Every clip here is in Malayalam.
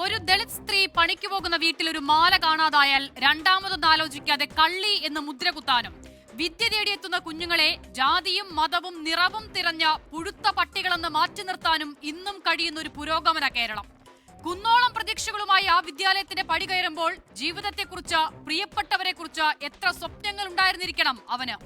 ഒരു ദളിത് സ്ത്രീ പണിക്ക് പോകുന്ന വീട്ടിൽ ഒരു മാല കാണാതായാൽ രണ്ടാമതൊന്നും ആലോചിക്കാതെ കള്ളി എന്ന് മുദ്ര കുത്താനും വിദ്യ തേടിയെത്തുന്ന കുഞ്ഞുങ്ങളെ ജാതിയും മതവും നിറവും തിരഞ്ഞ പുഴുത്ത പട്ടികളെന്ന് മാറ്റി നിർത്താനും ഇന്നും കഴിയുന്ന ഒരു പുരോഗമന കേരളം. കുന്നോളം പ്രതീക്ഷകളുമായി ആ വിദ്യാലയത്തിന്റെ പടി കയറുമ്പോൾ ജീവിതത്തെക്കുറിച്ച്, പ്രിയപ്പെട്ടവരെക്കുറിച്ച് എത്ര സ്വപ്നങ്ങൾ ഉണ്ടായിരുന്നിരിക്കണം അവന്.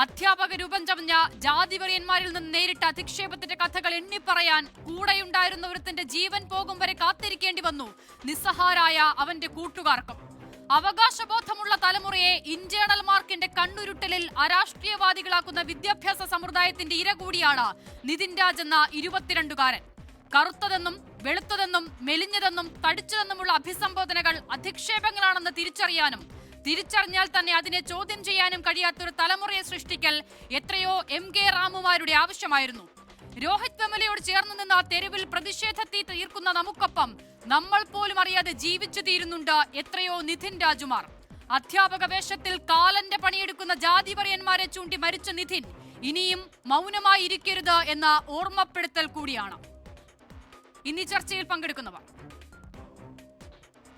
അധ്യാപക രൂപം ചമഞ്ഞ ജാതിവര്യന്മാരിൽ നിന്ന് നേരിട്ട അധിക്ഷേപത്തിന്റെ കഥകൾ എണ്ണിപ്പറയാൻ കൂടെയുണ്ടായിരുന്ന ഒരുത്തന്റെ ജീവൻ പോകും വരെ കാത്തിരിക്കേണ്ടി വന്നു നിസ്സഹാരായ അവന്റെ കൂട്ടുകാർക്കും. അവകാശബോധമുള്ള തലമുറയെ ഇന്റേണൽ മാർക്കിന്റെ കണ്ണുരുട്ടലിൽ അരാഷ്ട്രീയവാദികളാക്കുന്ന വിദ്യാഭ്യാസ സമ്പ്രദായത്തിന്റെ ഇര കൂടിയാണ് നിതിൻ രാജ് എന്ന 22-കാരൻ. കറുത്തതെന്നും വെളുത്തതെന്നും മെലിഞ്ഞതെന്നും തടിച്ചതെന്നുമുള്ള അഭിസംബോധനകൾ അധിക്ഷേപങ്ങളാണെന്ന് തിരിച്ചറിയാനും തിരിച്ചറിഞ്ഞാൽ തന്നെ അതിനെ ചോദ്യം ചെയ്യാനും കഴിയാത്തൊരു തലമുറയെ സൃഷ്ടിക്കൽ എത്രയോ MK റാമുമാരുടെ ആവശ്യമായിരുന്നു. രോഹിത് വെമുലയോട് ചേർന്ന് നിന്ന് തെരുവിൽ പ്രതിഷേധത്തെ തീർക്കുന്ന നമുക്കൊപ്പം നമ്മൾ പോലും അറിയാതെ ജീവിച്ചു തീരുന്നുണ്ട് എത്രയോ നിതിൻ രാജുമാർ. അധ്യാപക വേഷത്തിൽ കാലന്റെ പണിയെടുക്കുന്ന ജാതിപര്യന്മാരെ ചൂണ്ടി മരിച്ച നിതിൻ ഇനിയും മൗനമായി ഇരിക്കരുത് എന്ന ഓർമ്മപ്പെടുത്തൽ കൂടിയാണ്. ഇന്നീ ചർച്ചയിൽ പങ്കെടുക്കുന്നവർ: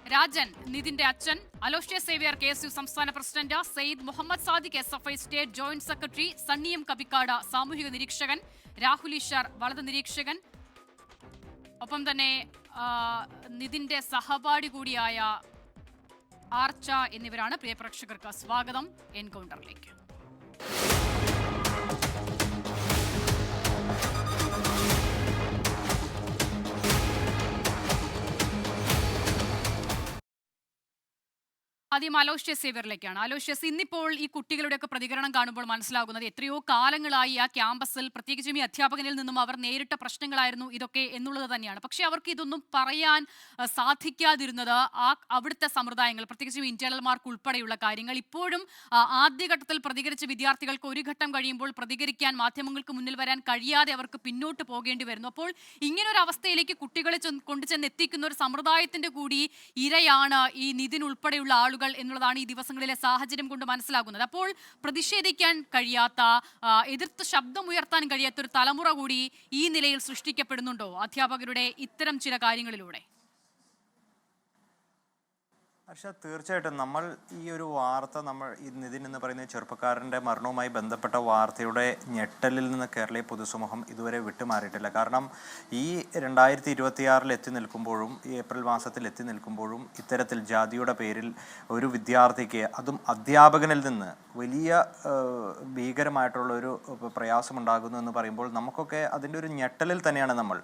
രാജൻ, നിതിന്റെ അച്ഛൻ; അലോഷ്യസ് സേവ്യർ, KSU സംസ്ഥാന president; Sayyid Muhammad Sadiq, SFI state joint secretary; സണ്ണിയം കബിക്കാട്, സാമൂഹിക നിരീക്ഷകൻ; രാഹുൽ ഈശ്വർ, വലത് നിരീക്ഷകൻ; ഒപ്പം തന്നെ നിതിന്റെ സഹപാഠി കൂടിയായ ആർച്ച എന്നിവരാണ്. പ്രിയ പ്രേക്ഷകർക്ക് സ്വാഗതം എൻകൗണ്ടറിലേക്ക്. ആദ്യം അലോഷ്യസ് സേവ്യറിലേക്കാണ്. അലോഷ്യസ്, ഇന്നിപ്പോൾ ഈ കുട്ടികളുടെയൊക്കെ പ്രതികരണം കാണുമ്പോൾ മനസ്സിലാകുന്നത് എത്രയോ കാലങ്ങളായി ആ ക്യാമ്പസിൽ, പ്രത്യേകിച്ചും ഈ അധ്യാപകനിൽ നിന്നും അവർ നേരിട്ട പ്രശ്നങ്ങളായിരുന്നു ഇതൊക്കെ എന്നുള്ളത് തന്നെയാണ്. പക്ഷേ അവർക്ക് ഇതൊന്നും പറയാൻ സാധിക്കാതിരുന്നത് അവിടുത്തെ സമ്പ്രദായങ്ങൾ, പ്രത്യേകിച്ചും ഇന്റേണൽ മാർക്ക് ഉൾപ്പെടെയുള്ള കാര്യങ്ങൾ ഇപ്പോഴും ആദ്യഘട്ടത്തിൽ പ്രതികരിച്ച വിദ്യാർത്ഥികൾക്ക് ഒരു ഘട്ടം കഴിയുമ്പോൾ പ്രതികരിക്കാൻ, മാധ്യമങ്ങൾക്ക് മുന്നിൽ വരാൻ കഴിയാതെ അവർക്ക് പിന്നോട്ട് പോകേണ്ടി വരുന്നു. അപ്പോൾ ഇങ്ങനൊരു അവസ്ഥയിലേക്ക് കുട്ടികളെ കൊണ്ടുചെന്ന് എത്തിക്കുന്ന ഒരു സമ്പ്രദായത്തിന്റെ കൂടി ഇരയാണ് ഈ നിതിൻ ഉൾപ്പെടെയുള്ള ആളുകൾ എന്നുള്ളതാണ് ഈ ദിവസങ്ങളിലെ സാഹചര്യം കൊണ്ട് മനസ്സിലാകുന്നത്. അപ്പോൾ പ്രതിഷേധിക്കാൻ കഴിയാത്ത, എതിർത്ത് ശബ്ദമുയർത്താൻ കഴിയാത്ത ഒരു തലമുറ കൂടി ഈ നിലയിൽ സൃഷ്ടിക്കപ്പെടുന്നുണ്ടോ അധ്യാപകരുടെ ഇത്തരം ചില കാര്യങ്ങളിലൂടെ? പക്ഷേ തീർച്ചയായിട്ടും നമ്മൾ ഈ ഒരു വാർത്ത, നമ്മൾ ഈ നിതിൻ എന്ന് പറയുന്ന ചെറുപ്പക്കാരൻ്റെ മരണവുമായി ബന്ധപ്പെട്ട വാർത്തയുടെ ഞെട്ടലിൽ നിന്ന് കേരളീയ പൊതുസമൂഹം ഇതുവരെ വിട്ടുമാറിയിട്ടില്ല. കാരണം ഈ 2026 എത്തി നിൽക്കുമ്പോഴും, ഈ ഏപ്രിൽ മാസത്തിൽ എത്തി നിൽക്കുമ്പോഴും ഇത്തരത്തിൽ ജാതിയുടെ പേരിൽ ഒരു വിദ്യാർത്ഥിക്ക്, അതും അധ്യാപകനിൽ നിന്ന് വലിയ ഭീകരമായിട്ടുള്ളൊരു പ്രയാസമുണ്ടാകുന്നു എന്ന് പറയുമ്പോൾ നമുക്കൊക്കെ അതിൻ്റെ ഒരു ഞെട്ടലിൽ തന്നെയാണ് നമ്മൾ.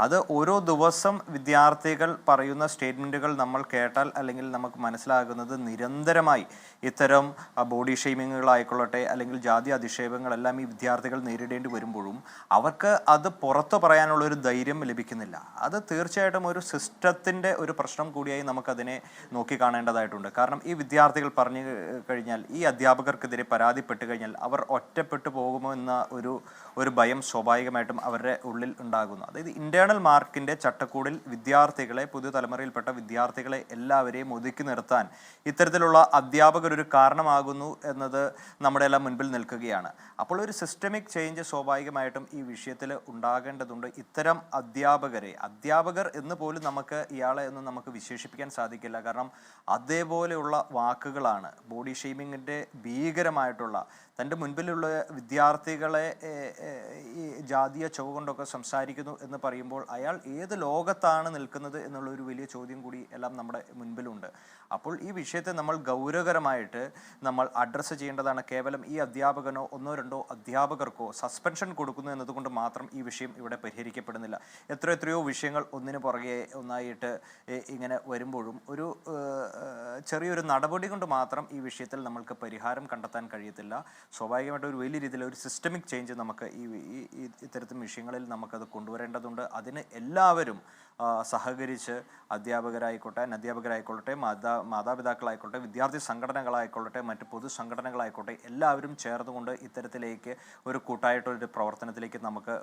അത് ഓരോ ദിവസം വിദ്യാർത്ഥികൾ പറയുന്ന സ്റ്റേറ്റ്മെൻറ്റുകൾ നമ്മൾ കേട്ടാൽ, അല്ലെങ്കിൽ നമുക്ക് മനസ്സിലാകുന്നത് നിരന്തരമായി ഇത്തരം ബോഡി ഷെയ്മിങ്ങുകളായിക്കൊള്ളട്ടെ, അല്ലെങ്കിൽ ജാതി അധിക്ഷേപങ്ങളെല്ലാം ഈ വിദ്യാർത്ഥികൾ നേരിടേണ്ടി വരുമ്പോഴും അവർക്ക് അത് പുറത്തു പറയാനുള്ള ഒരു ധൈര്യം ലഭിക്കുന്നില്ല. അത് തീർച്ചയായിട്ടും ഒരു സിസ്റ്റത്തിൻ്റെ ഒരു പ്രശ്നം കൂടിയായി നമുക്കതിനെ നോക്കിക്കാണേണ്ടതായിട്ടുണ്ട്. കാരണം ഈ വിദ്യാർത്ഥികൾ പറഞ്ഞു കഴിഞ്ഞാൽ, ഈ അധ്യാപകർക്കെതിരെ പരാതിപ്പെട്ട് കഴിഞ്ഞാൽ അവർ ഒറ്റപ്പെട്ടു പോകുമോ എന്ന ഒരു ഭയം സ്വാഭാവികമായിട്ടും അവരുടെ ഉള്ളിൽ ഉണ്ടാകുന്നു. അതായത് ഇന്റേണൽ മാർക്കിൻ്റെ ചട്ടക്കൂടിൽ വിദ്യാർത്ഥികളെ, പുതുതലമുറയിൽപ്പെട്ട വിദ്യാർത്ഥികളെ എല്ലാവരെയും ഒതുക്കി നിർത്താൻ ഇത്തരത്തിലുള്ള അധ്യാപകർ ഒരു കാരണമാകുന്നു എന്നത് നമ്മുടെ എല്ലാം മുൻപിൽ നിൽക്കുകയാണ്. അപ്പോൾ ഒരു സിസ്റ്റമിക് ചേഞ്ച് സ്വാഭാവികമായിട്ടും ഈ വിഷയത്തിൽ ഉണ്ടാകേണ്ടതുണ്ട്. ഇത്തരം അധ്യാപകർ എന്ന് പോലും നമുക്ക് ഇയാളെ ഒന്നും നമുക്ക് വിശേഷിപ്പിക്കാൻ സാധിക്കില്ല. കാരണം അതേപോലെയുള്ള വാക്കുകളാണ്, ബോഡി ഷെയ്മിങ്ങിൻ്റെ ഭീകരമായിട്ടുള്ള, തൻ്റെ മുൻപിലുള്ള വിദ്യാർത്ഥികളെ ഈ ജാതീയ ചൊവ്വ കൊണ്ടൊക്കെ സംസാരിക്കുന്നു എന്ന് പറയുമ്പോൾ അയാൾ ഏത് ലോകത്താണ് നിൽക്കുന്നത് എന്നുള്ളൊരു വലിയ ചോദ്യം കൂടി എല്ലാം നമ്മുടെ മുൻപിലുണ്ട്. അപ്പോൾ ഈ വിഷയത്തെ നമ്മൾ ഗൗരവകരമായിട്ട് നമ്മൾ അഡ്രസ്സ് ചെയ്യേണ്ടതാണ്. കേവലം ഈ അധ്യാപകനോ ഒന്നോ രണ്ടോ അധ്യാപകർക്കോ സസ്പെൻഷൻ കൊടുക്കുന്നു എന്നതുകൊണ്ട് മാത്രം ഈ വിഷയം ഇവിടെ പരിഹരിക്കപ്പെടുന്നില്ല. എത്രയോ വിഷയങ്ങൾ ഒന്നിനു പുറകെ ഒന്നായിട്ട് ഇങ്ങനെ വരുമ്പോഴും ഒരു ചെറിയൊരു നടപടി കൊണ്ട് മാത്രം ഈ വിഷയത്തിൽ നമ്മൾക്ക് പരിഹാരം കണ്ടെത്താൻ കഴിയത്തില്ല. സ്വാഭാവികമായിട്ട് ഒരു വലിയ രീതിയിൽ ഒരു സിസ്റ്റമിക് ചേഞ്ച് നമുക്ക് ഈ ഇത്തരത്തിൽ വിഷയങ്ങളിൽ നമുക്കത് കൊണ്ടുവരേണ്ടതുണ്ട്. അതിന് എല്ലാവരും സഹകരിച്ച്, അധ്യാപകരായിക്കോട്ടെ, അനധ്യാപകരായിക്കൊള്ളട്ടെ, മാതാപിതാക്കളായിക്കോട്ടെ, വിദ്യാർത്ഥി സംഘടനകളായിക്കൊള്ളട്ടെ, മറ്റ് പൊതു സംഘടനകളായിക്കോട്ടെ, എല്ലാവരും ചേർന്നുകൊണ്ട് ഇത്തരത്തിലേക്ക് ഒരു കൂട്ടായിട്ടൊരു പ്രവർത്തനത്തിലേക്ക് നമുക്ക്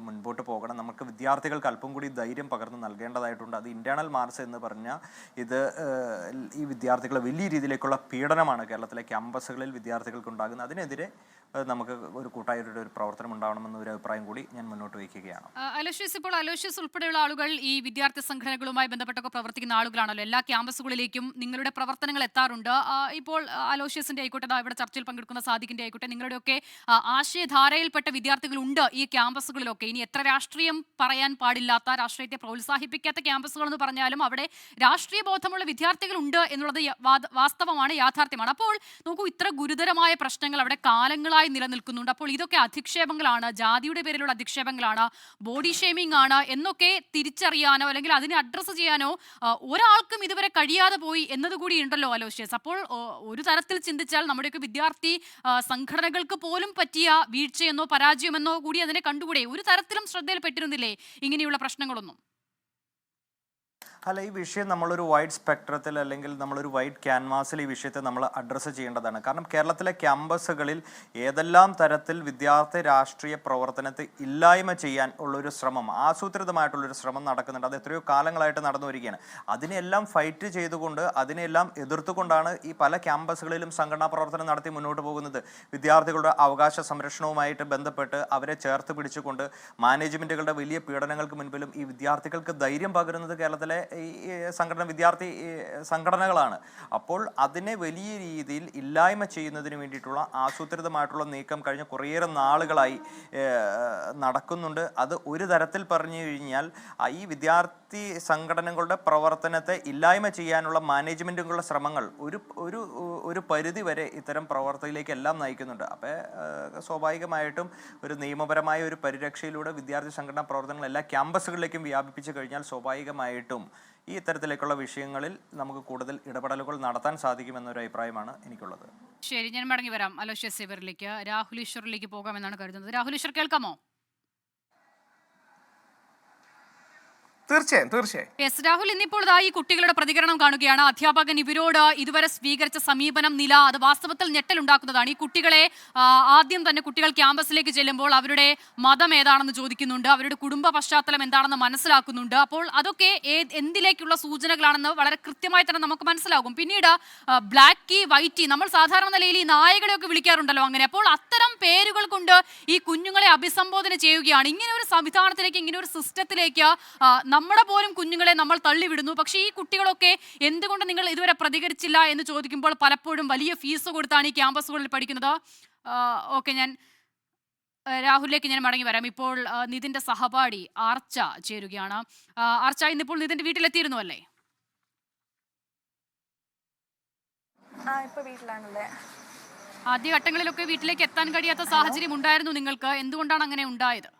മുൻപോട്ട് പോകണം. നമുക്ക് വിദ്യാർത്ഥികൾക്ക് അല്പം കൂടി ധൈര്യം പകർന്നു നൽകേണ്ടതായിട്ടുണ്ട്. അത് ഇന്റേണൽ മാർക്സ് എന്ന് പറഞ്ഞാൽ ഇത് ഈ വിദ്യാർത്ഥികളെ വലിയ രീതിയിലേക്കുള്ള പീഡനമാണ് കേരളത്തിലെ ക്യാമ്പസുകളിൽ വിദ്യാർത്ഥികൾക്ക് ഉണ്ടാകുന്നത്. അതിനെതിരെ നമുക്ക് ഒരു കൂട്ടായിട്ടുള്ള ഒരു പ്രവർത്തനം ഉണ്ടാവണമെന്ന ഒരു അഭിപ്രായം കൂടി ഞാൻ മുന്നോട്ട് വയ്ക്കുകയാണ്. അലോഷ്യസ്, ഇപ്പോൾ അലോഷ്യസ് ഉൾപ്പെടെയുള്ള ആളുകൾ ഈ വിദ്യാർത്ഥി സംഘടനകളുമായി ബന്ധപ്പെട്ടൊക്കെ പ്രവർത്തിക്കുന്ന ആളുകളാണല്ലോ. എല്ലാ ക്യാമ്പസുകളിലേക്കും നിങ്ങളുടെ പ്രവർത്തനങ്ങൾ എത്താറുണ്ട്. ഇപ്പോൾ അലോഷ്യസിന്റെ ആയിക്കോട്ടെ, ഇവിടെ ചർച്ചയിൽ പങ്കെടുക്കുന്ന സാദിഖിന്റെ ആയിക്കോട്ടെ, നിങ്ങളുടെയൊക്കെ ആശയധാരയിൽപ്പെട്ട വിദ്യാർത്ഥികളുണ്ട് ഈ ക്യാമ്പസുകളിലൊക്കെ. ഇനി എത്ര രാഷ്ട്രീയം പറയാൻ പാടില്ലാത്ത, രാഷ്ട്രീയത്തെ പ്രോത്സാഹിപ്പിക്കാത്ത ക്യാമ്പസുകൾ എന്ന് പറഞ്ഞാലും അവിടെ രാഷ്ട്രീയ ബോധമുള്ള വിദ്യാർത്ഥികളുണ്ട് എന്നുള്ളത് വാസ്തവമാണ്, യാഥാർത്ഥ്യമാണ്. അപ്പോൾ നോക്കൂ, ഇത്ര ഗുരുതരമായ പ്രശ്നങ്ങൾ അവിടെ കാലങ്ങളായി നിലനിൽക്കുന്നുണ്ട്. അപ്പോൾ ഇതൊക്കെ അധിക്ഷേപങ്ങളാണ്, ജാതിയുടെ പേരിലുള്ള അധിക്ഷേപങ്ങളാണ്, ബോഡി ഷേമിംഗ് ആണ് എന്നൊക്കെ തിരിച്ചറിയാനോ അല്ലെങ്കിൽ അതിനെ അഡ്രസ്സ് ചെയ്യാനോ ഒരാൾക്കും ഇതുവരെ കഴിയാതെ പോയി എന്നതുകൂടി ഉണ്ടല്ലോ അലോഷ്യസ്. അപ്പോൾ ഒരു തരത്തിൽ ചിന്തിച്ചാൽ നമ്മുടെയൊക്കെ വിദ്യാർത്ഥി സംഘടനകൾക്ക് പോലും പറ്റിയ വീഴ്ചയെന്നോ പരാജയമെന്നോ കൂടി അതിനെ കണ്ടുകൂടെ? ഒരു തരത്തിലും ശ്രദ്ധയിൽപ്പെട്ടിരുന്നില്ലേ ഇങ്ങനെയുള്ള പ്രശ്നങ്ങളൊന്നും? അല്ല, ഈ വിഷയം നമ്മളൊരു വൈഡ് സ്പെക്ട്രത്തിൽ അല്ലെങ്കിൽ നമ്മളൊരു വൈഡ് ക്യാൻവാസിൽ ഈ വിഷയത്തെ നമ്മൾ അഡ്രസ്സ് ചെയ്യേണ്ടതാണ്. കാരണം കേരളത്തിലെ ക്യാമ്പസുകളിൽ ഏതെല്ലാം തരത്തിൽ വിദ്യാർത്ഥി രാഷ്ട്രീയ പ്രവർത്തനത്തെ ഇല്ലായ്മ ചെയ്യാൻ ഉള്ളൊരു ശ്രമം, ആസൂത്രിതമായിട്ടുള്ളൊരു ശ്രമം നടക്കുന്നുണ്ട്. അത് എത്രയോ കാലങ്ങളായിട്ട് നടന്നു വരികയാണ്. അതിനെല്ലാം ഫൈറ്റ് ചെയ്തുകൊണ്ട്, അതിനെല്ലാം എതിർത്തുകൊണ്ടാണ് ഈ പല ക്യാമ്പസുകളിലും സംഘടനാ പ്രവർത്തനം നടത്തി മുന്നോട്ട് പോകുന്നത്. വിദ്യാർത്ഥികളുടെ അവകാശ സംരക്ഷണവുമായിട്ട് ബന്ധപ്പെട്ട് അവരെ ചേർത്ത് പിടിച്ചുകൊണ്ട് മാനേജ്മെൻറ്റുകളുടെ വലിയ പീഡനങ്ങൾക്ക് മുൻപിലും ഈ വിദ്യാർത്ഥികൾക്ക് ധൈര്യം പകരുന്നത് കേരളത്തിലെ ഈ വിദ്യാർത്ഥി സംഘടനകളാണ്. അപ്പോൾ അതിനെ വലിയ രീതിയിൽ ഇല്ലായ്മ ചെയ്യുന്നതിന് വേണ്ടിയിട്ടുള്ള ആസൂത്രിതമായിട്ടുള്ള നീക്കം കഴിഞ്ഞ കുറേയേറെ നാളുകളായി നടക്കുന്നുണ്ട്. അത് ഒരു തരത്തിൽ പറഞ്ഞു കഴിഞ്ഞാൽ ഈ വിദ്യാർത്ഥി സംഘടനകളുടെ പ്രവർത്തനത്തെ ഇല്ലായ്മ ചെയ്യാനുള്ള മാനേജ്മെൻറ്റുകളുടെ ശ്രമങ്ങൾ ഒരു പരിധി വരെ ഇത്തരം പ്രവർത്തനത്തിലേക്ക് എല്ലാം നയിക്കുന്നുണ്ട്. അപ്പോൾ സ്വാഭാവികമായിട്ടും ഒരു നിയമപരമായ ഒരു പരിരക്ഷയിലൂടെ വിദ്യാർത്ഥി സംഘടനാ പ്രവർത്തനങ്ങൾ എല്ലാ ക്യാമ്പസുകളിലേക്കും വ്യാപിപ്പിച്ചു കഴിഞ്ഞാൽ സ്വാഭാവികമായിട്ടും ഈ ഇത്തരത്തിലേക്കുള്ള വിഷയങ്ങളിൽ നമുക്ക് കൂടുതൽ ഇടപെടലുകൾ നടത്താൻ സാധിക്കുമെന്നൊരു അഭിപ്രായമാണ് എനിക്കുള്ളത്. ശരി, ഞാൻ മടങ്ങി വരാം അലോഷ്യസ് ഇവരിലേക്ക്. രാഹുൽ ഈശ്വറിലേക്ക് പോകാമെന്നാണ് കരുതുന്നത്. രാഹുൽ ഈശ്വർ, കേൾക്കാമോ? തീർച്ചയായും. യെസ് രാഹുൽ, ഇന്നിപ്പോൾ ഈ കുട്ടികളുടെ പ്രതികരണം കാണുകയാണ്. അധ്യാപകൻ ഇവരോട് ഇതുവരെ സ്വീകരിച്ച സമീപനം നില അത് വാസ്തവത്തിൽ ഞെട്ടലുണ്ടാക്കുന്നതാണ്. ഈ കുട്ടികളെ ആദ്യം തന്നെ കുട്ടികൾ ക്യാമ്പസിലേക്ക് ചെല്ലുമ്പോൾ അവരുടെ മതം ഏതാണെന്ന് ചോദിക്കുന്നുണ്ട്, അവരുടെ കുടുംബ പശ്ചാത്തലം എന്താണെന്ന് മനസ്സിലാക്കുന്നുണ്ട്. അപ്പോൾ അതൊക്കെ എന്തിലേക്കുള്ള സൂചനകളാണെന്ന് വളരെ കൃത്യമായി തന്നെ നമുക്ക് മനസ്സിലാകും. പിന്നീട് ബ്ലാക്ക് കീ, വൈറ്റ് കീ, നമ്മൾ സാധാരണ നിലയിൽ ഈ നായകളെയൊക്കെ വിളിക്കാറുണ്ടല്ലോ അങ്ങനെ. അപ്പോൾ അത്തരം പേരുകൾ കൊണ്ട് ഈ കുഞ്ഞുങ്ങളെ അഭിസംബോധന ചെയ്യുകയാണ്. ഇങ്ങനെ ഒരു സംവിധാനത്തിലേക്ക്, ഇങ്ങനെ ഒരു സിസ്റ്റത്തിലേക്ക് നമ്മുടെ പോലും കുഞ്ഞുങ്ങളെ നമ്മൾ തള്ളിവിടുന്നു. പക്ഷേ ഈ കുട്ടികളൊക്കെ എന്തുകൊണ്ട് നിങ്ങൾ ഇതുവരെ പ്രതികരിച്ചില്ല എന്ന് ചോദിക്കുമ്പോൾ പലപ്പോഴും വലിയ ഫീസ് കൊടുത്താണ് ഈ ക്യാമ്പസുകളിൽ പഠിക്കുന്നത്. ഓക്കെ, ഞാൻ രാഹുലിലേക്ക് ഞാൻ മടങ്ങി വരാം. ഇപ്പോൾ നിതിന്റെ സഹപാഠി ആർച്ച ചേരുകയാണ്. ആർച്ച, ഇന്നിപ്പോൾ നിതിന്റെ വീട്ടിലെത്തിയിരുന്നു അല്ലേ? ആദ്യഘട്ടങ്ങളിലൊക്കെ വീട്ടിലേക്ക് എത്താൻ കഴിയാത്ത സാഹചര്യം ഉണ്ടായിരുന്നു നിങ്ങൾക്ക്. എന്തുകൊണ്ടാണ് അങ്ങനെ ഉണ്ടായത്?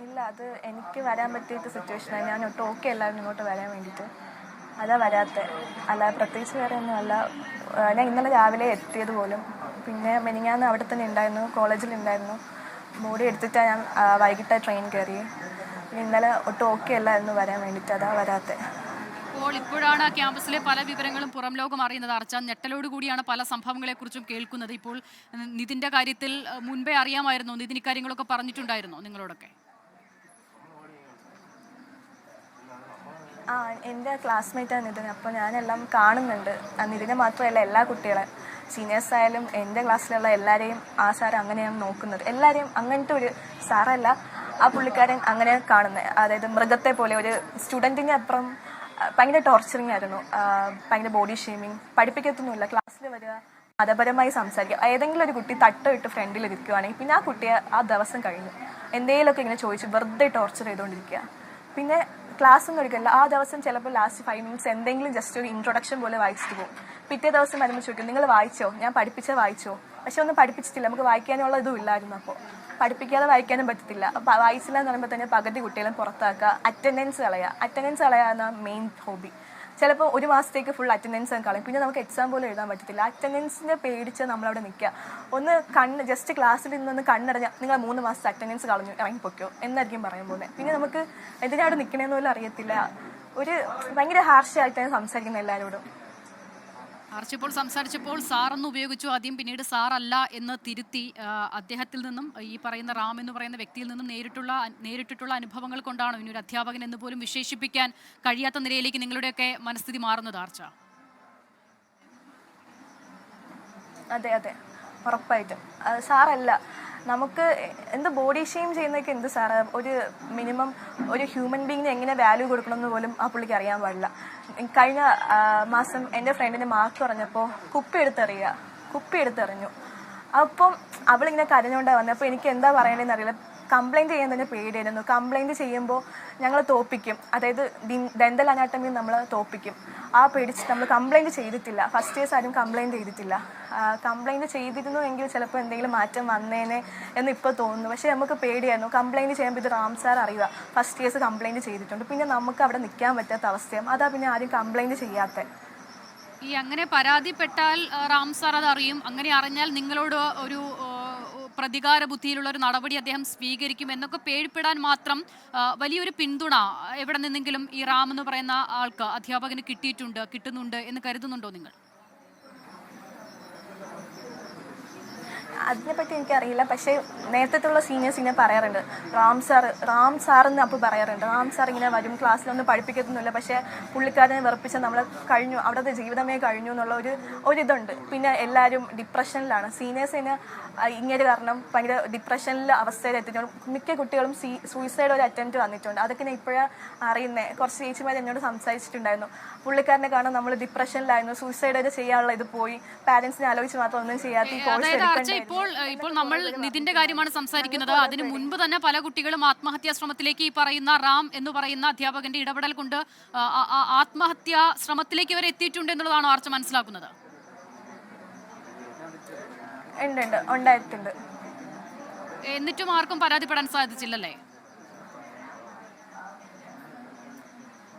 ഇല്ല, അത് എനിക്ക് വരാൻ പറ്റിയിട്ട് സിറ്റുവേഷനായി. ഞാൻ ഒട്ടും ഓക്കെ അല്ലായിരുന്നു ഇങ്ങോട്ട് വരാൻ വേണ്ടിയിട്ട്. അതാ വരാത്ത, അല്ല പ്രത്യേകിച്ച് വേറെ ഒന്നുമല്ല. ഞാൻ ഇന്നലെ രാവിലെ എത്തിയത് പോലും. പിന്നെ മെനിങ്ങാന്ന് അവിടെ തന്നെ ഉണ്ടായിരുന്നു, കോളേജിലുണ്ടായിരുന്നു. ബോഡി എടുത്തിട്ടാണ് ഞാൻ വൈകിട്ട് ട്രെയിൻ കയറി. പിന്നെ ഇന്നലെ ഒട്ടും ഓക്കെ അല്ലായിരുന്നു വരാൻ വേണ്ടിയിട്ട്, അതാ വരാത്ത. അപ്പോൾ ഇപ്പോഴാണ് ക്യാമ്പസിലെ പല വിവരങ്ങളും പുറം ലോകം അറിയുന്നത്. അർച്ച, ഞെട്ടലോട് കൂടിയാണ് പല സംഭവങ്ങളെക്കുറിച്ചും കേൾക്കുന്നത്. ഇപ്പോൾ നിതിന്റെ കാര്യത്തിൽ മുൻപേ അറിയാമായിരുന്നു? നിതിൻ ഇക്കാര്യങ്ങളൊക്കെ പറഞ്ഞിട്ടുണ്ടായിരുന്നോ നിങ്ങളോടൊക്കെ? എൻ്റെ ക്ലാസ്മേറ്റാണ് നിതിൻ. അപ്പോൾ ഞാനെല്ലാം കാണുന്നുണ്ട്. നിതിനെ മാത്രമല്ല, എല്ലാ കുട്ടികളെ, സീനിയേഴ്സ് ആയാലും എൻ്റെ ക്ലാസ്സിലുള്ള എല്ലാവരെയും ആ സാർ അങ്ങനെയാണ് നോക്കുന്നത്. എല്ലാവരെയും അങ്ങനത്തെ ഒരു സാറല്ല ആ പുള്ളിക്കാരൻ അങ്ങനെ കാണുന്നത്. അതായത് മൃഗത്തെ പോലെ ഒരു സ്റ്റുഡൻറ്റിന് അപ്പുറം ഭയങ്കര ടോർച്ചറിങ് ആയിരുന്നു. ഭയങ്കര ബോഡി ഷേമിങ്, പഠിപ്പിക്കത്തൊന്നുമില്ല, ക്ലാസ്സിൽ വരിക, മതപരമായി സംസാരിക്കുക. ഏതെങ്കിലും ഒരു കുട്ടി തട്ടിട്ട് ഫ്രണ്ടിൽ ഇരിക്കുകയാണെങ്കിൽ പിന്നെ ആ കുട്ടിയെ ആ ദിവസം കഴിഞ്ഞു. എന്തെങ്കിലുമൊക്കെ ഇങ്ങനെ ചോദിച്ച് വെറുതെ ടോർച്ചർ ചെയ്തുകൊണ്ടിരിക്കുക. പിന്നെ ക്ലാസ്സൊന്നും എടുക്കില്ല. ആ ദിവസം ചിലപ്പോൾ ലാസ്റ്റ് 5 മിനിറ്റ്സ് എന്തെങ്കിലും ജസ്റ്റ് ഒരു ഇൻട്രൊഡക്ഷൻ പോലെ വായിച്ചിട്ട് പോകും. പിറ്റേ ദിവസം വരുമ്പോൾ ചോദിക്കും, നിങ്ങൾ വായിച്ചോ? ഞാൻ വായിച്ചോ? പക്ഷെ ഒന്നും പഠിപ്പിച്ചിട്ടില്ല, നമുക്ക് വായിക്കാനുള്ള ഇതും ഇല്ലായിരുന്നു. അപ്പോൾ പഠിപ്പിക്കാതെ വായിക്കാനും പറ്റത്തില്ല. അപ്പോൾ വായിച്ചില്ല എന്ന് പറയുമ്പോൾ തന്നെ പകുതി കുട്ടികളും പുറത്താക്കുക, അറ്റൻഡൻസ് കളയുക മെയിൻ ഹോബി. ചിലപ്പോൾ ഒരു മാസത്തേക്ക് ഫുൾ അറ്റൻഡൻസ് കളയും. പിന്നെ നമുക്ക് എക്സാം പോലും എഴുതാൻ പറ്റത്തില്ല. അറ്റൻഡൻസിനെ പേടിച്ച് നമ്മളവിടെ നിൽക്കുക. ഒന്ന് ജസ്റ്റ് ക്ലാസ്സിൽ നിന്ന് കണ്ണടഞ്ഞാൽ നിങ്ങൾ 3 മാസത്തെ അറ്റൻഡൻസ് കളഞ്ഞു, ഇറങ്ങിപ്പൊക്കോ എന്നായിരിക്കും പറയാൻ പോകുന്നത്. പിന്നെ നമുക്ക് എന്തിനാ അവിടെ നിൽക്കണമെന്ന് പോലും അറിയത്തില്ല. ഒരു ഭയങ്കര ഹാർഷായിട്ടാണ് സംസാരിക്കുന്നത് എല്ലാവരോടും. ഇപ്പോൾ സംസാരിച്ചപ്പോൾ സാറെന്ന് ഉപയോഗിച്ചു ആദ്യം, പിന്നീട് സാറല്ല എന്ന് തിരുത്തി. അദ്ദേഹത്തിൽ നിന്നും ഈ പറയുന്ന റാം എന്ന് പറയുന്ന വ്യക്തിയിൽ നിന്നും നേരിട്ടിട്ടുള്ള അനുഭവങ്ങൾ കൊണ്ടാണോ ഇനി ഒരു അധ്യാപകൻ എന്ന് പോലും വിശേഷിപ്പിക്കാൻ കഴിയാത്ത നിലയിലേക്ക് നിങ്ങളുടെയൊക്കെ മനസ്ഥിതി മാറുന്നത്? ആർച്ച, അതെ അതെ, ഉറപ്പായിട്ടും. സാറല്ല, നമുക്ക് എന്ത് ബോഡി ഷെയിം ചെയ്യുന്നതൊക്കെ എന്ത് സാറ്, ഒരു മിനിമം ഒരു ഹ്യൂമൻ ബീങ്ങിന് എങ്ങനെ വാല്യൂ കൊടുക്കണമെന്ന് പോലും ആ പുള്ളിക്ക് അറിയാൻ പാടില്ല. കഴിഞ്ഞ മാസം എൻ്റെ ഫ്രണ്ടിന് മാർക്ക് പറഞ്ഞപ്പോൾ കുപ്പി എടുത്തെറിഞ്ഞു. അപ്പം അവളിങ്ങനെ കരഞ്ഞുകൊണ്ടാണ് വന്നത്. അപ്പോൾ എനിക്ക് എന്താ പറയണതെന്ന് അറിയില്ല. കംപ്ലൈൻറ്റ് ചെയ്യാൻ തന്നെ പേടിയായിരുന്നു. കംപ്ലൈൻറ്റ് ചെയ്യുമ്പോൾ ഞങ്ങൾ തോപ്പിക്കും, അതായത് ഡെന്റൽ അനാട്ടമി നമ്മൾ തോപ്പിക്കും. ആ പേടിച്ച് നമ്മൾ കംപ്ലൈൻറ്റ് ചെയ്തിട്ടില്ല. ഫസ്റ്റ് ഇയേഴ്സ് ആരും കംപ്ലൈൻറ്റ് ചെയ്തിട്ടില്ല. കംപ്ലൈൻറ്റ് ചെയ്തിരുന്നു എങ്കിൽ ചിലപ്പോൾ എന്തെങ്കിലും മാറ്റം വന്നേനെ എന്ന് ഇപ്പോൾ തോന്നുന്നു. പക്ഷേ നമുക്ക് പേടിയായിരുന്നു. കംപ്ലൈൻറ്റ് ചെയ്യുമ്പോൾ ഇത് റാം സാർ അറിയുക, ഫസ്റ്റ് ഇയേഴ്സ് കംപ്ലൈൻറ്റ് ചെയ്തിട്ടുണ്ട്. പിന്നെ നമുക്ക് അവിടെ നിൽക്കാൻ പറ്റാത്ത അവസ്ഥയും അതാ പിന്നെ ആരും കംപ്ലൈൻറ്റ് ചെയ്യാത്ത. ഈ അങ്ങനെ പരാതിപ്പെട്ടാൽ റാം സാർ അത് അറിയും. അങ്ങനെ അറിഞ്ഞാൽ നിങ്ങളോട് ഒരു പ്രതികാര ബുദ്ധിയിലുള്ള ഒരു നടപടി അദ്ദേഹം സ്വീകരിക്കും എന്നൊക്കെ പേടിപ്പെടാൻ മാത്രം വലിയൊരു പിന്തുണ എവിടെ നിന്നെങ്കിലും ഈ റാം എന്ന് പറയുന്ന ആൾക്ക്, അധ്യാപകന് കിട്ടുന്നുണ്ട് എന്ന് കരുതുന്നുണ്ടോ നിങ്ങൾ? അതിനെപ്പറ്റി എനിക്കറിയില്ല. പക്ഷേ നേരത്തെയുള്ള സീനിയേഴ്സ് ഇങ്ങനെ പറയാറുണ്ട്, റാം സാർ എന്ന് അപ്പോൾ പറയാറുണ്ട്. റാം സാർ ഇങ്ങനെ വരും, ക്ലാസ്സിലൊന്നും പഠിപ്പിക്കത്തൊന്നുമില്ല, പക്ഷേ പുള്ളിക്കാരനെ വെറുപ്പിച്ച് നമ്മൾ കഴിഞ്ഞു, അവിടുത്തെ ജീവിതമേ കഴിഞ്ഞു എന്നുള്ള ഒരിതുണ്ട്. പിന്നെ എല്ലാവരും ഡിപ്രഷനിലാണ്. സീനിയേഴ്സിന് ഇങ്ങനെ കാരണം ഭയങ്കര ഡിപ്രഷനിൽ അവസ്ഥയിൽ എത്തിയിട്ടുണ്ട്. മിക്ക കുട്ടികളും സൂയിസൈഡ് ഒരു അറ്റംപ്റ്റ് വന്നിട്ടുണ്ട്. അതൊക്കെ ഞാൻ ഇപ്പോഴാണ് അറിയുന്നത്. കുറച്ച് ചേച്ചിമാർ എന്നോട് സംസാരിച്ചിട്ടുണ്ടായിരുന്നു. പുള്ളിക്കാരനെ കാണാൻ നമ്മൾ ഡിപ്രഷനിലായിരുന്നു, സൂയിസൈഡ് വരെ ചെയ്യാനുള്ള ഇത് പോയി, പാരൻസിനെ ആലോചിച്ച് മാത്രം ഒന്നും ചെയ്യാത്ത ഈ കോഴ്സ് എടുക്കേണ്ടത്. ഇപ്പോൾ നമ്മൾ നിതിന്റെ കാര്യമാണ് സംസാരിക്കുന്നത്. അതിന് മുൻപ് തന്നെ പല കുട്ടികളും ആത്മഹത്യാ ശ്രമത്തിലേക്ക് ഈ പറയുന്ന റാം എന്ന് പറയുന്ന അധ്യാപകന്റെ ഇടപെടൽ കൊണ്ട് ആത്മഹത്യാ ശ്രമത്തിലേക്ക് വരെ എത്തിയിട്ടുണ്ട് എന്നുള്ളതാണോ ആർച്ച മനസ്സിലാക്കുന്നത്? ഉണ്ടായിട്ടുണ്ട്. എന്നിട്ടും ആർക്കും പരാതിപ്പെടാൻ സാധിച്ചില്ലല്ലേ?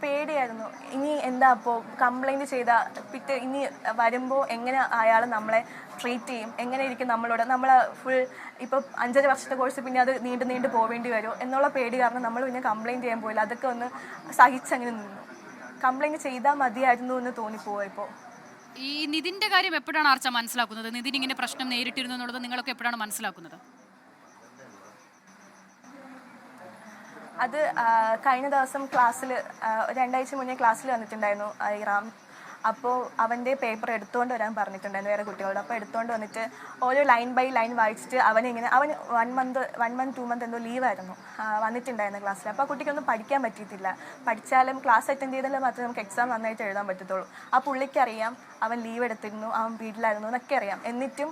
പേടിയായിരുന്നു. ഇനി എന്താ അപ്പോൾ കംപ്ലൈൻറ്റ് ചെയ്താൽ ഇനി വരുമ്പോൾ എങ്ങനെ അയാൾ നമ്മളെ ട്രീറ്റ് ചെയ്യും, എങ്ങനെ ഇരിക്കും നമ്മളോട്, നമ്മൾ ഫുൾ ഇപ്പോൾ 5.5 വർഷത്തെ കോഴ്സ് പിന്നെ അത് നീണ്ടു പോവേണ്ടി വരുമോ എന്നുള്ള പേടി കാരണം നമ്മൾ പിന്നെ കംപ്ലൈൻറ്റ് ചെയ്യാൻ പോയില്ല. അതൊക്കെ ഒന്ന് സഹിച്ചങ്ങനെ നിന്നു. കംപ്ലൈൻറ്റ് ചെയ്താൽ മതിയായിരുന്നു എന്ന് തോന്നിപ്പോവാ. ഇപ്പോൾ ഈ നിതിന്റെ കാര്യം എപ്പോഴാണ് ആർച്ച മനസ്സിലാക്കുന്നത്? നിതിൻ ഇങ്ങനെ പ്രശ്നം നേരിട്ടിരുന്നു എന്നുള്ളത് നിങ്ങളൊക്കെ എപ്പോഴാണ് മനസ്സിലാക്കുന്നത്? അത് കഴിഞ്ഞ ദിവസം ക്ലാസ്സിൽ 2 ആഴ്ച മുന്നേ ക്ലാസ്സിൽ വന്നിട്ടുണ്ടായിരുന്നു ഈ റാം. അപ്പോൾ അവൻ്റെ പേപ്പർ എടുത്തുകൊണ്ട് വരാൻ പറഞ്ഞിട്ടുണ്ടായിരുന്നു വേറെ കുട്ടികളോട്. അപ്പോൾ എടുത്തുകൊണ്ട് വന്നിട്ട് ഓരോ ലൈൻ ബൈ ലൈൻ വായിച്ചിട്ട് അവൻ 1 മന്ത് 2 മന്ത് എന്തോ ലീവായിരുന്നു വന്നിട്ടുണ്ടായിരുന്നു ക്ലാസ്സിൽ. അപ്പോൾ ആ കുട്ടിക്കൊന്നും പഠിക്കാൻ പറ്റിയിട്ടില്ല. പഠിച്ചാലും ക്ലാസ് അറ്റൻഡ് ചെയ്താലും മാത്രമേ നമുക്ക് എക്സാം നന്നായിട്ട് എഴുതാൻ പറ്റത്തുള്ളൂ. ആ പുള്ളിക്കറിയാം അവൻ ലീവ് എടുത്തിരുന്നു, അവൻ വീട്ടിലായിരുന്നു എന്നൊക്കെ അറിയാം. എന്നിട്ടും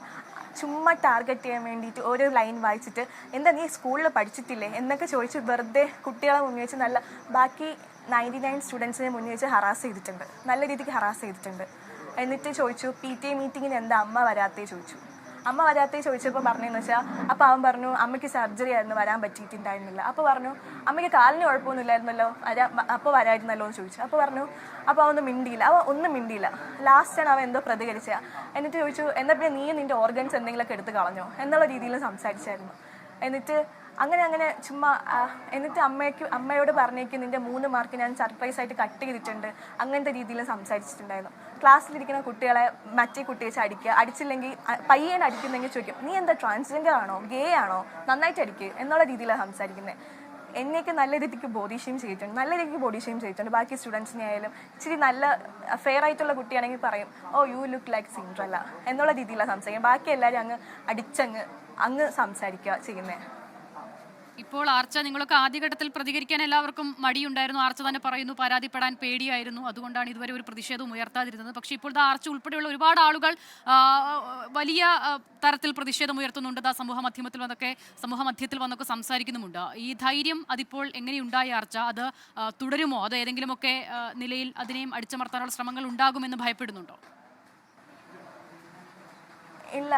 ചുമ്മാ ടാർഗറ്റ് ചെയ്യാൻ വേണ്ടിയിട്ട് ഓരോ ലൈൻ വായിച്ചിട്ട് എന്താ നീ സ്കൂളിൽ പഠിച്ചിട്ടില്ലേ എന്നൊക്കെ ചോദിച്ച് വെറുതെ കുട്ടികളെ മുന്നിൽ വെച്ച് ബാക്കി 99 സ്റ്റുഡൻസിനെ മുന്നിൽ വെച്ച് ഹറാസ് ചെയ്തിട്ടുണ്ട്, നല്ല രീതിക്ക് ഹറാസ് ചെയ്തിട്ടുണ്ട്. എന്നിട്ട് ചോദിച്ചു PTA മീറ്റിങ്ങിന് എന്താ അമ്മ വരാത്തേ ചോദിച്ചു. അമ്മ വരാത്തേ ചോദിച്ചപ്പോൾ പറഞ്ഞതെന്ന് വെച്ചാൽ, അപ്പോൾ അവൻ പറഞ്ഞു അമ്മയ്ക്ക് സർജറി ആയിരുന്നു, വരാൻ പറ്റിയിട്ടുണ്ടായിരുന്നില്ല. അപ്പോൾ പറഞ്ഞു അമ്മയ്ക്ക് കാലിന് കുഴപ്പമൊന്നുമില്ലായിരുന്നല്ലോ, അപ്പോൾ വരായിരുന്നല്ലോ എന്ന് ചോദിച്ചു. അപ്പോൾ അവൻ ഒന്നും മിണ്ടിയില്ല. ലാസ്റ്റാണ് അവൻ എന്തോ പ്രതികരിച്ചത്. എന്നിട്ട് ചോദിച്ചു എന്നാൽ പിന്നെ നീ നിൻ്റെ ഓർഗൻസ് എന്തെങ്കിലുമൊക്കെ എടുത്ത് കളഞ്ഞോ എന്നുള്ള രീതിയിൽ സംസാരിച്ചായിരുന്നു. എന്നിട്ട് അങ്ങനെ ചുമ്മാ എന്നിട്ട് അമ്മയോട് പറഞ്ഞേക്ക് നിൻ്റെ 3 മാർക്ക് ഞാൻ സർപ്രൈസ് ആയിട്ട് കട്ട് ചെയ്തിട്ടുണ്ട്, അങ്ങനത്തെ രീതിയിൽ സംസാരിച്ചിട്ടുണ്ടായിരുന്നു. ക്ലാസ്സിലിരിക്കുന്ന കുട്ടികളെ മറ്റേ കുട്ടിയെ വെച്ച് അടിച്ചില്ലെങ്കിൽ പയ്യനെ അടിക്കുന്നെങ്കിൽ ചോദിക്കും നീ എന്താ ട്രാൻസ്ജെൻഡർ ആണോ, ഗേ ആണോ, നന്നായിട്ട് അടിക്കുക എന്നുള്ള രീതിയിലാണ് സംസാരിക്കുന്നത്. എന്നെയൊക്കെ നല്ല രീതിക്ക് ബോഡി ഷെയിം ചെയ്തിട്ടുണ്ട്. ബാക്കി സ്റ്റുഡൻസിനെ ആയാലും ഇച്ചിരി നല്ല ഫെയർ ആയിട്ടുള്ള കുട്ടിയാണെങ്കിൽ പറയും ഓ യു ലുക്ക് ലൈക്ക് സിൻഡ്രല്ല എന്നുള്ള രീതിയിലാണ് സംസാരിക്കുക. ബാക്കി എല്ലാവരും അങ്ങ് സംസാരിക്കുക ചെയ്യുന്നത്. ഇപ്പോൾ ആർച്ച നിങ്ങളൊക്കെ ആദ്യഘട്ടത്തിൽ പ്രതികരിക്കാൻ എല്ലാവർക്കും മടിയുണ്ടായിരുന്നു. ആർച്ച തന്നെ പറയുന്നു പരാതിപ്പെടാൻ പേടിയായിരുന്നു, അതുകൊണ്ടാണ് ഇതുവരെ ഒരു പ്രതിഷേധവും ഉയർത്താതിരുന്നത്. പക്ഷേ ഇപ്പോൾ ആർച്ച ഉൾപ്പെടെയുള്ള ഒരുപാട് ആളുകൾ വലിയ തരത്തിൽ പ്രതിഷേധം ഉയർത്തുന്നുണ്ട്. സമൂഹ മധ്യത്തിൽ വന്നൊക്കെ സംസാരിക്കുന്നുമുണ്ട്. ഈ ധൈര്യം അതിപ്പോൾ എങ്ങനെയുണ്ടായി ആർച്ച? അത് തുടരുമോ? അത് ഏതെങ്കിലുമൊക്കെ നിലയിൽ അതിനെയും അടിച്ചമർത്താനുള്ള ശ്രമങ്ങൾ ഉണ്ടാകുമെന്ന് ഭയപ്പെടുന്നുണ്ടോ? ഇല്ല,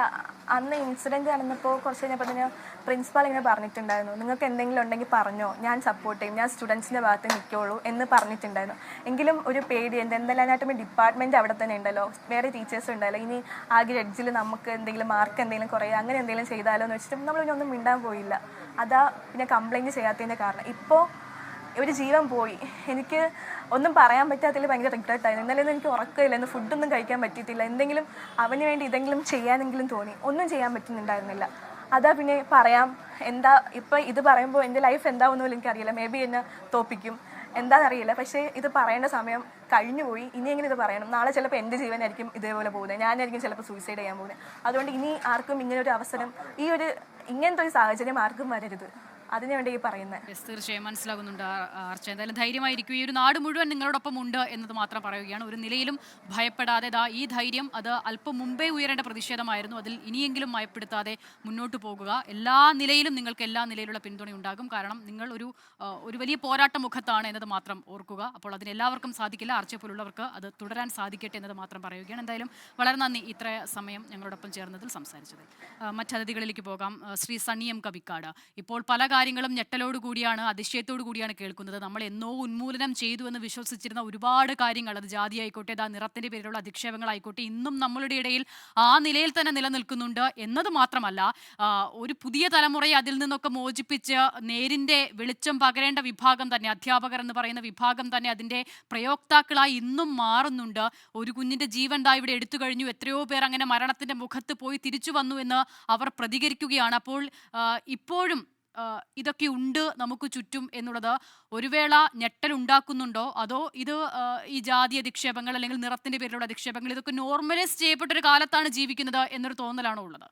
അന്ന് ഇൻസിഡൻറ്റ് നടന്നപ്പോൾ കുറച്ച് കഴിഞ്ഞപ്പോൾ തന്നെ പ്രിൻസിപ്പാൾ ഇങ്ങനെ പറഞ്ഞിട്ടുണ്ടായിരുന്നു നിങ്ങൾക്ക് എന്തെങ്കിലും ഉണ്ടെങ്കിൽ പറഞ്ഞോ, ഞാൻ സപ്പോർട്ട് ചെയ്യും, ഞാൻ സ്റ്റുഡൻസിൻ്റെ ഭാഗത്ത് നിൽക്കുള്ളൂ എന്ന് പറഞ്ഞിട്ടുണ്ടായിരുന്നു. എങ്കിലും ഒരു പേടി, ഡെന്റൽ അനാട്ടമി ഡിപ്പാർട്ട്മെൻറ്റ് അവിടെ തന്നെ ഉണ്ടല്ലോ, വേറെ ടീച്ചേഴ്സും ഉണ്ടല്ലോ, ഇനി ആകെ എഡ്ജിൽ നമുക്ക് എന്തെങ്കിലും മാർക്ക് എന്തെങ്കിലും കുറയുക അങ്ങനെ എന്തെങ്കിലും ചെയ്താലോ എന്ന് വെച്ചിട്ട് നമ്മൾ ഇനി ഒന്നും മിണ്ടാൻ പോയില്ല. അതാ പിന്നെ കംപ്ലൈൻറ്റ് ചെയ്യാത്തതിൻ്റെ കാരണം. ഇപ്പോൾ ഒരു ജീവൻ പോയി, എനിക്ക് ഒന്നും പറയാൻ പറ്റാത്തതിൽ ഭയങ്കര റിഗ്രറ്റായിരുന്നു. ഇന്നലെ എനിക്ക് ഉറക്കമില്ല, ഇന്ന് ഫുഡൊന്നും കഴിക്കാൻ പറ്റിയിട്ടില്ല. എന്തെങ്കിലും അവന് വേണ്ടി ഇതെങ്കിലും ചെയ്യാനെങ്കിലും തോന്നി, ഒന്നും ചെയ്യാൻ പറ്റുന്നുണ്ടായിരുന്നില്ല. അതാ പിന്നെ പറയാം എന്താ ഇപ്പം ഇത് പറയുമ്പോൾ എൻ്റെ ലൈഫ് എന്താവുന്ന പോലും എനിക്കറിയില്ല. മേ ബി എന്നെ തോപ്പിക്കും എന്താണെന്നറിയില്ല, പക്ഷേ ഇത് പറയേണ്ട സമയം കഴിഞ്ഞുപോയി, ഇനിയെങ്കിലും ഇത് പറയണം. നാളെ ചിലപ്പോൾ എൻ്റെ ജീവനായിരിക്കും ഇതേപോലെ പോകുന്നത്, ഞാനായിരിക്കും ചിലപ്പോൾ സൂയിസൈഡ് ചെയ്യാൻ പോകുന്നത്. അതുകൊണ്ട് ഇനി ആർക്കും ഇങ്ങനൊരു അവസരം, ഇങ്ങനത്തെ ഒരു സാഹചര്യം ആർക്കും വരരുത്. അതിനുവേണ്ടി ഈ പറയുന്നത്. തീർച്ചയായും മനസ്സിലാകുന്നുണ്ട് ആർച്ച. എന്തായാലും ധൈര്യമായിരിക്കും. ഈ ഒരു നാട് മുഴുവൻ നിങ്ങളോടൊപ്പം ഉണ്ട് എന്നത് മാത്രം പറയുകയാണ്. ഒരു നിലയിലും ഭയപ്പെടാതെ ഈ ധൈര്യം അത് അല്പം മുമ്പേ ഉയരേണ്ട പ്രതിഷേധമായിരുന്നു. അതിൽ ഇനിയെങ്കിലും ഭയപ്പെടുത്താതെ മുന്നോട്ട് പോകുക. എല്ലാ നിലയിലും നിങ്ങൾക്ക് എല്ലാ നിലയിലുള്ള പിന്തുണ ഉണ്ടാകും. കാരണം നിങ്ങൾ ഒരു വലിയ പോരാട്ട മുഖത്താണ് എന്നത് മാത്രം ഓർക്കുക. അപ്പോൾ അതിന് എല്ലാവർക്കും സാധിക്കില്ല. ആർച്ചയെ പോലുള്ളവർക്ക് അത് തുടരാൻ സാധിക്കട്ടെ എന്നത് മാത്രം പറയുകയാണ്. എന്തായാലും വളരെ നന്ദി ഇത്ര സമയം ഞങ്ങളോടൊപ്പം ചേർന്നതിൽ സംസാരിച്ചത്. മറ്റതിഥികളിലേക്ക് പോകാം. ശ്രീ സണ്ണിയം കവിക്കാട്, ഇപ്പോൾ പല കാര്യങ്ങളും ഞെട്ടലോടുകൂടിയാണ്, അതിശയത്തോടു കൂടിയാണ് കേൾക്കുന്നത്. നമ്മൾ എന്നോ ഉന്മൂലനം ചെയ്തു എന്ന് വിശ്വസിച്ചിരുന്ന ഒരുപാട് കാര്യങ്ങൾ, അത് ജാതി ആയിക്കോട്ടെ, നിറത്തിന്റെ പേരിലുള്ള അധിക്ഷേപങ്ങളായിക്കോട്ടെ, ഇന്നും നമ്മളുടെ ഇടയിൽ ആ നിലയിൽ തന്നെ നിലനിൽക്കുന്നുണ്ട് എന്നത് മാത്രമല്ല, ഒരു പുതിയ തലമുറയെ അതിൽ നിന്നൊക്കെ മോചിപ്പിച്ച് നേരിന്റെ വെളിച്ചം പകരേണ്ട വിഭാഗം തന്നെ, അധ്യാപകർ എന്ന് പറയുന്ന വിഭാഗം തന്നെ അതിന്റെ പ്രയോക്താക്കളായി ഇന്നും മാറുന്നുണ്ട്. ഒരു കുഞ്ഞിന്റെ ജീവൻ ഇവിടെ എടുത്തു കഴിഞ്ഞു, എത്രയോ പേർ അങ്ങനെ മരണത്തിന്റെ മുഖത്ത് പോയി തിരിച്ചു വന്നു എന്ന് അവർ പ്രതികരിക്കുകയാണ്. അപ്പോൾ ഇപ്പോഴും ഇതൊക്കെ ഉണ്ട് നമുക്ക് ചുറ്റും എന്നുള്ളത് ഒരു വേള ഞെട്ടൽ ഉണ്ടാക്കുന്നുണ്ടോ, അതോ ഇത് ഈ ജാതി അധിക്ഷേപങ്ങൾ അല്ലെങ്കിൽ നിറത്തിന്റെ പേരിലുള്ള അധിക്ഷേപങ്ങൾ ഇതൊക്കെ നോർമലൈസ് ചെയ്യപ്പെട്ടൊരു കാലത്താണ് ജീവിക്കുന്നത് എന്നൊരു തോന്നലാണോ ഉള്ളത്?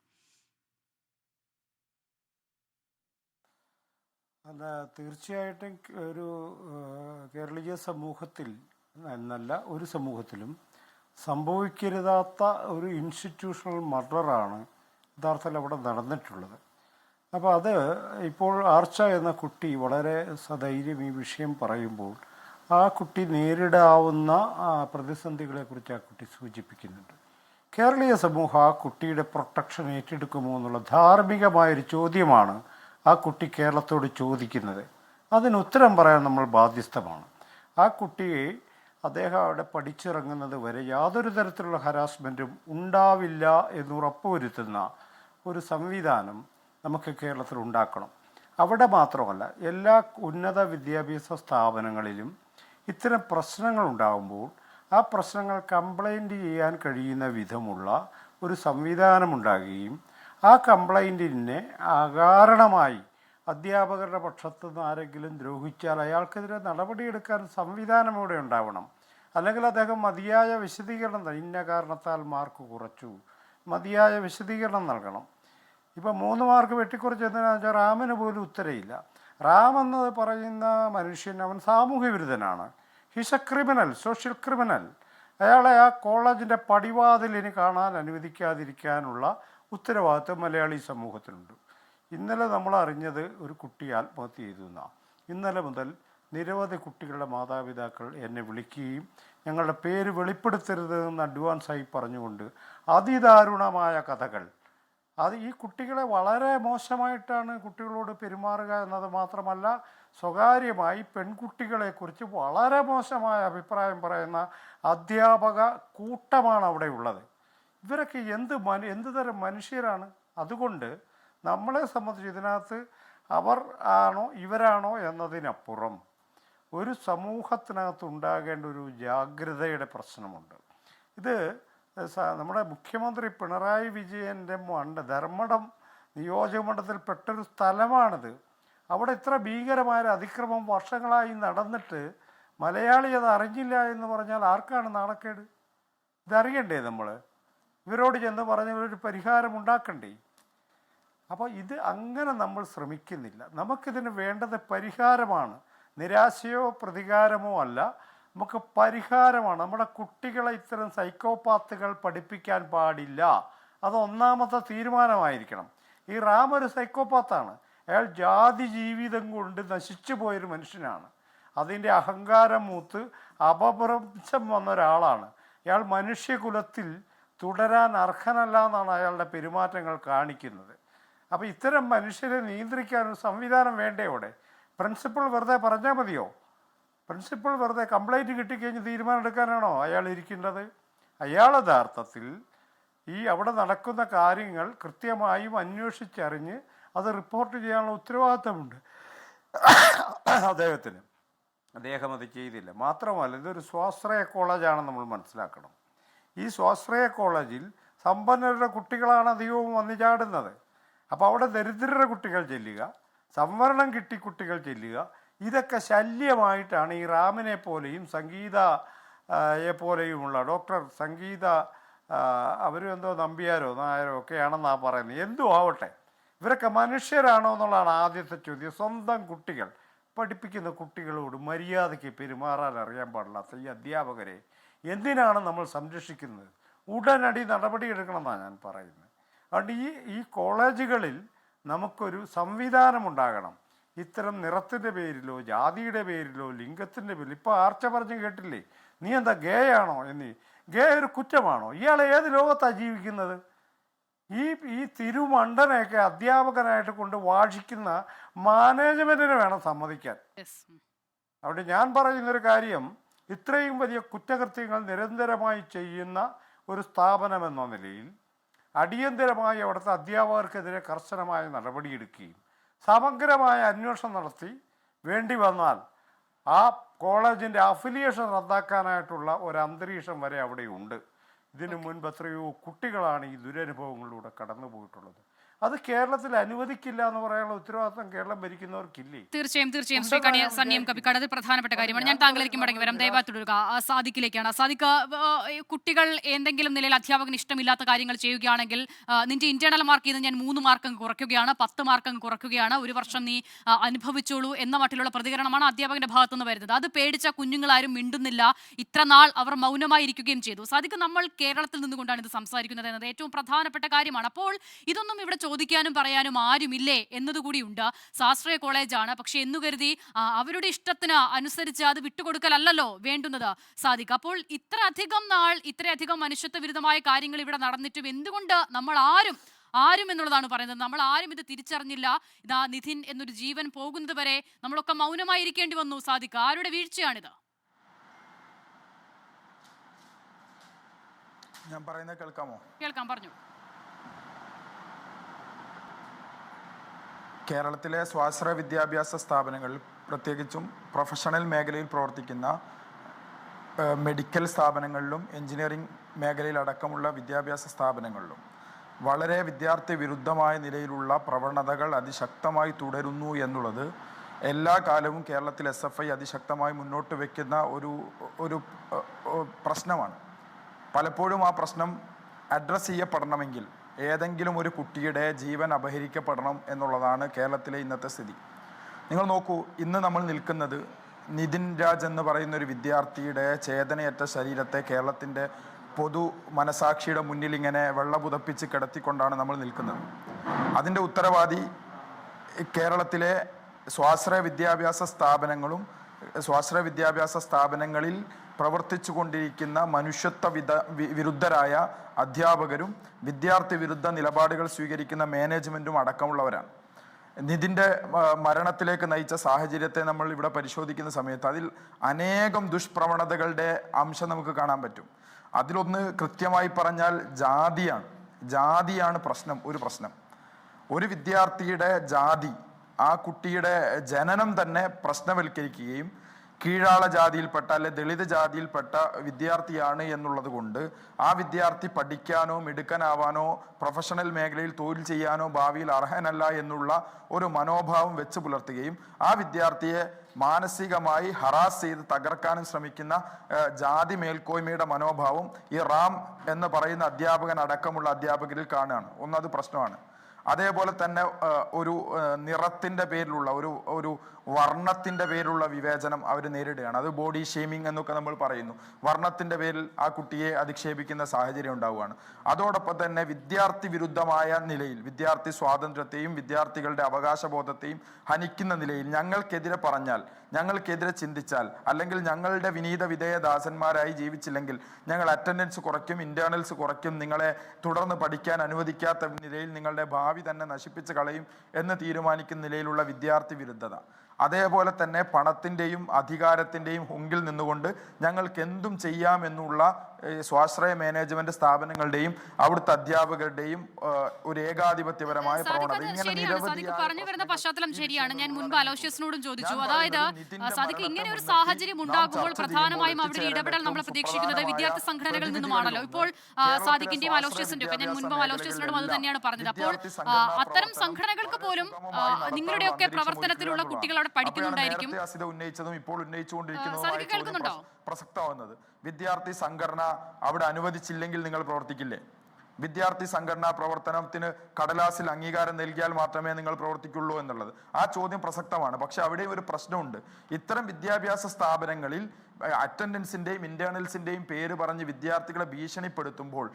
അല്ല, തീർച്ചയായിട്ടും ഒരു കേരളീയ സമൂഹത്തിൽ എന്നല്ല ഒരു സമൂഹത്തിലും സംഭവിക്കരുതാത്ത ഒരു ഇൻസ്റ്റിറ്റ്യൂഷണൽ മർഡറാണ് യഥാർത്ഥത്തിൽ അവിടെ നടന്നിട്ടുള്ളത്. അപ്പോൾ അത് ഇപ്പോൾ ആർച്ച എന്ന കുട്ടി വളരെ സധൈര്യം ഈ വിഷയം പറയുമ്പോൾ ആ കുട്ടി നേരിടാവുന്ന പ്രതിസന്ധികളെക്കുറിച്ച് ആ കുട്ടി സൂചിപ്പിക്കുന്നുണ്ട്. കേരളീയ സമൂഹം ആ കുട്ടിയുടെ പ്രൊട്ടക്ഷൻ ഏറ്റെടുക്കുമോ എന്നുള്ള ധാർമ്മികമായൊരു ചോദ്യമാണ് ആ കുട്ടി കേരളത്തോട് ചോദിക്കുന്നത്. അതിന് ഉത്തരം പറയാൻ നമ്മൾ ബാധ്യസ്ഥമാണ്. ആ കുട്ടിയെ അദ്ദേഹം അവിടെ പഠിച്ചിറങ്ങുന്നത് വരെ യാതൊരു തരത്തിലുള്ള ഹരാസ്മെൻറ്റും ഉണ്ടാവില്ല എന്ന് ഉറപ്പുവരുത്തുന്ന ഒരു സംവിധാനം നമുക്ക് കേരളത്തിൽ ഉണ്ടാക്കണം. അവിടെ മാത്രമല്ല, എല്ലാ ഉന്നത വിദ്യാഭ്യാസ സ്ഥാപനങ്ങളിലും ഇത്തരം പ്രശ്നങ്ങൾ ഉണ്ടാകുമ്പോൾ ആ പ്രശ്നങ്ങൾ കംപ്ലൈൻറ്റ് ചെയ്യാൻ കഴിയുന്ന വിധമുള്ള ഒരു സംവിധാനം ഉണ്ടാകുകയും ആ കംപ്ലൈൻറ്റിനെ അകാരണമായി അധ്യാപകരുടെ പക്ഷത്തു നിന്ന് ആരെങ്കിലും ദ്രോഹിച്ചാൽ അയാൾക്കെതിരെ നടപടിയെടുക്കാൻ സംവിധാനം ഇവിടെ ഉണ്ടാവണം. അല്ലെങ്കിൽ അദ്ദേഹം മതിയായ വിശദീകരണം, ഇന്ന കാരണത്താൽ മാർക്ക് കുറച്ചു, മതിയായ വിശദീകരണം നൽകണം. ഇപ്പം 3 മാർക്ക് വെട്ടിക്കുറച്ചെന്തിനാണെന്ന് വെച്ചാൽ റാമിന് പോലും ഉത്തരയില്ല. റാം എന്ന് പറയുന്ന മനുഷ്യൻ അവൻ സാമൂഹ്യ വിരുദ്ധനാണ്. He's a criminal, social criminal. അയാളെ ആ കോളേജിൻ്റെ പടിവാതിലിന് കാണാൻ അനുവദിക്കാതിരിക്കാനുള്ള ഉത്തരവാദിത്വം മലയാളി സമൂഹത്തിനുണ്ട്. ഇന്നലെ നമ്മൾ അറിഞ്ഞത് ഒരു കുട്ടി ആത്മഹത്യ ചെയ്തു എന്നാണ്. ഇന്നലെ മുതൽ നിരവധി കുട്ടികളുടെ മാതാപിതാക്കൾ എന്നെ വിളിക്കുകയും ഞങ്ങളുടെ പേര് വെളിപ്പെടുത്തരുത് എന്ന് അഡ്വാൻസായി പറഞ്ഞുകൊണ്ട് അതിദാരുണമായ കഥകൾ, അത് ഈ കുട്ടികളെ വളരെ മോശമായിട്ടാണ് കുട്ടികളോട് പെരുമാറുക എന്നത് മാത്രമല്ല, സ്വകാര്യമായി പെൺകുട്ടികളെക്കുറിച്ച് വളരെ മോശമായ അഭിപ്രായം പറയുന്ന അധ്യാപക കൂട്ടമാണ് അവിടെ ഉള്ളത്. ഇവരൊക്കെ എന്ത് തരം മനുഷ്യരാണ്? അതുകൊണ്ട് നമ്മളെ സംബന്ധിച്ച് ഇതിനകത്ത് അവർ ആണോ ഇവരാണോ എന്നതിനപ്പുറം ഒരു സമൂഹത്തിനകത്ത് ഉണ്ടാകേണ്ട ഒരു ജാഗ്രതയുടെ പ്രശ്നമുണ്ട്. ഇത് നമ്മുടെ മുഖ്യമന്ത്രി പിണറായി വിജയൻ്റെ ധർമ്മടം നിയോജകമണ്ഡലത്തിൽ പെട്ടൊരു സ്ഥലമാണിത്. അവിടെ ഇത്ര ഭീകരമായ അതിക്രമം വർഷങ്ങളായി നടന്നിട്ട് മലയാളി അത് അറിഞ്ഞില്ല എന്ന് പറഞ്ഞാൽ ആർക്കാണ് നാണക്കേട്? ഇതറിയണ്ടേ നമ്മൾ? ഇവരോട് ചെന്ന് പറഞ്ഞ ഒരു പരിഹാരം ഉണ്ടാക്കണ്ടേ? അപ്പോൾ ഇത് അങ്ങനെ നമ്മൾ ശ്രമിക്കുന്നില്ല. നമുക്കിതിന് വേണ്ടത് പരിഹാരമാണ്, നിരാശയോ പ്രതികാരമോ അല്ല, നമുക്ക് പരിഹാരമാണ്. നമ്മുടെ കുട്ടികളെ ഇത്തരം സൈക്കോപാത്തുകൾ പഠിപ്പിക്കാൻ പാടില്ല. അത് ഒന്നാമത്തെ തീരുമാനമായിരിക്കണം. ഈ റാം ഒരു സൈക്കോപാത്താണ്. അയാൾ ജാതി ജീവിതം കൊണ്ട് നശിച്ചു പോയൊരു മനുഷ്യനാണ്. അതിൻ്റെ അഹങ്കാരം മൂത്ത് അപഭ്രംശം വന്ന ഒരാളാണ്. അയാൾ മനുഷ്യകുലത്തിൽ തുടരാൻ അർഹനല്ല എന്നാണ് അയാളുടെ പെരുമാറ്റങ്ങൾ കാണിക്കുന്നത്. അപ്പോൾ ഇത്തരം മനുഷ്യരെ നിയന്ത്രിക്കാൻ ഒരു സംവിധാനം വേണ്ടേ അവിടെ? പ്രിൻസിപ്പൾ വെറുതെ പറഞ്ഞാൽ മതിയോ? പ്രിൻസിപ്പൾ വെറുതെ കംപ്ലൈൻറ്റ് കിട്ടിക്കഴിഞ്ഞ് തീരുമാനം എടുക്കാനാണോ അയാൾ ഇരിക്കേണ്ടത്? അയാൾ യഥാർത്ഥത്തിൽ അവിടെ നടക്കുന്ന കാര്യങ്ങൾ കൃത്യമായും അന്വേഷിച്ചറിഞ്ഞ് അത് റിപ്പോർട്ട് ചെയ്യാനുള്ള ഉത്തരവാദിത്തമുണ്ട് അദ്ദേഹത്തിന്. അദ്ദേഹം അത് ചെയ്തില്ല. മാത്രമല്ല, ഇതൊരു സ്വാശ്രയ കോളേജാണെന്ന് നമ്മൾ മനസ്സിലാക്കണം. ഈ സ്വാശ്രയ കോളേജിൽ സമ്പന്നരുടെ കുട്ടികളാണ് അധികവും വന്നു ചാടുന്നത്. അപ്പോൾ അവിടെ ദരിദ്രരുടെ കുട്ടികൾ ചെല്ലുക, സംവരണം കിട്ടി കുട്ടികൾ ചെല്ലുക, ഇതൊക്കെ ശല്യമായിട്ടാണ് ഈ റാമിനെ പോലെയും സംഗീത പോലെയുമുള്ള ഡോക്ടർ സംഗീത അവരും എന്തോ നമ്പ്യാരോ നായരോ ഒക്കെയാണെന്നാണ് പറയുന്നത്. എന്തും ആവട്ടെ, ഇവരൊക്കെ മനുഷ്യരാണോ എന്നുള്ളതാണ് ആദ്യത്തെ ചോദ്യം. സ്വന്തം കുട്ടികൾ, പഠിപ്പിക്കുന്ന കുട്ടികളോട് മര്യാദയ്ക്ക് പെരുമാറാൻ അറിയാൻ പാടില്ലാത്ത ഈ അധ്യാപകരെ എന്തിനാണ് നമ്മൾ സംരക്ഷിക്കുന്നത്? ഉടനടി നടപടിയെടുക്കണമെന്നാണ് ഞാൻ പറയുന്നത്. അതുകൊണ്ട് ഈ കോളേജുകളിൽ നമുക്കൊരു സംവിധാനമുണ്ടാകണം. ഇത്തരം നിറത്തിൻ്റെ പേരിലോ ജാതിയുടെ പേരിലോ ലിംഗത്തിൻ്റെ പേരിലോ, ഇപ്പോൾ ആർച്ച പറഞ്ഞു കേട്ടില്ലേ, നീ എന്താ ഗേ ആണോ എന്ന്. ഗേ ഒരു കുറ്റമാണോ? ഇയാൾ ഏത് ലോകത്താണ് ജീവിക്കുന്നത്? ഈ തിരുമണ്ടനെയൊക്കെ അധ്യാപകനായിട്ട് കൊണ്ട് വാഴിക്കുന്ന മാനേജ്മെൻറ്റിനെ വേണം സമ്മതിക്കാൻ. അവിടെ ഞാൻ പറയുന്നൊരു കാര്യം, ഇത്രയും വലിയ കുറ്റകൃത്യങ്ങൾ നിരന്തരമായി ചെയ്യുന്ന ഒരു സ്ഥാപനമെന്ന നിലയിൽ അടിയന്തരമായി അവിടുത്തെ അധ്യാപകർക്കെതിരെ കർശനമായ നടപടിയെടുക്കുകയും സമഗ്രമായ അന്വേഷണം നടത്തി വേണ്ടി വന്നാൽ ആ കോളേജിൻ്റെ അഫിലിയേഷൻ റദ്ദാക്കാനായിട്ടുള്ള ഒരു അന്തരീക്ഷം വരെ അവിടെയുണ്ട്. ഇതിനു മുൻപ് എത്രയോ കുട്ടികളാണ് ഈ ദുരനുഭവങ്ങളിലൂടെ കടന്നു പോയിട്ടുള്ളത്. അത് കേരളത്തിൽ അനുവദിക്കില്ല എന്ന് പറയാനുള്ള ഉത്തരവാദിത്വം കേരളം ഭരിക്കുന്നവർക്കില്ലേ? തീർച്ചയായും ശ്രീ സന്യം കപ്പിക്കാട്, അത് പ്രധാനപ്പെട്ട കാര്യമാണ്. ഞാൻ താങ്കളിലേക്ക് മടങ്ങി വരാം. ദയവായി തുടരുക. സാദിഖിലേക്കാണ്. സാദിഖ്, കുട്ടികൾ എന്തെങ്കിലും നിലയിൽ അധ്യാപകന് ഇഷ്ടമില്ലാത്ത കാര്യങ്ങൾ ചെയ്യുകയാണെങ്കിൽ നിന്റെ ഇന്റേണൽ മാർക്ക് ചെയ്ത് ഞാൻ 3 മാർക്ക് കുറയ്ക്കുകയാണ്, 10 മാർക്ക് കുറയ്ക്കുകയാണ്, ഒരു വർഷം നീ അനുഭവിച്ചോളൂ എന്ന മട്ടിലുള്ള പ്രതികരണമാണ് അധ്യാപകന്റെ ഭാഗത്തുനിന്ന് വരുന്നത്. അത് പേടിച്ച കുഞ്ഞുങ്ങളാരും മിണ്ടുന്നില്ല. ഇത്ര നാൾ അവർ മൗനമായി ഇരിക്കുകയും ചെയ്തു. സാദിഖ്, നമ്മൾ കേരളത്തിൽ നിന്നുകൊണ്ടാണ് ഇത് സംസാരിക്കുന്നത് എന്നത് ഏറ്റവും പ്രധാനപ്പെട്ട കാര്യമാണ്. അപ്പോൾ ഇതൊന്നും ഇവിടെ ചോദിക്കാനും പറയാനും ആരുമില്ലേ എന്നതുകൂടിയുണ്ട്. സ്വാശ്രയ കോളേജാണ്, പക്ഷെ എന്നു കരുതി അവരുടെ ഇഷ്ടത്തിന് അനുസരിച്ച് അത് വിട്ടുകൊടുക്കലല്ലോ വേണ്ടുന്നത്. സാദിഖ്, അപ്പോൾ ഇത്രയധികം മനുഷ്യത്വ വിരുദ്ധമായ കാര്യങ്ങൾ ഇവിടെ നടന്നിട്ടും എന്തുകൊണ്ട് നമ്മൾ ആരും എന്നുള്ളതാണ് പറയുന്നത്, നമ്മൾ ആരും ഇത് തിരിച്ചറിഞ്ഞില്ല? ഇതാ നിധിൻ എന്നൊരു ജീവൻ പോകുന്നത് വരെ നമ്മളൊക്കെ മൗനമായിരിക്കേണ്ടി വന്നു. സാദിഖ്, ആരുടെ വീഴ്ചയാണിത്? ഞാൻ പറയുന്നത് കേൾക്കാമോ? കേൾക്കാം, പറഞ്ഞു. കേരളത്തിലെ സ്വാശ്രയ വിദ്യാഭ്യാസ സ്ഥാപനങ്ങളിൽ, പ്രത്യേകിച്ചും പ്രൊഫഷണൽ മേഖലയിൽ പ്രവർത്തിക്കുന്ന മെഡിക്കൽ സ്ഥാപനങ്ങളിലും എഞ്ചിനീയറിംഗ് മേഖലയിലടക്കമുള്ള വിദ്യാഭ്യാസ സ്ഥാപനങ്ങളിലും വളരെ വിദ്യാർത്ഥി വിരുദ്ധമായ നിലയിലുള്ള പ്രവണതകൾ അതിശക്തമായി തുടരുന്നു എന്നുള്ളത് എല്ലാ കാലവും കേരളത്തിൽ SFI അതിശക്തമായി മുന്നോട്ട് വയ്ക്കുന്ന ഒരു പ്രശ്നമാണ്. പലപ്പോഴും ആ പ്രശ്നം അഡ്രസ്സ് ചെയ്യപ്പെടണമെങ്കിൽ ഏതെങ്കിലും ഒരു കുട്ടിയുടെ ജീവൻ അപഹരിക്കപ്പെടണം എന്നുള്ളതാണ് കേരളത്തിലെ ഇന്നത്തെ സ്ഥിതി. നിങ്ങൾ നോക്കൂ, ഇന്ന് നമ്മൾ നിൽക്കുന്നത് നിതിൻ രാജ് എന്ന് പറയുന്ന ഒരു വിദ്യാർത്ഥിയുടെ ചേതനയറ്റ ശരീരത്തെ കേരളത്തിൻ്റെ പൊതു മനസാക്ഷിയുടെ മുന്നിൽ ഇങ്ങനെ വെള്ള പുതപ്പിച്ച് കിടത്തിക്കൊണ്ടാണ് നമ്മൾ നിൽക്കുന്നത്. അതിൻ്റെ ഉത്തരവാദി കേരളത്തിലെ സ്വാശ്രയ വിദ്യാഭ്യാസ സ്ഥാപനങ്ങളിൽ പ്രവർത്തിച്ചു കൊണ്ടിരിക്കുന്ന മനുഷ്യത്വ വിരുദ്ധരായ അധ്യാപകരും വിദ്യാർത്ഥി വിരുദ്ധ നിലപാടുകൾ സ്വീകരിക്കുന്ന മാനേജ്മെൻറ്റും അടക്കമുള്ളവരാണ്. നിതിൻ്റെ മരണത്തിലേക്ക് നയിച്ച സാഹചര്യത്തെ നമ്മൾ ഇവിടെ പരിശോധിക്കുന്ന സമയത്ത് അതിൽ അനേകം ദുഷ്പ്രവണതകളുടെ അംശം നമുക്ക് കാണാൻ പറ്റും. അതിലൊന്ന് കൃത്യമായി പറഞ്ഞാൽ ജാതിയാണ് പ്രശ്നം. ഒരു വിദ്യാർത്ഥിയുടെ ജാതി, ആ കുട്ടിയുടെ ജനനം തന്നെ പ്രശ്നവൽക്കരിക്കുകയും കീഴാള ജാതിയിൽപ്പെട്ട അല്ലെ ദളിത് ജാതിയിൽപ്പെട്ട വിദ്യാർത്ഥിയാണ് എന്നുള്ളത് കൊണ്ട് ആ വിദ്യാർത്ഥി പഠിക്കാനോ മിടുക്കനാവാനോ പ്രൊഫഷണൽ മേഖലയിൽ തൊഴിൽ ചെയ്യാനോ ഭാവിയിൽ അർഹനല്ല എന്നുള്ള ഒരു മനോഭാവം വെച്ച് പുലർത്തുകയും ആ വിദ്യാർത്ഥിയെ മാനസികമായി ഹറാസ് ചെയ്ത് തകർക്കാനും ശ്രമിക്കുന്ന ജാതി മേൽക്കോയ്മയുടെ മനോഭാവം ഈ റാം എന്ന് പറയുന്ന അധ്യാപകൻ അടക്കമുള്ള അധ്യാപകരിൽ കാണുകയാണ്. ഒന്നത് പ്രശ്നമാണ്. അതേപോലെ തന്നെ ഒരു നിറത്തിൻ്റെ പേരിലുള്ള ഒരു വർണ്ണത്തിൻ്റെ പേരിലുള്ള വിവേചനം അവർ നേരിടുകയാണ്. അത് ബോഡി ഷെയ്മിങ് എന്നൊക്കെ നമ്മൾ പറയുന്നു. വർണ്ണത്തിൻ്റെ പേരിൽ ആ കുട്ടിയെ അധിക്ഷേപിക്കുന്ന സാഹചര്യം ഉണ്ടാവുകയാണ്. അതോടൊപ്പം തന്നെ വിദ്യാർത്ഥി വിരുദ്ധമായ നിലയിൽ വിദ്യാർത്ഥി സ്വാതന്ത്ര്യത്തെയും വിദ്യാർത്ഥികളുടെ അവകാശബോധത്തെയും ഹനിക്കുന്ന നിലയിൽ ഞങ്ങൾക്കെതിരെ പറഞ്ഞാൽ, ഞങ്ങൾക്കെതിരെ ചിന്തിച്ചാൽ, അല്ലെങ്കിൽ ഞങ്ങളുടെ വിനീത വിധേയദാസന്മാരായി ജീവിച്ചില്ലെങ്കിൽ ഞങ്ങൾ അറ്റൻഡൻസ് കുറയ്ക്കും, ഇന്റേണൽസ് കുറയ്ക്കും, നിങ്ങളെ തുടർന്ന് പഠിക്കാൻ അനുവദിക്കാത്ത നിലയിൽ നിങ്ങളുടെ ഭാവി തന്നെ നശിപ്പിച്ച് കളയും എന്ന് തീരുമാനിക്കുന്ന നിലയിലുള്ള വിദ്യാർത്ഥി വിരുദ്ധത. അതേപോലെ തന്നെ പണത്തിൻ്റെയും അധികാരത്തിൻ്റെയും ഹുങ്കിൽ നിന്നുകൊണ്ട് ഞങ്ങൾക്ക് എന്തും ചെയ്യാമെന്നുള്ള സ്വാശ്രയ മാനേജ്മെന്റ് സ്ഥാപനങ്ങളുടെയും അവിടുത്തെ അധ്യാപകരുടെയും ഒരു ഏകാധിപത്യപരമായ പ്രവണത. പറഞ്ഞു വരുന്ന പശ്ചാത്തലം ശരിയാണ്. ഞാൻ മുൻപ് അലോഷ്യസിനോടും ചോദിച്ചു. അതായത് സാദിഖ്, ഇങ്ങനെ ഒരു സാഹചര്യം ഉണ്ടാകുമ്പോൾ പ്രധാനമായും അവിടെ ഇടപെടൽ നമ്മൾ പ്രതീക്ഷിക്കുന്നത് വിദ്യാർത്ഥി സംഘടനകളിൽ നിന്നുമാണല്ലോ. ഇപ്പോൾ സാദിഖിന്റെയും അലോഷ്യസിന്റെയും ഒക്കെ, ഞാൻ മുൻപ് അലോഷ്യസിനോടും അത് തന്നെയാണ് പറഞ്ഞത്. അപ്പോൾ അത്തരം സംഘടനകൾക്ക് പോലും നിങ്ങളുടെയൊക്കെ പ്രവർത്തനത്തിലുള്ള കുട്ടികൾ അവിടെ പഠിക്കുന്നുണ്ടായിരിക്കും. നേരത്തെ അസിത ഉന്നയിച്ചതും ഇപ്പോൾ സാദിഖ് കേൾക്കുന്നുണ്ടോ? പ്രസക്തമാവുന്നത് വിദ്യാർത്ഥി സംഘടന അവിടെ അനുവദിച്ചില്ലെങ്കിൽ നിങ്ങൾ പ്രവർത്തിക്കില്ലേ? വിദ്യാർത്ഥി സംഘടനാ പ്രവർത്തനത്തിന് കടലാസിൽ അംഗീകാരം നൽകിയാൽ മാത്രമേ നിങ്ങൾ പ്രവർത്തിക്കുള്ളൂ എന്നുള്ളത് ആ ചോദ്യം പ്രസക്തമാണ്. പക്ഷെ അവിടെ ഒരു പ്രശ്നമുണ്ട്. ഇത്തരം വിദ്യാഭ്യാസ സ്ഥാപനങ്ങളിൽ അറ്റൻഡൻസിന്റെയും ഇന്റേണൽസിന്റെയും പേര് പറഞ്ഞ് വിദ്യാർത്ഥികളെ ഭീഷണിപ്പെടുത്തുമ്പോൾ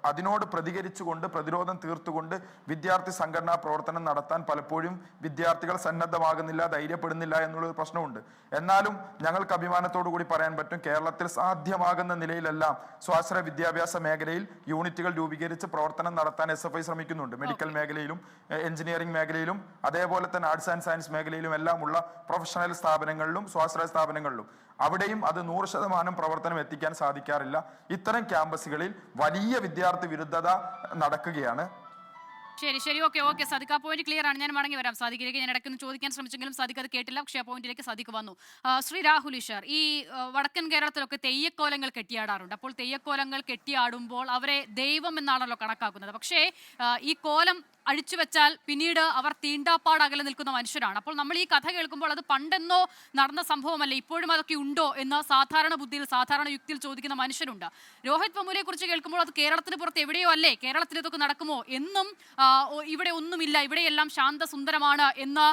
അതിനോട് പ്രതികരിച്ചുകൊണ്ട് പ്രതിരോധം തീർത്തുകൊണ്ട് വിദ്യാർത്ഥി സംഘടനാ പ്രവർത്തനം നടത്താൻ പലപ്പോഴും വിദ്യാർത്ഥികൾ സന്നദ്ധമാകുന്നില്ല, ധൈര്യപ്പെടുന്നില്ല എന്നുള്ളൊരു പ്രശ്നമുണ്ട്. എന്നാലും ഞങ്ങൾക്ക് അഭിമാനത്തോടു കൂടി പറയാൻ പറ്റും, കേരളത്തിൽ സാധ്യമാകുന്ന നിലയിലെല്ലാം സ്വാശ്രയ വിദ്യാഭ്യാസ മേഖലയിൽ യൂണിറ്റുകൾ രൂപീകരിച്ച് പ്രവർത്തനം നടത്താൻ SFI ശ്രമിക്കുന്നുണ്ട്. മെഡിക്കൽ മേഖലയിലും എഞ്ചിനീയറിംഗ് മേഖലയിലും അതേപോലെ തന്നെ ആർട്സ് ആൻഡ് സയൻസ് മേഖലയിലും എല്ലാം ഉള്ള പ്രൊഫഷണൽ സ്ഥാപനങ്ങളിലും സ്വാശ്രയ സ്ഥാപനങ്ങളിലും അവിടെയും അത് 100% പ്രവർത്തനം എത്തിക്കാൻ സാധിക്കാറില്ല. ഇത്തരം ക്യാമ്പസുകളിൽ വലിയ വിദ്യാർത്ഥി വിരുദ്ധത നടക്കുകയാണ്. ശരി ഓക്കെ സാദിഖ്, ആ പോയിന്റ് ക്ലിയർ ആണ്. ഞാൻ മടങ്ങി വരാം സാദിഖിലേക്ക്. ഞാൻ ഇടയ്ക്കൊന്ന് ചോദിക്കാൻ ശ്രമിച്ചെങ്കിലും സാദിഖ് അത് കേട്ടില്ല. പക്ഷേ ആ പോയിന്റിലേക്ക് സാദിഖ് വന്നു. ശ്രീ രാഹുൽ ഈശ്വർ, ഈ വടക്കൻ കേരളത്തിലൊക്കെ തെയ്യക്കോലങ്ങൾ കെട്ടിയാടാറുണ്ട്. അപ്പോൾ തെയ്യക്കോലങ്ങൾ കെട്ടിയാടുമ്പോൾ അവരെ ദൈവം എന്നാണല്ലോ കണക്കാക്കുന്നത്. പക്ഷേ ഈ കോലം അഴിച്ചു വെച്ചാൽ പിന്നീട് അവർ തീണ്ടാപ്പാട് അകലെ നിൽക്കുന്ന മനുഷ്യരാണ്. അപ്പോൾ നമ്മൾ ഈ കഥ കേൾക്കുമ്പോൾ അത് പണ്ടെന്നോ നടന്ന സംഭവമല്ലേ, ഇപ്പോഴും അതൊക്കെ ഉണ്ടോ എന്ന് സാധാരണ ബുദ്ധിയിൽ സാധാരണ യുക്തിയിൽ ചോദിക്കുന്ന മനുഷ്യരുണ്ട്. രോഹിത് വെമുലയെ കുറിച്ച് കേൾക്കുമ്പോൾ അത് കേരളത്തിന് പുറത്ത് എവിടെയോ അല്ലേ, കേരളത്തിൽ ഇതൊക്കെ നടക്കുമോ എന്നും ഇവിടെ ഒന്നുമില്ല, ഇവിടെയെല്ലാം ശാന്തസുന്ദരമാണ് എന്ന്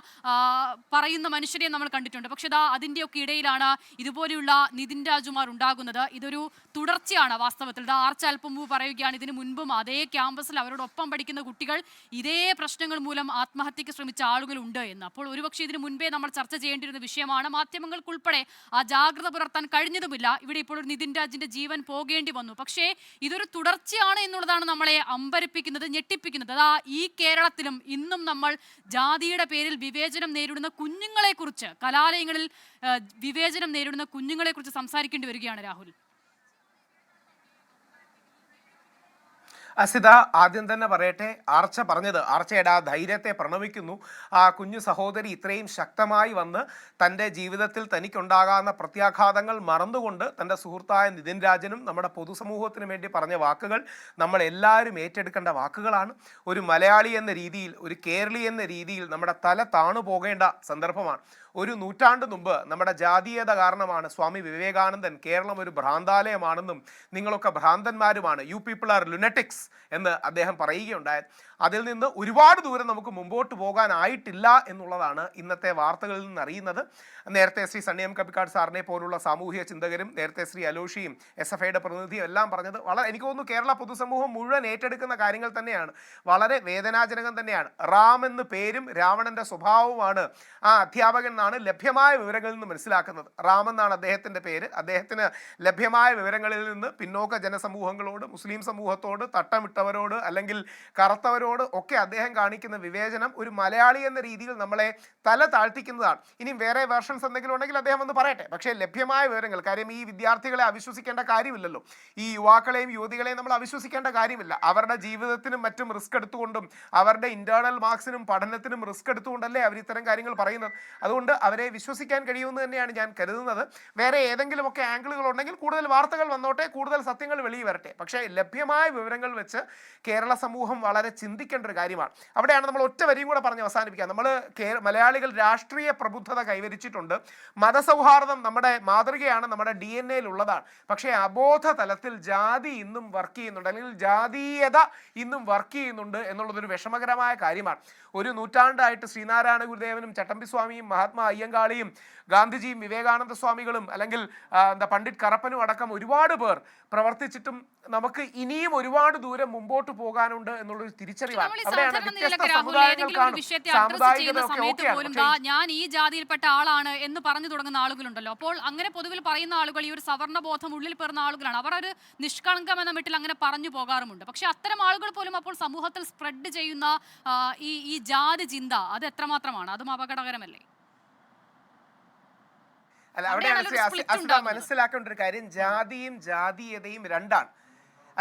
പറയുന്ന മനുഷ്യരെ നമ്മൾ കണ്ടിട്ടുണ്ട്. പക്ഷെ അതിൻ്റെയൊക്കെ ഇടയിലാണ് ഇതുപോലെയുള്ള നിതിൻ രാജുമാർ ഉണ്ടാകുന്നത്. ഇതൊരു തുടർച്ചയാണ് വാസ്തവത്തിൽ. ആർച്ച് അല്പം മുമ്പ് പറയുകയാണ്, ഇതിനു മുൻപും അതേ ക്യാമ്പസിൽ അവരോടൊപ്പം പഠിക്കുന്ന കുട്ടികൾ ഇതേ പ്രശ്നങ്ങൾ മൂലം ആത്മഹത്യക്ക് ശ്രമിച്ച ആളുകളുണ്ട് എന്ന്. അപ്പോൾ ഒരുപക്ഷെ ഇതിനു മുൻപേ നമ്മൾ ചർച്ച ചെയ്യേണ്ടിയിരുന്ന വിഷയമാണ്. മാധ്യമങ്ങൾക്കുൾപ്പെടെ ആ ജാഗ്രത പുലർത്താൻ കഴിഞ്ഞതുമില്ല. ഇവിടെ ഇപ്പോൾ ഒരു നിതിൻ രാജിന്റെ ജീവൻ പോകേണ്ടി വന്നു. പക്ഷേ ഇതൊരു തുടർച്ചയാണ് എന്നുള്ളതാണ് നമ്മളെ അമ്പരപ്പിക്കുന്നത്, ഞെട്ടിപ്പിക്കുന്നത്. ഈ കേരളത്തിലും ഇന്നും നമ്മൾ ജാതിയുടെ പേരിൽ വിവേചനം നേരിടുന്ന കുഞ്ഞുങ്ങളെ കുറിച്ച്, കലാലയങ്ങളിൽ വിവേചനം നേരിടുന്ന കുഞ്ഞുങ്ങളെ കുറിച്ച് സംസാരിക്കേണ്ടി വരികയാണ്. രാഹുൽ, അസിത, ആദ്യം തന്നെ പറയട്ടെ, ആർച്ച പറഞ്ഞത്, ആർച്ചയുടെ ആ ധൈര്യത്തെ പ്രണമിക്കുന്നു. ആ കുഞ്ഞു സഹോദരി ഇത്രയും ശക്തമായി വന്ന് തൻ്റെ ജീവിതത്തിൽ തനിക്കുണ്ടാകാവുന്ന പ്രത്യാഘാതങ്ങൾ മറന്നുകൊണ്ട് തൻ്റെ സുഹൃത്തായ നിതിൻ രാജനും നമ്മുടെ പൊതുസമൂഹത്തിനു വേണ്ടി പറഞ്ഞ വാക്കുകൾ നമ്മൾ എല്ലാവരും ഏറ്റെടുക്കേണ്ട വാക്കുകളാണ്. ഒരു മലയാളി എന്ന രീതിയിൽ, ഒരു കേരളി എന്ന രീതിയിൽ നമ്മുടെ തല താണു പോകേണ്ട സന്ദർഭമാണ്. ഒരു നൂറ്റാണ്ട് മുമ്പ് നമ്മുടെ ജാതീയത കാരണമാണ് സ്വാമി വിവേകാനന്ദൻ കേരളം ഒരു ഭ്രാന്താലയമാണെന്നും നിങ്ങളൊക്കെ ഭ്രാന്തന്മാരുമാണ്, യു പീപ്പിൾ ആർ ലുനറ്റിക്സ് എന്ന് അദ്ദേഹം പറയുകയുണ്ടായത്. അതിൽ നിന്ന് ഒരുപാട് ദൂരം നമുക്ക് മുമ്പോട്ട് പോകാനായിട്ടില്ല എന്നുള്ളതാണ് ഇന്നത്തെ വാർത്തകളിൽ നിന്ന് അറിയുന്നത്. നേരത്തെ ശ്രീ സണ്ണിയം കപ്പിക്കാട് സാറിനെ പോലുള്ള സാമൂഹിക ചിന്തകരും നേരത്തെ ശ്രീ അലോഷിയും SFIയുടെ പ്രതിനിധിയും എല്ലാം പറഞ്ഞത് വളരെ, എനിക്ക് തോന്നുന്നു കേരള പൊതുസമൂഹം മുഴുവൻ ഏറ്റെടുക്കുന്ന കാര്യങ്ങൾ തന്നെയാണ്. വളരെ വേദനാജനകം തന്നെയാണ്. റാം എന്ന് പേരും രാവണന്റെ സ്വഭാവവുമാണ് ആ അധ്യാപകൻ എന്നാണ് ലഭ്യമായ വിവരങ്ങളിൽ നിന്ന് മനസ്സിലാക്കുന്നത്. റാം എന്നാണ് അദ്ദേഹത്തിൻ്റെ പേര്. അദ്ദേഹത്തിന് ലഭ്യമായ വിവരങ്ങളിൽ നിന്ന് പിന്നോക്ക ജനസമൂഹങ്ങളോട്, മുസ്ലിം സമൂഹത്തോട്, തട്ടമിട്ടവരോട് അല്ലെങ്കിൽ കറുത്തവരോട് ഒക്കെ അദ്ദേഹം കാണിക്കുന്ന വിവേചനം ഒരു മലയാളി എന്ന രീതിയിൽ നമ്മളെ തല താഴ്ത്തിക്കുന്നതാണ്. ഇനിയും വേറെ വേർഷൻസ് എന്തെങ്കിലും ഉണ്ടെങ്കിൽ അദ്ദേഹം ഒന്ന് പറയട്ടെ. പക്ഷേ ലഭ്യമായ വിവരങ്ങൾ, കാര്യം ഈ വിദ്യാർത്ഥികളെ അവിശ്വസിക്കേണ്ട കാര്യമില്ലല്ലോ, ഈ യുവാക്കളെയും യുവതികളെയും നമ്മൾ അവിശ്വസിക്കേണ്ട കാര്യമില്ല. അവരുടെ ജീവിതത്തിനും മറ്റും റിസ്ക് എടുത്തുകൊണ്ടും അവരുടെ ഇന്റേണൽ മാർക്സിനും പഠനത്തിനും റിസ്ക് എടുത്തുകൊണ്ടല്ലേ അവർ ഇത്തരം കാര്യങ്ങൾ പറയുന്നത്. അതുകൊണ്ട് അവരെ വിശ്വസിക്കാൻ കഴിയുമെന്ന് തന്നെയാണ് ഞാൻ കരുതുന്നത്. വേറെ ഏതെങ്കിലുമൊക്കെ ആംഗിളുകൾ ഉണ്ടെങ്കിൽ കൂടുതൽ വാർത്തകൾ വന്നോട്ടെ, കൂടുതൽ സത്യങ്ങൾ വെളിയിൽ വരട്ടെ. പക്ഷേ ലഭ്യമായ വിവരങ്ങൾ വെച്ച് കേരള സമൂഹം വളരെ ചിന്തിക്കേണ്ട ഒരു കാര്യമാണ്. അവിടെയാണ് നമ്മൾ ഒറ്റ വരിയും കൂടെ പറഞ്ഞ് അവസാനിപ്പിക്കുക. നമ്മൾ മലയാളികൾ രാഷ്ട്രീയ പ്രബുദ്ധത കൈവരിച്ചിട്ടുണ്ട്. മതസൗഹാർദ്ദം നമ്മുടെ മാതൃകയാണ്, നമ്മുടെ DNA ഉള്ളതാണ്. പക്ഷേ അബോധ തലത്തിൽ ജാതി ഇന്നും വർക്ക് ചെയ്യുന്നുണ്ട്, അല്ലെങ്കിൽ ജാതീയത ഇന്നും വർക്ക് ചെയ്യുന്നുണ്ട് എന്നുള്ളതൊരു വിഷമകരമായ കാര്യമാണ്. ഒരു നൂറ്റാണ്ടായിട്ട് ശ്രീനാരായണ ഗുരുദേവനും ചട്ടമ്പിസ്വാമിയും മഹാത്മാ അയ്യങ്കാളിയും ഗാന്ധിജിയും വിവേകാനന്ദ സ്വാമികളും അല്ലെങ്കിൽ പണ്ഡിറ്റ് കറപ്പനും അടക്കം ഒരുപാട് പേർ പ്രവർത്തിച്ചിട്ടും നമുക്ക് ഇനിയും ഒരുപാട് ദൂരം മുമ്പോട്ട് പോകാനുണ്ട് എന്നുള്ളൊരു തിരിച്ചറിവാണ്. ഞാൻ ഈ ജാതിയിൽപ്പെട്ട ആളാണ് എന്ന് പറഞ്ഞു തുടങ്ങുന്ന ആളുകളുണ്ടല്ലോ. അപ്പോൾ അങ്ങനെ പൊതുവിൽ പറയുന്ന ആളുകൾ ഈ ഒരു സവർണ്ണ ബോധം ഉള്ളിൽ പേർന്ന ആളുകളാണ്. അവർ ഒരു നിഷ്കളങ്കം എന്ന മട്ടിൽ അങ്ങനെ പറഞ്ഞു പോകാറുമുണ്ട്. പക്ഷെ അത്തരം ആളുകൾ പോലും അപ്പോൾ സമൂഹത്തിൽ സ്പ്രെഡ് ചെയ്യുന്ന ഈ ജാതി ചിന്ത അത് എത്രമാത്രമാണ്? അതും അപകടകരമല്ലേ? അല്ല, അവിടെയാണ് മനസ്സിലാക്കേണ്ട ഒരു കാര്യം, ജാതിയും ജാതീയതയും രണ്ടാണ്.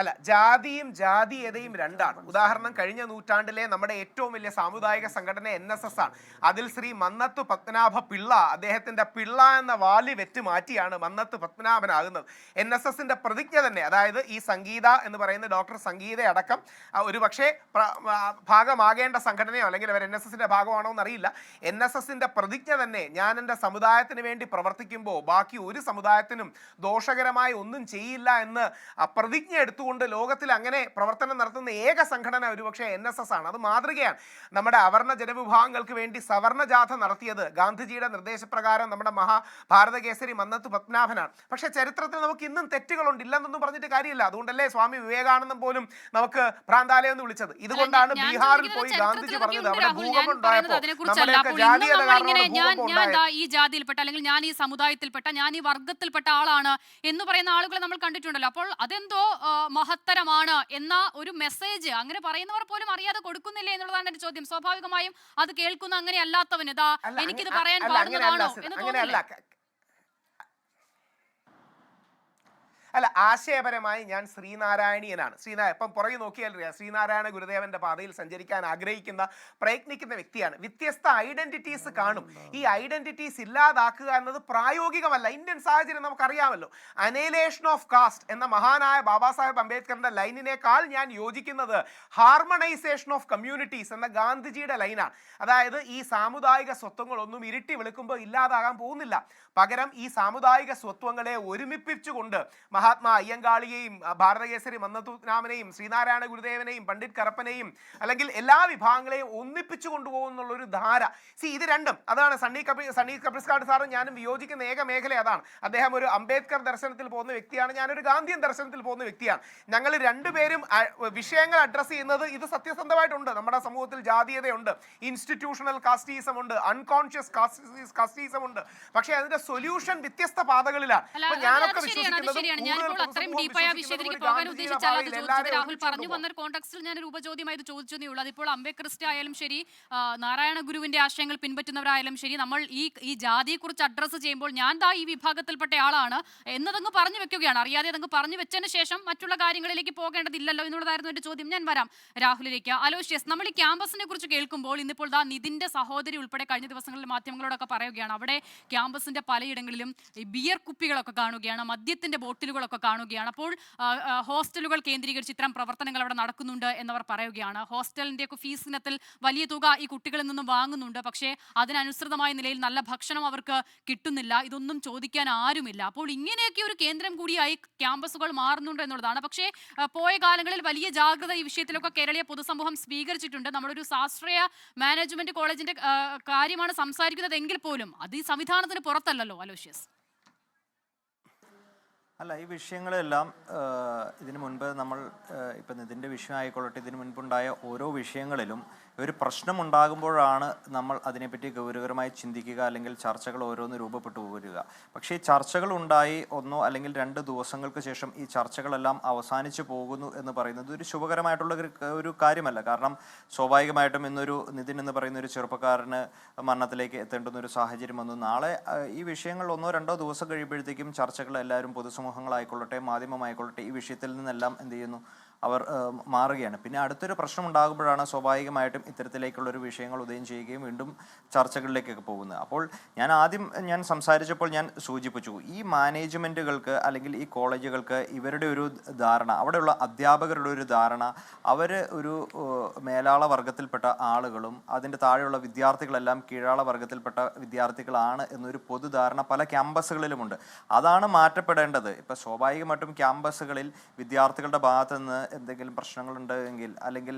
അല്ല, ജാതിയും ജാതീയതയും രണ്ടാണ്. ഉദാഹരണം, കഴിഞ്ഞ നൂറ്റാണ്ടിലെ നമ്മുടെ ഏറ്റവും വലിയ സാമുദായിക സംഘടന NSS ആണ്. അതിൽ ശ്രീ മന്നത്ത് പത്മനാഭ പിള്ള അദ്ദേഹത്തിന്റെ പിള്ള എന്ന വാലി വെറ്റ് മാറ്റിയാണ് മന്നത്ത് പത്മനാഭനാകുന്നത്. NSSന്റെ പ്രതിജ്ഞ തന്നെ, അതായത് ഈ സംഗീത എന്ന് പറയുന്ന ഡോക്ടർ സംഗീത അടക്കം ഒരു പക്ഷേ ഭാഗമാകേണ്ട സംഘടനയോ അല്ലെങ്കിൽ അവർ NSSന്റെ ഭാഗമാണോ എന്നറിയില്ല, NSSന്റെ പ്രതിജ്ഞ തന്നെ ഞാൻ എൻ്റെ സമുദായത്തിന് വേണ്ടി പ്രവർത്തിക്കുമ്പോൾ ബാക്കി ഒരു സമുദായത്തിനും ദോഷകരമായി ഒന്നും ചെയ്യില്ല എന്ന് പ്രതിജ്ഞ എടുത്തുകൊണ്ട് ലോകത്തിൽ അങ്ങനെ പ്രവർത്തനം നടത്തുന്ന ഏക സംഘടന ഒരുപക്ഷെ NSS ആണ്. അത് മാതൃകയാണ്. നമ്മുടെ അവർണ ജനവിഭാഗങ്ങൾക്ക് വേണ്ടി സവർണ ജാഥ നടത്തിയത് ഗാന്ധിജിയുടെ നിർദ്ദേശപ്രകാരം നമ്മുടെ ഭാരത കേസരി മന്നത്ത് പത്മനാഭനാണ്. പക്ഷേ ചരിത്രത്തിൽ നമുക്ക് ഇന്നും തെറ്റുകളുണ്ട്, ഇല്ലെന്നൊന്നും പറഞ്ഞിട്ട് കാര്യമില്ല. അതുകൊണ്ടല്ലേ സ്വാമി വിവേകാനന്ദൻ പോലും നമുക്ക് ഭ്രാന്താലയം എന്ന് വിളിച്ചത്. ഇതുകൊണ്ടാണ് ബീഹാറിൽ പോയി ഗാന്ധിജി പറഞ്ഞത് അവിടെ ഭൂകമ്പം ഉണ്ടായപ്പോൾ ഈ ജാതിയിൽപ്പെട്ട അല്ലെങ്കിൽ ഞാൻ ഈ സമുദായത്തിൽപ്പെട്ട ഞാൻ ഈ വർഗത്തിൽപ്പെട്ട ആളാണ് എന്ന് പറയുന്ന ആളുകളെ നമ്മൾ കണ്ടിട്ടുണ്ടല്ലോ. അപ്പോൾ അതെന്തോ മഹത്തരമാണ് എന്ന ഒരു മെസ്സേജ് അങ്ങനെ പറയുന്നവർ പോലും അറിയാതെ കൊടുക്കുന്നില്ലേ എന്നുള്ളതാണ് എന്റെ ചോദ്യം. സ്വാഭാവികമായും അത് കേൾക്കുന്ന അങ്ങനെ അല്ലാത്തവന് ഇതാ എനിക്കിത് പറയാൻ പാടുന്നതാണോ എന്ന് തോന്നുന്നില്ല. അല്ല, ആശയപരമായി ഞാൻ ശ്രീനാരായണീയനാണ്. ഇപ്പം പുറകെ നോക്കിയാൽ ശ്രീനാരായണ ഗുരുദേവന്റെ പാതയിൽ സഞ്ചരിക്കാൻ ആഗ്രഹിക്കുന്ന പ്രയത്നിക്കുന്ന വ്യക്തിയാണ്. വ്യത്യസ്ത ഐഡന്റിറ്റീസ് കാണും. ഈ ഐഡന്റിറ്റീസ് ഇല്ലാതാക്കുക എന്നത് പ്രായോഗികമല്ല. ഇന്ത്യൻ സാഹചര്യം നമുക്കറിയാമല്ലോ. അനൈലേഷൻ ഓഫ് കാസ്റ്റ് എന്ന മഹാനായ ബാബാ സാഹേബ് അംബേദ്കറിന്റെ ലൈനിനേക്കാൾ ഞാൻ യോജിക്കുന്നത് ഹാർമണൈസേഷൻ ഓഫ് കമ്മ്യൂണിറ്റീസ് എന്ന ഗാന്ധിജിയുടെ ലൈനാണ്. അതായത് ഈ സാമുദായിക സ്വത്വങ്ങളൊന്നും ഇരുട്ടി വെളുക്കുമ്പോൾ ഇല്ലാതാകാൻ പോകുന്നില്ല. പകരം ഈ സാമുദായിക സ്വത്വങ്ങളെ ഒരുമിപ്പിച്ചുകൊണ്ട് മഹാത്മാ അയ്യങ്കാളിയെയും ഭാരതകേസരി മന്നത്തുരാമനെയും ശ്രീനാരായണ ഗുരുദേവനെയും പണ്ഡിറ്റ് കറപ്പനെയും അല്ലെങ്കിൽ എല്ലാ വിഭാഗങ്ങളെയും ഒന്നിപ്പിച്ചു കൊണ്ടുപോകുന്നുള്ളൊരു ധാര. ഇത് രണ്ടും അതാണ്. സണ്ണി കപ്രിസ്കാട് സാറും ഞാനും വിയോജിക്കുന്ന ഏക മേഖല അതാണ്. അദ്ദേഹം ഒരു അംബേദ്കർ ദർശനത്തിൽ പോകുന്ന വ്യക്തിയാണ്, ഞാനൊരു ഗാന്ധിയൻ ദർശനത്തിൽ പോകുന്ന വ്യക്തിയാണ്. ഞങ്ങൾ രണ്ടുപേരും വിഷയങ്ങൾ അഡ്രസ്സ് ചെയ്യുന്നത് ഇത് സത്യസന്ധമായിട്ടുണ്ട്. നമ്മുടെ സമൂഹത്തിൽ ജാതീയതയുണ്ട്, ഇൻസ്റ്റിറ്റ്യൂഷണൽ കാസ്റ്റീസം ഉണ്ട്, അൺകോൺഷ്യസ് കാസ്റ്റീസം ഉണ്ട്. പക്ഷേ അതിന്റെ സൊല്യൂഷൻ വ്യത്യസ്ത പാതകളിലാണ്. ഞാനൊക്കെ വിശ്വസിക്കുന്നത് ഞാനിപ്പോൾ അത്രയും ഡീപ്പായ വിഷയത്തിലേക്ക് പോകാൻ ഉദ്ദേശിച്ചാൽ അത് ചോദിച്ചത് രാഹുൽ പറഞ്ഞു വന്നൊരു കോൺടെക്സ്റ്റിൽ ഞാനൊരു ഉപചോദ്യമായി ഇത് ചോദിച്ചതേ ഉള്ളൂ. അതിപ്പോൾ അംബേദ്കറിസ്റ്റ് ആയാലും ശരി, നാരായണ ഗുരുവിന്റെ ആശയങ്ങൾ പിൻപറ്റുന്നവരായാലും ശരി, നമ്മൾ ഈ ജാതിയെക്കുറിച്ച് അഡ്രസ്സ് ചെയ്യുമ്പോൾ ഞാൻ ദാ ഈ വിഭാഗത്തിൽപ്പെട്ട ആളാണ് എന്നതങ്ങ് പറഞ്ഞു വെക്കുകയാണ്. അറിയാതെ അതങ്ങ് പറഞ്ഞു വെച്ചതിന് ശേഷം മറ്റുള്ള കാര്യങ്ങളിലേക്ക് പോകേണ്ടതില്ലല്ലോ എന്നുള്ളതായിരുന്നു എന്റെ ചോദ്യം. ഞാൻ വരാം രാഹുലിലേക്ക്. അലോഷ്യസ്, നമ്മൾ ഈ ക്യാമ്പസിനെ കുറിച്ച് കേൾക്കുമ്പോൾ ഇന്നിപ്പോൾ ദാ നിതിന്റെ സഹോദരി ഉൾപ്പെടെ കഴിഞ്ഞ ദിവസങ്ങളിൽ മാധ്യമങ്ങളോടൊക്കെ പറയുകയാണ് അവിടെ ക്യാമ്പസിന്റെ പലയിടങ്ങളിലും ഈ ബിയർ കുപ്പികളൊക്കെ കാണുകയാണ്, മദ്യത്തിന്റെ ബോട്ടിലുകളൊക്കെ കാണുകയാണ്. അപ്പോൾ ഹോസ്റ്റലുകൾ കേന്ദ്രീകരിച്ച് ഇത്തരം പ്രവർത്തനങ്ങൾ അവിടെ നടക്കുന്നുണ്ട് എന്നവർ പറയുകയാണ്. ഹോസ്റ്റലിന്റെയൊക്കെ ഫീസ് ഇനത്തിൽ വലിയ തുക ഈ കുട്ടികളിൽ നിന്നും വാങ്ങുന്നുണ്ട്. പക്ഷേ അതിനനുസൃതമായ നിലയിൽ നല്ല ഭക്ഷണം അവർക്ക് കിട്ടുന്നില്ല. ഇതൊന്നും ചോദിക്കാൻ ആരുമില്ല. അപ്പോൾ ഇങ്ങനെയൊക്കെ ഒരു കേന്ദ്രം കൂടിയായി ക്യാമ്പസുകൾ മാറുന്നുണ്ട് എന്നുള്ളതാണ്. പക്ഷേ പോയ കാലങ്ങളിൽ വലിയ ജാഗ്രത ഈ വിഷയത്തിലൊക്കെ കേരളീയ പൊതുസമൂഹം സ്വീകരിച്ചിട്ടുണ്ട്. നമ്മളൊരു ശാസ്ത്രീയ മാനേജ്മെന്റ് കോളേജിന്റെ കാര്യമാണ് സംസാരിക്കുന്നത് എങ്കിൽ പോലും അത് ഈ സംവിധാനത്തിന് പുറത്തല്ലല്ലോ അലോഷ്യസ്. അല്ല, ഈ വിഷയങ്ങളെല്ലാം ഇതിനു മുൻപ് നമ്മൾ ഇപ്പം ഇതിൻ്റെ വിഷയം ആയിക്കൊള്ളട്ടെ, ഇതിനു മുൻപുണ്ടായ ഓരോ വിഷയങ്ങളിലും ഒരു പ്രശ്നമുണ്ടാകുമ്പോഴാണ് നമ്മൾ അതിനെപ്പറ്റി ഗൗരവകരമായി ചിന്തിക്കുക, അല്ലെങ്കിൽ ചർച്ചകൾ ഓരോന്ന് രൂപപ്പെട്ടു വരിക. പക്ഷേ ഈ ചർച്ചകൾ ഉണ്ടായി 1 അല്ലെങ്കിൽ 2 ദിവസങ്ങൾക്ക് ശേഷം ഈ ചർച്ചകളെല്ലാം അവസാനിച്ചു പോകുന്നു എന്ന് പറയുന്നത് ഒരു ശുഭകരമായിട്ടുള്ള ഒരു കാര്യമല്ല. കാരണം സ്വാഭാവികമായിട്ടും ഇന്നൊരു നിതിൻ എന്ന് പറയുന്ന ഒരു ചെറുപ്പക്കാരന് മരണത്തിലേക്ക് എത്തേണ്ടുന്ന ഒരു സാഹചര്യം വന്നു. നാളെ ഈ വിഷയങ്ങൾ 1-2 ദിവസം കഴിയുമ്പോഴത്തേക്കും ചർച്ചകൾ എല്ലാവരും പൊതുസമൂഹങ്ങളായിക്കൊള്ളട്ടെ, മാധ്യമമായിക്കൊള്ളട്ടെ, ഈ വിഷയത്തിൽ നിന്നെല്ലാം എന്ത് ചെയ്യുന്നു, അവർ മാറുകയാണ്. പിന്നെ അടുത്തൊരു പ്രശ്നം ഉണ്ടാകുമ്പോഴാണ് സ്വാഭാവികമായിട്ടും ഇത്തരത്തിലേക്കുള്ളൊരു വിഷയങ്ങൾ ഉദയം ചെയ്യുകയും വീണ്ടും ചർച്ചകളിലേക്കൊക്കെ പോകുന്നത്. അപ്പോൾ ഞാൻ സംസാരിച്ചപ്പോൾ ഞാൻ സൂചിപ്പിച്ചു, ഈ മാനേജ്മെൻറ്റുകൾക്ക് അല്ലെങ്കിൽ ഈ കോളേജുകൾക്ക് ഇവരുടെ ഒരു ധാരണ, അവിടെയുള്ള അധ്യാപകരുടെ ഒരു ധാരണ, അവർ ഒരു മേലാള വർഗത്തിൽപ്പെട്ട ആളുകളും അതിൻ്റെ താഴെയുള്ള വിദ്യാർത്ഥികളെല്ലാം കീഴാള വർഗത്തിൽപ്പെട്ട വിദ്യാർത്ഥികളാണ് എന്നൊരു പൊതുധാരണ പല ക്യാമ്പസുകളിലുമുണ്ട്. അതാണ് മാറ്റപ്പെടേണ്ടത്. ഇപ്പോൾ സ്വാഭാവികമായിട്ടും ക്യാമ്പസുകളിൽ വിദ്യാർത്ഥികളുടെ ഭാഗത്തു നിന്ന് എന്തെങ്കിലും പ്രശ്നങ്ങളുണ്ടെങ്കിൽ അല്ലെങ്കിൽ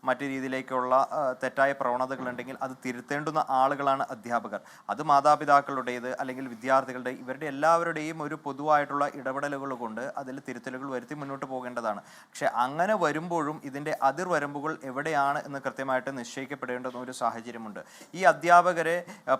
മറ്റു രീതിയിലേക്കുള്ള തെറ്റായ പ്രവണതകളുണ്ടെങ്കിൽ അത് തിരുത്തേണ്ടുന്ന ആളുകളാണ് അധ്യാപകർ. അത് മാതാപിതാക്കളുടേത് അല്ലെങ്കിൽ വിദ്യാർത്ഥികളുടെ, ഇവരുടെ എല്ലാവരുടെയും ഒരു പൊതുവായിട്ടുള്ള ഇടപെടലുകൾ കൊണ്ട് അതിൽ തിരുത്തലുകൾ വരുത്തി മുന്നോട്ട് പോകേണ്ടതാണ്. പക്ഷെ അങ്ങനെ വരുമ്പോഴും ഇതിൻ്റെ അതിർവരമ്പുകൾ എവിടെയാണ് എന്ന് കൃത്യമായിട്ട് നിശ്ചയിക്കപ്പെടേണ്ടുന്ന ഒരു സാഹചര്യമുണ്ട്. ഈ അധ്യാപകരെ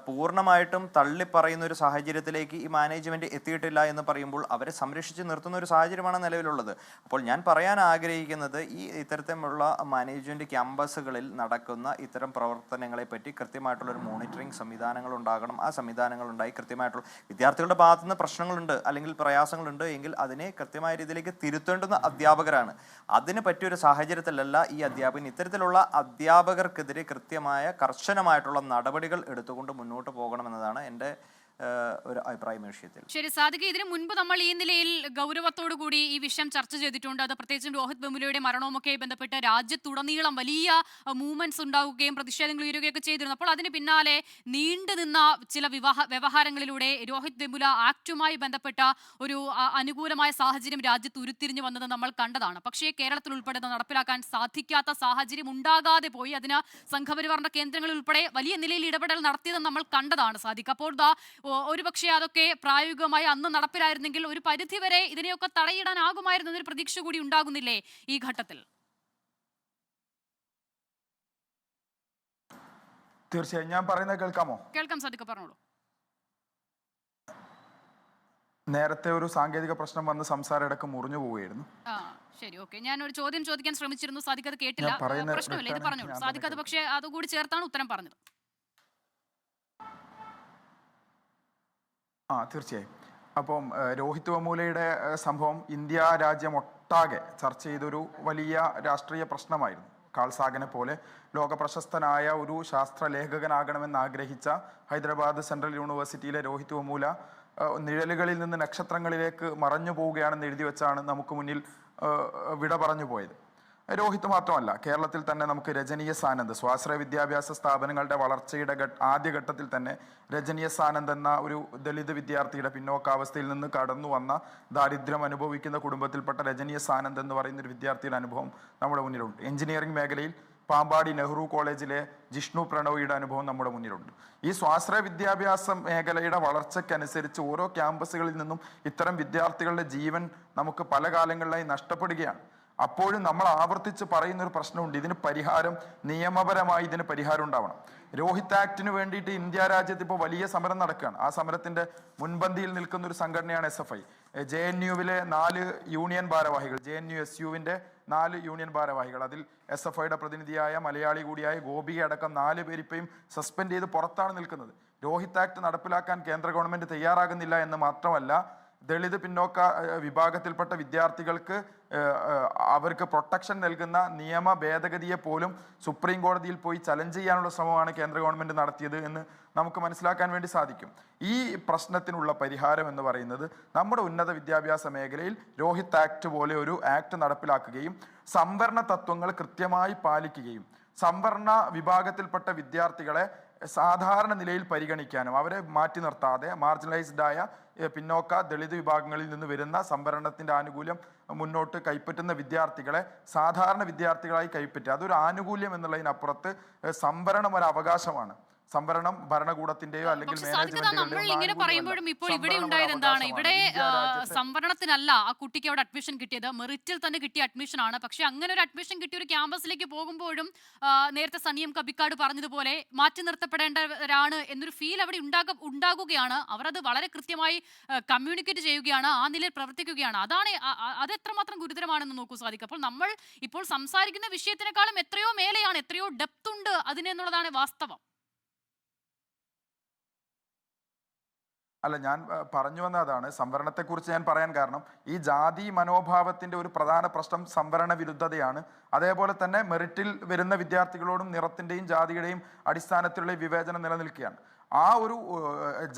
പൂർണ്ണമായിട്ടും തള്ളിപ്പറയുന്ന ഒരു സാഹചര്യത്തിലേക്ക് ഈ മാനേജ്മെൻറ്റ് എത്തിയിട്ടില്ല എന്ന് പറയുമ്പോൾ അവരെ സംരക്ഷിച്ച് നിർത്തുന്ന ഒരു സാഹചര്യമാണ് നിലവിലുള്ളത്. അപ്പോൾ ഞാൻ പറയാൻ പറയാൻ ആഗ്രഹിക്കുന്നത് ഇത്തരത്തിലുള്ള മാനേജ്മെൻറ്റ് ക്യാമ്പസുകളിൽ നടക്കുന്ന ഇത്തരം പ്രവർത്തനങ്ങളെ പറ്റി കൃത്യമായിട്ടുള്ളൊരു മോണിറ്ററിംഗ് സംവിധാനങ്ങൾ ഉണ്ടാകണം. ആ സംവിധാനങ്ങൾ ഉണ്ടായി കൃത്യമായിട്ടുള്ള വിദ്യാർത്ഥികളുടെ ഭാഗത്തു നിന്ന് പ്രശ്നങ്ങളുണ്ട് അല്ലെങ്കിൽ പ്രയാസങ്ങളുണ്ട് എങ്കിൽ അതിനെ കൃത്യമായ രീതിയിലേക്ക് തിരുത്തേണ്ടുന്ന അധ്യാപകരാണ്. അതിന് പറ്റിയൊരു സാഹചര്യത്തിലല്ല ഈ അധ്യാപകൻ. ഇത്തരത്തിലുള്ള അധ്യാപകർക്കെതിരെ കൃത്യമായ കർശനമായിട്ടുള്ള നടപടികൾ എടുത്തുകൊണ്ട് മുന്നോട്ട് പോകണമെന്നതാണ് എൻ്റെ ഒരു അഭിപ്രായം വിഷയത്തിൽ. ശരി സാദിഖ്, ഇതിനു മുൻപ് നമ്മൾ ഈ നിലയിൽ ഗൗരവത്തോടു കൂടി ഈ വിഷയം ചർച്ച ചെയ്തിട്ടുണ്ട്. അത് പ്രത്യേകിച്ചും രോഹിത് വെമുലയുടെ മരണവുമൊക്കെ ബന്ധപ്പെട്ട് രാജ്യത്തുടനീളം വലിയ മൂവ്മെന്റ്സ് ഉണ്ടാവുകയും പ്രതിഷേധങ്ങൾ ഉയരുകയൊക്കെ ചെയ്തിരുന്നു. അപ്പോൾ അതിന് പിന്നാലെ നീണ്ടുനിന്ന ചില വ്യവഹാരങ്ങളിലൂടെ രോഹിത് വെമുല ആക്ടുമായി ബന്ധപ്പെട്ട ഒരു അനുകൂലമായ സാഹചര്യം രാജ്യത്ത് ഉരുത്തിരിഞ്ഞു വന്നത് നമ്മൾ കണ്ടതാണ്. പക്ഷേ കേരളത്തിൽ ഉൾപ്പെടെ നടപ്പിലാക്കാൻ സാധിക്കാത്ത സാഹചര്യം ഉണ്ടാകാതെ പോയി. അതിന് സംഘപരിവാറിന്റെ കേന്ദ്രങ്ങളിൽ ഉൾപ്പെടെ വലിയ നിലയിൽ ഇടപെടൽ നടത്തിയതെന്ന് നമ്മൾ കണ്ടതാണ് സാദിഖ്. അപ്പോൾ ഒരുപക്ഷെ അതൊക്കെ പ്രായോഗികമായി അന്ന് നടപ്പിലായിരുന്നെങ്കിൽ ഒരു പരിധിവരെ ഇതിനെയൊക്കെ തടയിടാനാകുമായിരുന്നു എന്നൊരു പ്രതീക്ഷ കൂടി ഉണ്ടാകുന്നില്ലേ ഈ ഘട്ടത്തിൽ? തീർച്ചയായും. ഞാൻ പറയുന്നത് കേൾക്കാമോ? കേൾക്കാം സാദിഖ്, പറഞ്ഞോളൂ. നേരത്തെ ഒരു സാങ്കേതിക പ്രശ്നം വന്ന് സംസാരം ഇടക്ക് മുറിഞ്ഞു പോവുകയായിരുന്നു. ശരി, ഓക്കെ. ഞാൻ ഒരു ചോദ്യം ചോദിക്കാൻ ശ്രമിച്ചിരുന്നു, സാദിഖ് അത് കേട്ടില്ല. പ്രശ്നമില്ല, ഇത് പറഞ്ഞോളൂ സാദിഖ്. അത് പക്ഷേ അതുകൂടി ചേർത്താണ് ഉത്തരം പറഞ്ഞത്. തീർച്ചയായും. അപ്പം രോഹിത് വെമുലയുടെ സംഭവം ഇന്ത്യ രാജ്യം ഒട്ടാകെ ചർച്ച ചെയ്തൊരു വലിയ രാഷ്ട്രീയ പ്രശ്നമായിരുന്നു. കാൾ സാഗനെ പോലെ ലോകപ്രശസ്തനായ ഒരു ശാസ്ത്രലേഖകനാകണമെന്ന് ആഗ്രഹിച്ച ഹൈദരാബാദ് സെൻട്രൽ യൂണിവേഴ്സിറ്റിയിലെ രോഹിത് വെമുല നിഴലുകളിൽ നിന്ന് നക്ഷത്രങ്ങളിലേക്ക് മറഞ്ഞു പോവുകയാണെന്ന് എഴുതി വെച്ചാണ് നമുക്ക് മുന്നിൽ വിട പറഞ്ഞു പോയത്. രോഹിത് മാത്രമല്ല, കേരളത്തിൽ തന്നെ നമുക്ക് രജനീയസ് ആനന്ദ്, സ്വാശ്രയ വിദ്യാഭ്യാസ സ്ഥാപനങ്ങളുടെ വളർച്ചയുടെ ആദ്യഘട്ടത്തിൽ തന്നെ രജനീയസ് ആനന്ദ് എന്ന ഒരു ദളിത് വിദ്യാർത്ഥിയുടെ പിന്നോക്കാവസ്ഥയിൽ നിന്ന് കടന്നു വന്ന ദാരിദ്ര്യം അനുഭവിക്കുന്ന കുടുംബത്തിൽപ്പെട്ട രജനീയസ് ആനന്ദ് എന്ന് പറയുന്ന ഒരു വിദ്യാർത്ഥിയുടെ അനുഭവം നമ്മുടെ മുന്നിലുണ്ട്. എഞ്ചിനീയറിംഗ് മേഖലയിൽ പാമ്പാടി നെഹ്റു കോളേജിലെ ജിഷ്ണു പ്രണോയിയുടെ അനുഭവം നമ്മുടെ മുന്നിലുണ്ട്. ഈ സ്വാശ്രയ വിദ്യാഭ്യാസ മേഖലയുടെ വളർച്ചയ്ക്കനുസരിച്ച് ഓരോ ക്യാമ്പസുകളിൽ നിന്നും ഇത്തരം വിദ്യാർത്ഥികളുടെ ജീവൻ നമുക്ക് പല കാലങ്ങളിലായി നഷ്ടപ്പെടുകയാണ്. അപ്പോഴും നമ്മൾ ആവർത്തിച്ച് പറയുന്ന ഒരു പ്രശ്നമുണ്ട്. ഇതിന് പരിഹാരം, നിയമപരമായി ഇതിന് പരിഹാരം ഉണ്ടാവണം. രോഹിത് ആക്ടിന് വേണ്ടിയിട്ട് ഇന്ത്യ രാജ്യത്ത് ഇപ്പോൾ വലിയ സമരം നടക്കുകയാണ്. ആ സമരത്തിന്റെ മുൻപന്തിയിൽ നിൽക്കുന്ന ഒരു സംഘടനയാണ് SFI. JNUവിലെ 4 യൂണിയൻ ഭാരവാഹികൾ, JNU-SUവിന്റെ 4 യൂണിയൻ ഭാരവാഹികൾ, അതിൽ SFIയുടെ പ്രതിനിധിയായ മലയാളി കൂടിയായ ഗോപിക അടക്കം 4 പേര് ഇപ്പോഴും സസ്പെൻഡ് ചെയ്ത് പുറത്താണ് നിൽക്കുന്നത്. രോഹിത് ആക്ട് നടപ്പിലാക്കാൻ കേന്ദ്ര ഗവൺമെന്റ് തയ്യാറാകുന്നില്ല എന്ന് മാത്രമല്ല, ദളിത് പിന്നോക്ക വിഭാഗത്തിൽപ്പെട്ട വിദ്യാർത്ഥികൾക്ക് അവർക്ക് പ്രൊട്ടക്ഷൻ നൽകുന്ന നിയമ ഭേദഗതിയെ പോലും സുപ്രീം കോടതിയിൽ പോയി ചലഞ്ച് ചെയ്യാനുള്ള ശ്രമമാണ് കേന്ദ്ര ഗവൺമെന്റ് നടത്തിയത് എന്ന് നമുക്ക് മനസ്സിലാക്കാൻ വേണ്ടി സാധിക്കും. ഈ പ്രശ്നത്തിനുള്ള പരിഹാരം എന്ന് പറയുന്നത് നമ്മുടെ ഉന്നത വിദ്യാഭ്യാസ മേഖലയിൽ രോഹിത് ആക്ട് പോലെ ഒരു ആക്ട് നടപ്പിലാക്കുകയും സംവരണ തത്വങ്ങൾ കൃത്യമായി പാലിക്കുകയും സംവരണ വിഭാഗത്തിൽപ്പെട്ട വിദ്യാർത്ഥികളെ സാധാരണ നിലയിൽ പരിഗണിക്കാനും അവരെ മാറ്റി നിർത്താതെ മാർജിനലൈസ്ഡ് ആയ പിന്നോക്ക ദളിത് വിഭാഗങ്ങളിൽ നിന്ന് വരുന്ന സംവരണത്തിന്റെ ആനുകൂല്യം മുന്നോട്ട് കൈപ്പറ്റുന്ന വിദ്യാർത്ഥികളെ സാധാരണ വിദ്യാർത്ഥികളായി കൈപ്പറ്റുക. അതൊരു ആനുകൂല്യം എന്നുള്ളതിനപ്പുറത്ത് സംവരണം ഒരു അവകാശമാണ്. സംവരണം ഭരണകൂടത്തിന്റെയോ അല്ലെങ്കിൽ നമ്മൾ ഇങ്ങനെ പറയുമ്പോഴും ഇപ്പോൾ ഇവിടെ ഉണ്ടായത് എന്താണ്? ഇവിടെ സംവരണത്തിനല്ല ആ കുട്ടിക്ക് അവിടെ അഡ്മിഷൻ കിട്ടിയത്, മെറിറ്റിൽ തന്നെ കിട്ടിയ അഡ്മിഷൻ ആണ്. പക്ഷെ അങ്ങനെ ഒരു അഡ്മിഷൻ കിട്ടിയ ഒരു ക്യാമ്പസിലേക്ക് പോകുമ്പോഴും നേരത്തെ സനിയം കബിക്കാട് പറഞ്ഞതുപോലെ മാറ്റി നിർത്തപ്പെടേണ്ടവരാണ് എന്നൊരു ഫീൽ അവിടെ ഉണ്ടാകുകയാണ്. അവർ അത് വളരെ കൃത്യമായി കമ്മ്യൂണിക്കേറ്റ് ചെയ്യുകയാണ്, ആ നിലയിൽ പ്രവർത്തിക്കുകയാണ്. അത് എത്രമാത്രം ഗുരുതരമാണെന്ന് നോക്കൂ സാദിഖ്. അപ്പോൾ നമ്മൾ ഇപ്പോൾ സംസാരിക്കുന്ന വിഷയത്തിനേക്കാളും എത്രയോ മേലെയാണ്, എത്രയോ ഡെപ്ത് ഉണ്ട് അതിനെന്നുള്ളതാണ് വാസ്തവം. അല്ല, ഞാൻ പറഞ്ഞു വന്ന അതാണ്. സംവരണത്തെക്കുറിച്ച് ഞാൻ പറയാൻ കാരണം ഈ ജാതി മനോഭാവത്തിന്റെ ഒരു പ്രധാന പ്രശ്നം സംവരണ വിരുദ്ധതയാണ്. അതേപോലെ തന്നെ മെറിറ്റിൽ വരുന്ന വിദ്യാർത്ഥികളോടും നിറത്തിന്റെയും ജാതിയുടെയും അടിസ്ഥാനത്തിലുള്ള വിവേചനം നിലനിൽക്കുകയാണ്. ആ ഒരു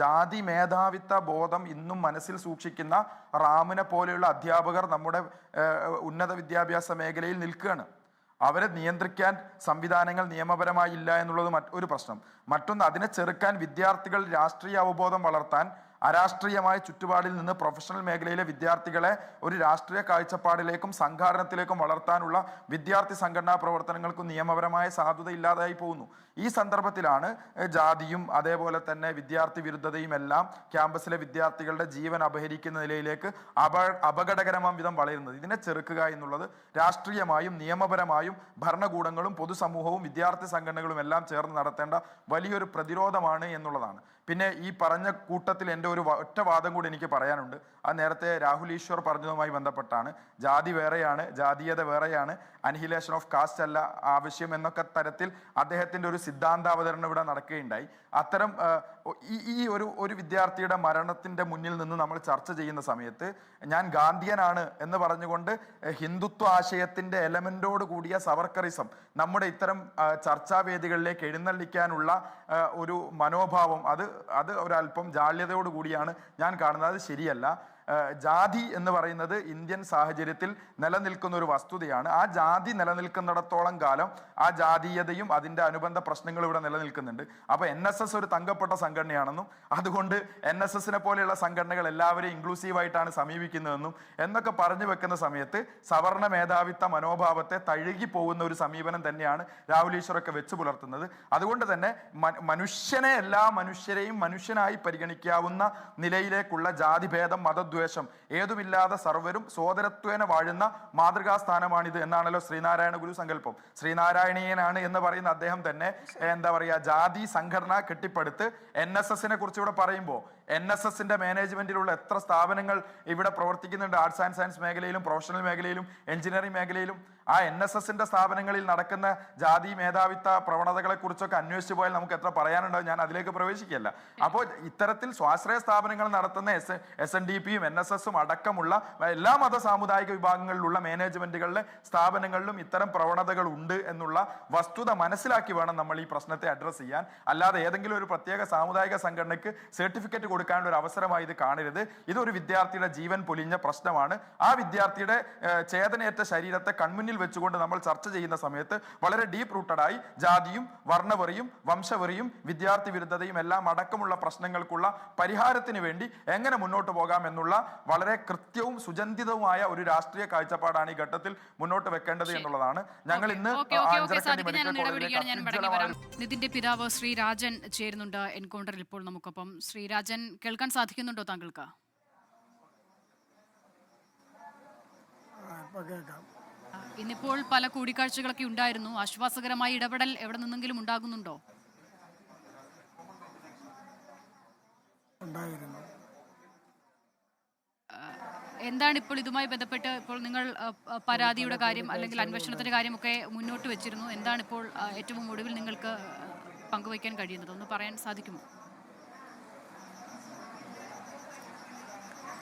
ജാതി മേധാവിത്വ ബോധം ഇന്നും മനസ്സിൽ സൂക്ഷിക്കുന്ന റാമിനെ പോലെയുള്ള അധ്യാപകർ നമ്മുടെ ഉന്നത വിദ്യാഭ്യാസ മേഖലയിൽ നിൽക്കുകയാണ്. അവരെ നിയന്ത്രിക്കാൻ സംവിധാനങ്ങൾ നിയമപരമായി ഇല്ല എന്നുള്ളത് ഒരു പ്രശ്നം. മറ്റൊന്ന്, അതിനെ ചെറുക്കാൻ വിദ്യാർത്ഥികൾ രാഷ്ട്രീയ അവബോധം വളർത്താൻ അരാഷ്ട്രീയമായ ചുറ്റുപാടിൽ നിന്ന് പ്രൊഫഷണൽ മേഖലയിലെ വിദ്യാർത്ഥികളെ ഒരു രാഷ്ട്രീയ കാഴ്ചപ്പാടിലേക്കും സംഘാടനത്തിലേക്കും വളർത്താനുള്ള വിദ്യാർത്ഥി സംഘടനാ പ്രവർത്തനങ്ങൾക്കും നിയമപരമായ സാധുത ഇല്ലാതായി പോകുന്നു. ഈ സന്ദർഭത്തിലാണ് ജാതിയും അതേപോലെ തന്നെ വിദ്യാർത്ഥി വിരുദ്ധതയും എല്ലാം ക്യാമ്പസിലെ വിദ്യാർത്ഥികളുടെ ജീവൻ അപഹരിക്കുന്ന നിലയിലേക്ക് അപകടകരമാം വിധം വളരുന്നത്. ഇതിനെ ചെറുക്കുക എന്നുള്ളത് രാഷ്ട്രീയമായും നിയമപരമായും ഭരണകൂടങ്ങളും പൊതുസമൂഹവും വിദ്യാർത്ഥി സംഘടനകളും എല്ലാം ചേർന്ന് നടത്തേണ്ട വലിയൊരു പ്രതിരോധമാണ് എന്നുള്ളതാണ്. പിന്നെ ഈ പറഞ്ഞ കൂട്ടത്തിൽ എൻ്റെ ഒരു ഒറ്റ വാദം കൂടി എനിക്ക് പറയാനുണ്ട്. അത് നേരത്തെ രാഹുൽ ഈശ്വർ പറഞ്ഞതുമായി ബന്ധപ്പെട്ടാണ്. ജാതി വേറെയാണ്, ജാതീയത വേറെയാണ്, അനിഹിലേഷൻ ഓഫ് കാസ്റ്റ് അല്ല ആവശ്യം എന്നൊക്കെ തരത്തിൽ അദ്ദേഹത്തിൻ്റെ ഒരു സിദ്ധാന്താവതരണം ഇവിടെ നടക്കുകയുണ്ടായി. അത്തരം ഈ ഒരു വിദ്യാർത്ഥിയുടെ മരണത്തിൻ്റെ മുന്നിൽ നിന്ന് നമ്മൾ ചർച്ച ചെയ്യുന്ന സമയത്ത് ഞാൻ ഗാന്ധിയനാണ് എന്ന് പറഞ്ഞുകൊണ്ട് ഹിന്ദുത്വ ആശയത്തിൻ്റെ എലമെൻറ്റോട് കൂടിയ സവർക്കറിസം നമ്മുടെ ഇത്തരം ചർച്ചാവേദികളിലേക്ക് എഴുന്നള്ളിക്കാനുള്ള ഒരു മനോഭാവം അത് ഒരല്പം ജാള്യതയോട് കൂടിയാണ് ഞാൻ കാണുന്നത്. അത് ശരിയല്ല. ജാതി എന്ന് പറയുന്നത് ഇന്ത്യൻ സാഹചര്യത്തിൽ നിലനിൽക്കുന്ന ഒരു വസ്തുതയാണ്. ആ ജാതി നിലനിൽക്കുന്നിടത്തോളം കാലം ആ ജാതീയതയും അതിൻ്റെ അനുബന്ധ പ്രശ്നങ്ങളും ഇവിടെ നിലനിൽക്കുന്നുണ്ട്. അപ്പോൾ NSS ഒരു തങ്കപ്പെട്ട സംഘടനയാണെന്നും അതുകൊണ്ട് NSSനെ പോലെയുള്ള സംഘടനകൾ എല്ലാവരെയും ഇൻക്ലൂസീവായിട്ടാണ് സമീപിക്കുന്നതെന്നും എന്നൊക്കെ പറഞ്ഞു വെക്കുന്ന സമയത്ത് സവർണ മേധാവിത്വ മനോഭാവത്തെ തഴുകി പോകുന്ന ഒരു സമീപനം തന്നെയാണ് രാഹുൽ ഈശ്വറൊക്കെ വെച്ച് പുലർത്തുന്നത്. അതുകൊണ്ട് തന്നെ മനുഷ്യനെ എല്ലാ മനുഷ്യരെയും മനുഷ്യനായി പരിഗണിക്കാവുന്ന നിലയിലേക്കുള്ള ജാതിഭേദം, മതദ്വേഷം ഏതുമില്ലാതെ സർവരും സോദരത്വേന വാഴുന്ന മാതൃകാസ്ഥാനമാണിത് എന്നാണല്ലോ ശ്രീനാരായണ ഗുരു സങ്കല്പം. ശ്രീനാരായണീയനാണ് എന്ന് പറയുന്ന അദ്ദേഹം തന്നെ എന്താ പറയുക, ജാതി സംഘടന കെട്ടിപ്പടുത്ത് NSSനെ കുറിച്ച് ഇവിടെ പറയുമ്പോൾ NSSന്റെ മാനേജ്മെന്റിലുള്ള എത്ര സ്ഥാപനങ്ങൾ ഇവിടെ പ്രവർത്തിക്കുന്നുണ്ട്, ആർട്സ് ആൻഡ് സയൻസ് മേഖലയിലും പ്രൊഫഷണൽ മേഖലയിലും എഞ്ചിനീയറിംഗ് മേഖലയിലും. ആ NSSന്റെ സ്ഥാപനങ്ങളിൽ നടക്കുന്ന ജാതി മേധാവിത്വ പ്രവണതകളെ കുറിച്ചൊക്കെ അന്വേഷിച്ചു പോയാൽ നമുക്ക് എത്ര പറയാനുണ്ടാവും. ഞാൻ അതിലേക്ക് പ്രവേശിക്കുകയല്ല. അപ്പോൾ ഇത്തരത്തിൽ സ്വാശ്രയ സ്ഥാപനങ്ങൾ നടത്തുന്ന SNDPയും NSSും അടക്കമുള്ള എല്ലാ മത സാമുദായിക വിഭാഗങ്ങളിലുള്ള മാനേജ്മെന്റുകളിലെ സ്ഥാപനങ്ങളിലും ഇത്തരം പ്രവണതകൾ ഉണ്ട് എന്നുള്ള വസ്തുത മനസ്സിലാക്കി വേണം നമ്മൾ ഈ പ്രശ്നത്തെ അഡ്രസ്സ് ചെയ്യാൻ. അല്ലാതെ ഏതെങ്കിലും ഒരു പ്രത്യേക സാമുദായിക സംഘടനയ്ക്ക് സർട്ടിഫിക്കറ്റ് കൊടുക്കാനുള്ള ഒരു അവസരമായി ഇത് കാണരുത്. ഇതൊരു വിദ്യാർത്ഥിയുടെ ജീവൻ പൊലിഞ്ഞ പ്രശ്നമാണ്. ആ വിദ്യാർത്ഥിയുടെ ചേതനയേറ്റ ശരീരത്തെ കൺമുന്നിൽ വെച്ചുകൊണ്ട് നമ്മൾ ചർച്ച ചെയ്യുന്ന സമയത്ത് വളരെ ഡീപ്പ് റൂട്ടഡായി ജാതിയും വർണ്ണവെറിയും വംശവെറിയും വിദ്യാർത്ഥി വിരുദ്ധതയും എല്ലാം അടക്കമുള്ള പ്രശ്നങ്ങൾക്കുള്ള പരിഹാരത്തിന് വേണ്ടി എങ്ങനെ മുന്നോട്ട് പോകാം എന്നുള്ള വളരെ കൃത്യവും സുചന്തിതവുമായ ഒരു രാഷ്ട്രീയ കാഴ്ചപ്പാടാണ് ഈ ഘട്ടത്തിൽ മുന്നോട്ട് വെക്കേണ്ടത് എന്നുള്ളതാണ്. ഞങ്ങൾ ഇന്ന് നിതിന്റെ പിതാവ് ശ്രീരാജൻ ചേരുന്നുണ്ട് എൻകൗണ്ടറിൽ ഇപ്പോൾ നമുക്കൊപ്പം. ശ്രീരാജൻ, കേൾക്കാൻ സാധിക്കുന്നുണ്ടോ താങ്കൾക്ക്? ഇന്നിപ്പോൾ പല കൂടിക്കാഴ്ചകളൊക്കെ ഉണ്ടായിരുന്നു. ആശ്വാസകരമായ ഇടപെടൽ എവിടെ നിന്നെങ്കിലും ഉണ്ടാകുന്നുണ്ടോ? എന്താണ് ഇപ്പോൾ ഇതുമായി ബന്ധപ്പെട്ട് ഇപ്പോൾ നിങ്ങൾ പരാതിയുടെ കാര്യം അല്ലെങ്കിൽ അന്വേഷണത്തിന്റെ കാര്യമൊക്കെ മുന്നോട്ട് വെച്ചിരുന്നു. എന്താണ് ഇപ്പോൾ ഏറ്റവും ഒടുവിൽ നിങ്ങൾക്ക് പങ്കുവയ്ക്കാൻ കഴിയുന്നത്? ഒന്ന് പറയാൻ സാധിക്കുമോ?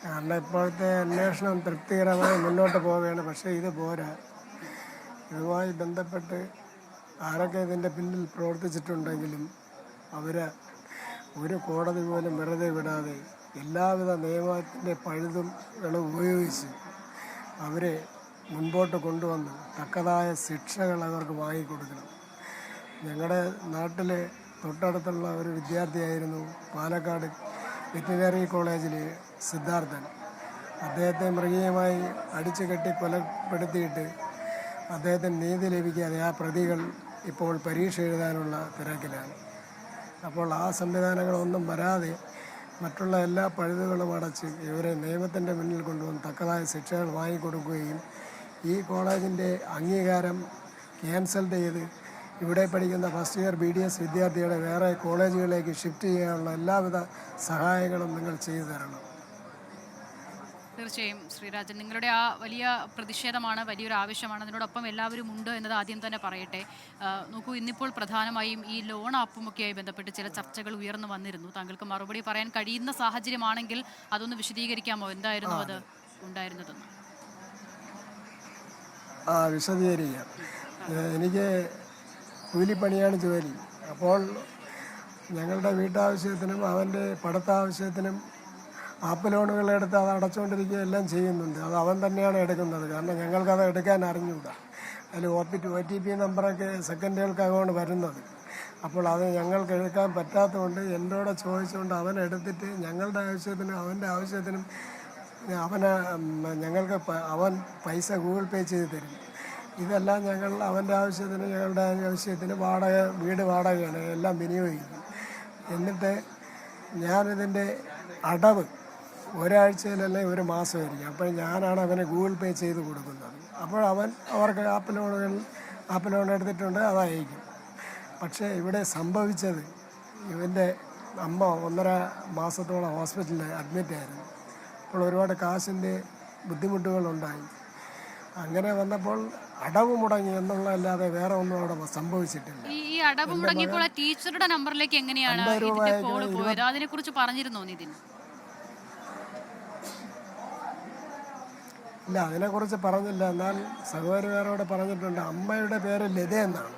കാരണം ഇപ്പോഴത്തെ അന്വേഷണം തൃപ്തികരമായി മുന്നോട്ട് പോവുകയാണ്. പക്ഷേ ഇത് പോരാ. ഇതുമായി ബന്ധപ്പെട്ട് ആരൊക്കെ ഇതിൻ്റെ പിന്നിൽ പ്രവർത്തിച്ചിട്ടുണ്ടെങ്കിലും അവരെ ഒരു കോടതി പോലും വെറുതെ വിടാതെ എല്ലാവിധ നിയമത്തിൻ്റെ പഴുതുകളും ഉപയോഗിച്ച് അവരെ മുൻപോട്ട് കൊണ്ടുവന്ന് തക്കതായ ശിക്ഷകൾ അവർക്ക് വാങ്ങിക്കൊടുക്കണം. ഞങ്ങളുടെ നാട്ടിലെ തൊട്ടടുത്തുള്ള ഒരു വിദ്യാർത്ഥിയായിരുന്നു പാലക്കാട് വെറ്റിനറി കോളേജിൽ സിദ്ധാർത്ഥൻ. അദ്ദേഹത്തെ മൃഗീയമായി അടിച്ചു കെട്ടി കൊലപ്പെടുത്തിയിട്ട് അദ്ദേഹത്തിന് നീതി ലഭിക്കാതെ ആ പ്രതികൾ ഇപ്പോൾ പരീക്ഷ എഴുതാനുള്ള തിരക്കിലാണ്. അപ്പോൾ ആ സംവിധാനങ്ങളൊന്നും വരാതെ മറ്റുള്ള എല്ലാ പഴുതുകളും അടച്ച് ഇവരെ നിയമത്തിൻ്റെ മുന്നിൽ കൊണ്ടുവന്ന് തക്കതായ ശിക്ഷകൾ വാങ്ങിക്കൊടുക്കുകയും ഈ കോളേജിൻ്റെ അംഗീകാരം ക്യാൻസൽ ചെയ്ത് ഇവിടെ പഠിക്കുന്ന ഫസ്റ്റ് ഇയർ BDS വിദ്യാർത്ഥികളെ വേറെ കോളേജുകളിലേക്ക് ഷിഫ്റ്റ് ചെയ്യാനുള്ള എല്ലാവിധ സഹായങ്ങളും നിങ്ങൾ ചെയ്തു തരണം. തീർച്ചയായും ശ്രീരാജൻ, നിങ്ങളുടെ ആ വലിയ പ്രതിഷേധമാണ്, വലിയൊരു ആവശ്യമാണ്. അതിനോടൊപ്പം എല്ലാവരും ഉണ്ട് എന്നത് ആദ്യം തന്നെ പറയട്ടെ. നോക്കൂ, ഇന്നിപ്പോൾ പ്രധാനമായും ഈ ലോൺ ആപ്പുമൊക്കെയായി ബന്ധപ്പെട്ട് ചില ചർച്ചകൾ ഉയർന്നു വന്നിരുന്നു. താങ്കൾക്ക് മറുപടി പറയാൻ കഴിയുന്ന സാഹചര്യമാണെങ്കിൽ അതൊന്ന് വിശദീകരിക്കാമോ? എന്തായിരുന്നു അത് ഉണ്ടായിരുന്നതെന്ന്? വിശദീകരിക്കാം. എനിക്ക് കൂലിപ്പണിയാണ് ജോലി. അപ്പോൾ ഞങ്ങളുടെ വീട്ടാവശ്യത്തിനും അവൻ്റെ പഠിത്താവശ്യത്തിനും ആപ്പ് ലോണുകളെടുത്ത് അത് അടച്ചുകൊണ്ടിരിക്കുക എല്ലാം ചെയ്യുന്നുണ്ട്. അത് അവൻ തന്നെയാണ് എടുക്കുന്നത്. കാരണം ഞങ്ങൾക്കത് എടുക്കാൻ അറിഞ്ഞൂടാ. അതിൽ OTP നമ്പറൊക്കെ സെക്കൻഡുകൾക്കകമാണ് വരുന്നത്. അപ്പോൾ അത് ഞങ്ങൾക്ക് എടുക്കാൻ പറ്റാത്തതുകൊണ്ട് എന്നോട് ചോദിച്ചുകൊണ്ട് അവൻ എടുത്തിട്ട് ഞങ്ങളുടെ ആവശ്യത്തിനും അവൻ്റെ ആവശ്യത്തിനും ഞങ്ങൾക്ക് അവൻ പൈസ ഗൂഗിൾ പേ ചെയ്ത് തരും. ഇതെല്ലാം ഞങ്ങൾ അവൻ്റെ ആവശ്യത്തിന് ഞങ്ങളുടെ ആവശ്യത്തിന് വീട് വാടകയാണ് എല്ലാം വിനിയോഗിക്കും. എന്നിട്ട് ഞാനിതിൻ്റെ അടവ് ഒരാഴ്ചയിലല്ലേ ഒരു മാസമായിരിക്കും. അപ്പോൾ ഞാനാണ് അവന് ഗൂഗിൾ പേ ചെയ്ത് കൊടുക്കുന്നത്. അപ്പോൾ അവർക്ക് ആപ്പ് ലോൺ എടുത്തിട്ടുണ്ട്, അത് അയക്കും. പക്ഷേ ഇവിടെ സംഭവിച്ചത് ഇവൻ്റെ അമ്മ 1.5 മാസത്തോളം ഹോസ്പിറ്റലിൽ അഡ്മിറ്റ് ആയിരുന്നു. അപ്പോൾ ഒരുപാട് കാശിൻ്റെ ബുദ്ധിമുട്ടുകളുണ്ടായി. അങ്ങനെ വന്നപ്പോൾ അടവ് മുടങ്ങി എന്നുള്ളതല്ലാതെ വേറെ ഒന്നും അവിടെ സംഭവിച്ചിട്ടില്ല. ഈ അടവ് മുടങ്ങിയപ്പോൾ ആ ടീച്ചറുടെ നമ്പറിലേക്ക് എങ്ങനെയാണ് ഇതിന്റെ കോൾ പോയത്? അതിനെ കുറിച്ച് പറഞ്ഞിരുന്നോ നിതിൻ? ഇല്ല, അതിനെക്കുറിച്ച് പറഞ്ഞില്ല. എന്നാൽ സഹോദരിമാരോട് പറഞ്ഞിട്ടുണ്ട്. അമ്മയുടെ പേര് ലത എന്നാണ്.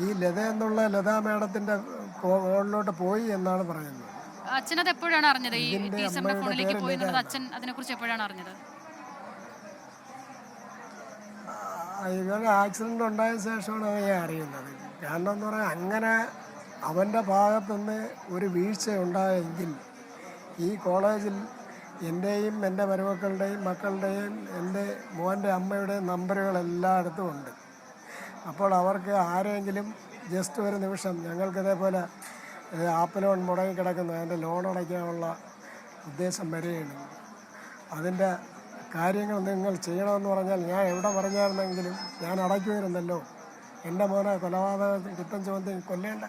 ഈ ലത എന്നുള്ള ലതാ മേഡത്തിൻ്റെ ഫോണിലോട്ട് പോയി എന്നാണ് പറയുന്നത്. അച്ഛൻ അത് എപ്പോഴാണ് അറിഞ്ഞത്? ഈ ടീച്ചറിന്റെ ഫോണിലേക്ക് പോയി എന്നുള്ളത് അച്ഛൻ അതിനെക്കുറിച്ച് എപ്പോഴാണ് അറിഞ്ഞത്? ഇവന് ആക്സിഡൻ്റ് ഉണ്ടായ ശേഷമാണ് ഞാൻ അറിയുന്നത്. കാരണം എന്ന് പറഞ്ഞാൽ അങ്ങനെ അവൻ്റെ ഭാഗത്തുനിന്ന് ഒരു വീഴ്ച ഉണ്ടായെങ്കിൽ ഈ കോളേജിൽ എൻ്റെയും എൻ്റെ മരുമക്കളുടെയും മക്കളുടെയും എൻ്റെ മോൻ്റെ അമ്മയുടെയും നമ്പറുകൾ എല്ലായിടത്തും ഉണ്ട്. അപ്പോൾ അവർക്ക് ആരെങ്കിലും ജസ്റ്റ് ഒരു നിമിഷം ഞങ്ങൾക്കിതേപോലെ ആപ്പ് ലോൺ മുടങ്ങിക്കിടക്കുന്നു, അതിൻ്റെ ലോൺ അടയ്ക്കാനുള്ള ഉദ്ദേശം വരികയാണ്, അതിൻ്റെ കാര്യങ്ങൾ നിങ്ങൾ ചെയ്യണമെന്ന് പറഞ്ഞാൽ ഞാൻ എവിടെ പറഞ്ഞായിരുന്നെങ്കിലും ഞാൻ അടയ്ക്കുമായിരുന്നല്ലോ. എൻ്റെ മോനെ കൊലപാതക കുറ്റം ചുമത്തി കൊല്ലേണ്ട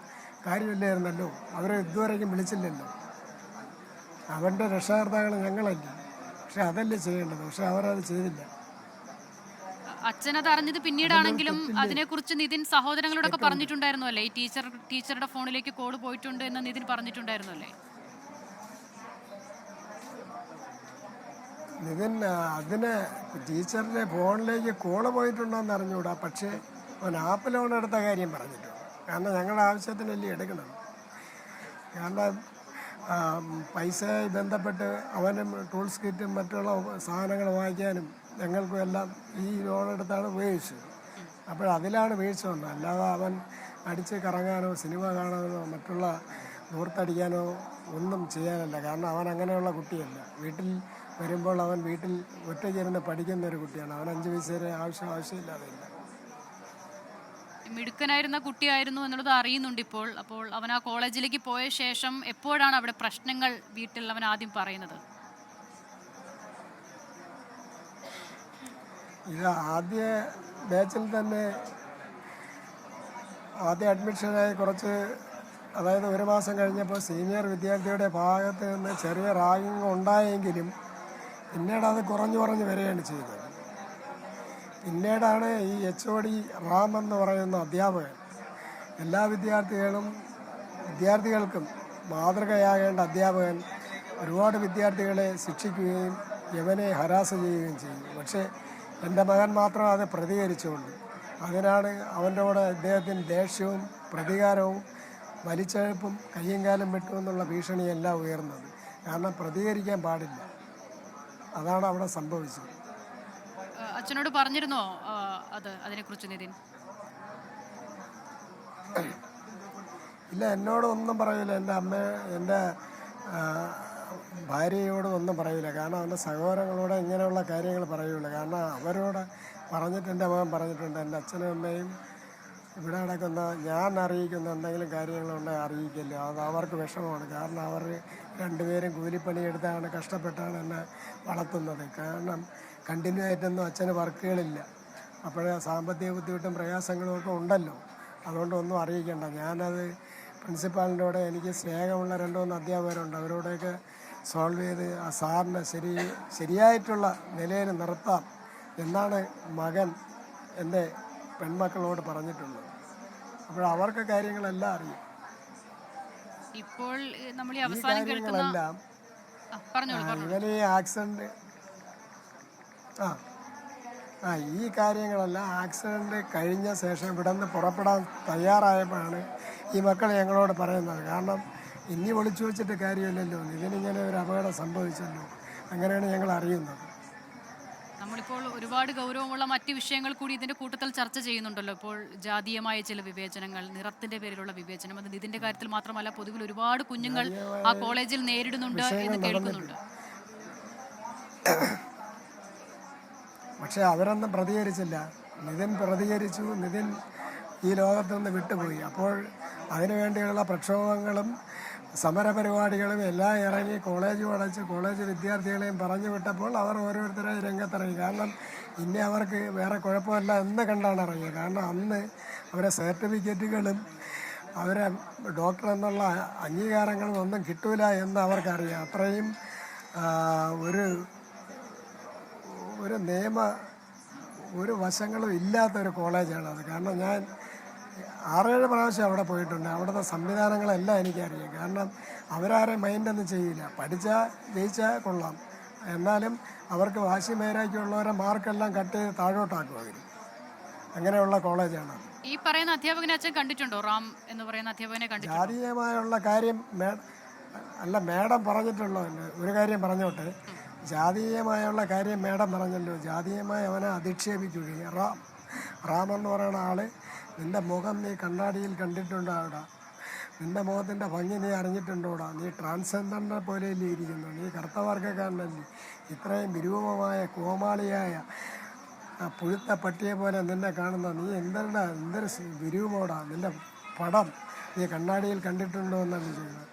കാര്യമില്ലായിരുന്നല്ലോ. അവരെ ഇതുവരെയും വിളിച്ചില്ലല്ലോ. അവൻ്റെ രക്ഷകർത്താക്കൾ ഞങ്ങളല്ലേ. പക്ഷെ അതല്ലേ ചെയ്യേണ്ടത്. പക്ഷെ അവരത് ചെയ്തില്ല. അച്ഛനത് അറിഞ്ഞത് പിന്നീടാണെങ്കിലും അതിനെക്കുറിച്ച് നിതിൻ സഹോദരങ്ങളോടൊക്കെ പറഞ്ഞിട്ടുണ്ടായിരുന്നു അല്ലേ? ഈ ടീച്ചറുടെ ഫോണിലേക്ക് കോൾ പോയിട്ടുണ്ട് എന്ന് നിതിൻ പറഞ്ഞിട്ടുണ്ടായിരുന്നു അല്ലേ? നിതിൻ അതിന് ടീച്ചറിൻ്റെ ഫോണിലേക്ക് കോള് പോയിട്ടുണ്ടോയെന്ന് അറിഞ്ഞുകൂടാ. പക്ഷേ അവൻ ആപ്പ് ലോൺ എടുത്ത കാര്യം പറഞ്ഞിട്ടുണ്ട്. കാരണം ഞങ്ങളുടെ ആവശ്യത്തിനല്ലേ എടുക്കണം. കാരണം പൈസയായി ബന്ധപ്പെട്ട് അവനും ടൂൾസ് കിറ്റും മറ്റുള്ള സാധനങ്ങൾ വാങ്ങിക്കാനും ഞങ്ങൾക്കും എല്ലാം ഈ ലോൺ എടുത്താണ് ഉപയോഗിച്ചത്. അതിലാണ് വീഴ്ച വന്നത്. അല്ലാതെ അവൻ അടിച്ച് കറങ്ങാനോ സിനിമ കാണാനോ മറ്റുള്ള ദൂർത്തടിക്കാനോ ഒന്നും ചെയ്യാനല്ല. കാരണം അവൻ അങ്ങനെയുള്ള കുട്ടിയല്ല. വീട്ടിൽ വരുമ്പോൾ അവൻ വീട്ടിൽ ഒറ്റയ്ക്കിരുന്ന് പഠിക്കുന്ന ഒരു കുട്ടിയാണ്. അവൻ 5 പൈസയുടെ ആവശ്യമില്ലാതെ ഇല്ല. മിടുക്കനായിരുന്ന കുട്ടിയായിരുന്നു എന്നുള്ളത് അറിയുന്നുണ്ട് ഇപ്പോൾ. അപ്പോൾ അവൻ ആ കോളേജിലേക്ക് പോയ ശേഷം എപ്പോഴാണ് അവിടെ പ്രശ്നങ്ങൾ വീട്ടിൽ അവൻ ആദ്യം പറയുന്നത്? ഇത് ആദ്യ ബാച്ചിൽ തന്നെ ആദ്യ അഡ്മിഷനായി കുറച്ച്, അതായത് 1 മാസം കഴിഞ്ഞപ്പോൾ സീനിയർ വിദ്യാർത്ഥിയുടെ ഭാഗത്ത് നിന്ന് ചെറിയ റാഗിങ് ഉണ്ടായെങ്കിലും പിന്നീട് അത് കുറഞ്ഞു വരികയാണ് ചെയ്തത്. പിന്നീടാണ് ഈ HOD റാം എന്ന് പറയുന്ന അധ്യാപകൻ എല്ലാ വിദ്യാർത്ഥികൾക്കും മാതൃകയാകേണ്ട അധ്യാപകൻ ഒരുപാട് വിദ്യാർത്ഥികളെ ശിക്ഷിക്കുകയും യവനെ ഹരാസ് ചെയ്യുകയും ചെയ്യും. പക്ഷേ എൻ്റെ മകൻ മാത്രം അത് പ്രതികരിച്ചുകൊണ്ട് അതിനാണ് അവൻ്റെ കൂടെ ഇദ്ദേഹത്തിന് ദേഷ്യവും പ്രതികാരവും വലിച്ചെഴുപ്പും കയ്യും കാലും വിട്ടുമെന്നുള്ള ഭീഷണിയെല്ലാം ഉയർന്നത്. കാരണം പ്രതികരിക്കാൻ പാടില്ല. അതാണ് അവിടെ സംഭവിച്ചത്. അച്ഛനോട് പറഞ്ഞിരുന്നോ അതിനെക്കുറിച്ച് നിതിൻ? ഇല്ല, എന്നോടൊന്നും പറയില്ല. എൻ്റെ ഭാര്യയോട് ഒന്നും പറയില്ല. കാരണം അവൻ്റെ സഹോദരങ്ങളോട് ഇങ്ങനെയുള്ള കാര്യങ്ങൾ പറയുള്ളൂ. കാരണം അവരോട് പറഞ്ഞിട്ട് എൻ്റെ മകൻ പറഞ്ഞിട്ടുണ്ട്, എൻ്റെ അച്ഛനും അമ്മയും ഇവിടെ നടക്കുന്ന ഞാൻ അറിയിക്കുന്ന എന്തെങ്കിലും കാര്യങ്ങളുണ്ടെങ്കിൽ അറിയിക്കില്ല. അത് അവർക്ക് വിഷമമാണ്. കാരണം അവർ രണ്ടുപേരും കൂലിപ്പണിയെടുത്താണ് കഷ്ടപ്പെട്ടാണ് എന്നെ വളർത്തുന്നത്. കാരണം കണ്ടിന്യൂ ആയിട്ടൊന്നും അച്ഛന് വർക്കുകളില്ല. അപ്പോഴേ സാമ്പത്തിക ബുദ്ധിമുട്ടും പ്രയാസങ്ങളും ഒക്കെ ഉണ്ടല്ലോ. അതുകൊണ്ടൊന്നും അറിയിക്കേണ്ട. ഞാനത് പ്രിൻസിപ്പാളിൻ്റെ കൂടെ എനിക്ക് സ്നേഹമുള്ള 2-3 അധ്യാപകരുണ്ട്. അവരോടൊക്കെ സോൾവ് ചെയ്ത് ആ സാറിനെ ശരിയായിട്ടുള്ള നിലയിൽ നിർത്താം എന്നാണ് മകൻ എൻ്റെ പെൺമക്കളോട് പറഞ്ഞിട്ടുള്ളത്. അവർക്ക് കാര്യങ്ങളെല്ലാം അറിയും. ഇപ്പോൾ നമ്മൾ ഈ അവസാനം കേൾക്കുന്ന ഇവന് ഈ ആക്സിഡന്റ് ഈ കാര്യങ്ങളെല്ലാം ആക്സിഡന്റ് കഴിഞ്ഞ ശേഷം ഇവിടെ നിന്ന് പുറപ്പെടാൻ തയ്യാറായപ്പോഴാണ് ഈ മക്കൾ ഞങ്ങളോട് പറയുന്നത്. കാരണം ഇനി ഒളിച്ചു വെച്ചിട്ട് കാര്യമില്ലല്ലോ, ഇതിനിങ്ങനെ ഒരു അപകടം സംഭവിച്ചല്ലോ. അങ്ങനെയാണ് ഞങ്ങൾ അറിയുന്നത്. നമ്മളിപ്പോൾ ഒരുപാട് ഗൗരവമുള്ള മറ്റ് വിഷയങ്ങൾ കൂടി ഇതിന്റെ കൂട്ടത്തിൽ ചർച്ച ചെയ്യുന്നുണ്ടല്ലോ. ഇപ്പോൾ ജാതീയമായ ചില വിവേചനങ്ങൾ, നിറത്തിന്റെ പേരിലുള്ള വിവേചനം, അത് ഇതിന്റെ കാര്യത്തിൽ മാത്രമല്ല പൊതുവിൽ ഒരുപാട് കുഞ്ഞുങ്ങൾ ആ കോളേജിൽ നേരിടുന്നുണ്ട് എന്ന് കേൾക്കുന്നുണ്ട്. പക്ഷെ അവരൊന്നും പ്രതികരിച്ചില്ല. നിതിൻ പ്രതികരിച്ചു. നിതിൻ ഈ ലോകത്തു നിന്ന് വിട്ടുപോയി. അപ്പോൾ അതിനുവേണ്ടിയുള്ള പ്രക്ഷോഭങ്ങളും സമരപരിപാടികളും എല്ലാം ഇറങ്ങി കോളേജ് അടച്ച് കോളേജ് വിദ്യാർത്ഥികളെയും പറഞ്ഞു വിട്ടപ്പോൾ അവർ ഓരോരുത്തരായി രംഗത്തിറങ്ങി. കാരണം ഇനി അവർക്ക് വേറെ കുഴപ്പമില്ല എന്ന് കണ്ടാണ് ഇറങ്ങിയത്. കാരണം അന്ന് അവരെ സർട്ടിഫിക്കറ്റുകളും അവരെ ഡോക്ടർ എന്നുള്ള അംഗീകാരങ്ങളൊന്നും കിട്ടൂല എന്ന് അവർക്കറിയാം. അത്രയും ഒരു ഒരു നിയമ ഒരു വശങ്ങളും ഇല്ലാത്തൊരു കോളേജാണത്. കാരണം ഞാൻ 6-7 പ്രാവശ്യം അവിടെ പോയിട്ടുണ്ട്. അവിടുത്തെ സംവിധാനങ്ങളെല്ലാം എനിക്കറിയാം. കാരണം അവരാരെയും മൈൻഡൊന്നും ചെയ്യില്ല. പഠിച്ചാൽ ജയിച്ചാൽ കൊള്ളാം, എന്നാലും അവർക്ക് വാശി മേരാക്കിയുള്ളവരെ മാർക്കെല്ലാം കട്ട് ചെയ്ത് താഴോട്ടാക്കും അവർ. അങ്ങനെയുള്ള കോളേജാണ്. ഈ പറയുന്ന അധ്യാപകനെ അച്ഛൻ കണ്ടിട്ടുണ്ടോ? റാം എന്ന് പറയുന്ന അധ്യാപകനെ കണ്ടിട്ടുണ്ടോ? ജാതീയമായുള്ള കാര്യം മേഡം പറഞ്ഞിട്ടുള്ളൂ. ഒരു കാര്യം പറഞ്ഞോട്ടെ, ജാതീയമായുള്ള കാര്യം മേഡം പറഞ്ഞല്ലോ. ജാതീയമായി അവനെ അധിക്ഷേപിക്കുകയും റാം എന്ന് പറയുന്ന ആള്, നിന്റെ മുഖം നീ കണ്ണാടിയിൽ കണ്ടിട്ടുണ്ടോടാ, നിന്റെ മുഖത്തിൻ്റെ ഭംഗി നീ അറിഞ്ഞിട്ടുണ്ടോടാ, നീ ട്രാൻസ്ജെൻഡറിനെ പോലെ ഇരിക്കുന്നു, നീ കറുത്തവർഗ്ഗക്കാരനല്ലേ, ഇത്രയും വിരൂപമായ കോമാളിയായ പുഴുത്ത പട്ടിയെ പോലെ നിന്നെ കാണുന്ന നീ എന്തൊരു വിരൂപോടാ, നിന്റെ പടം നീ കണ്ണാടിയിൽ കണ്ടിട്ടുണ്ടോ എന്നാണ് ചെയ്യുന്നത്.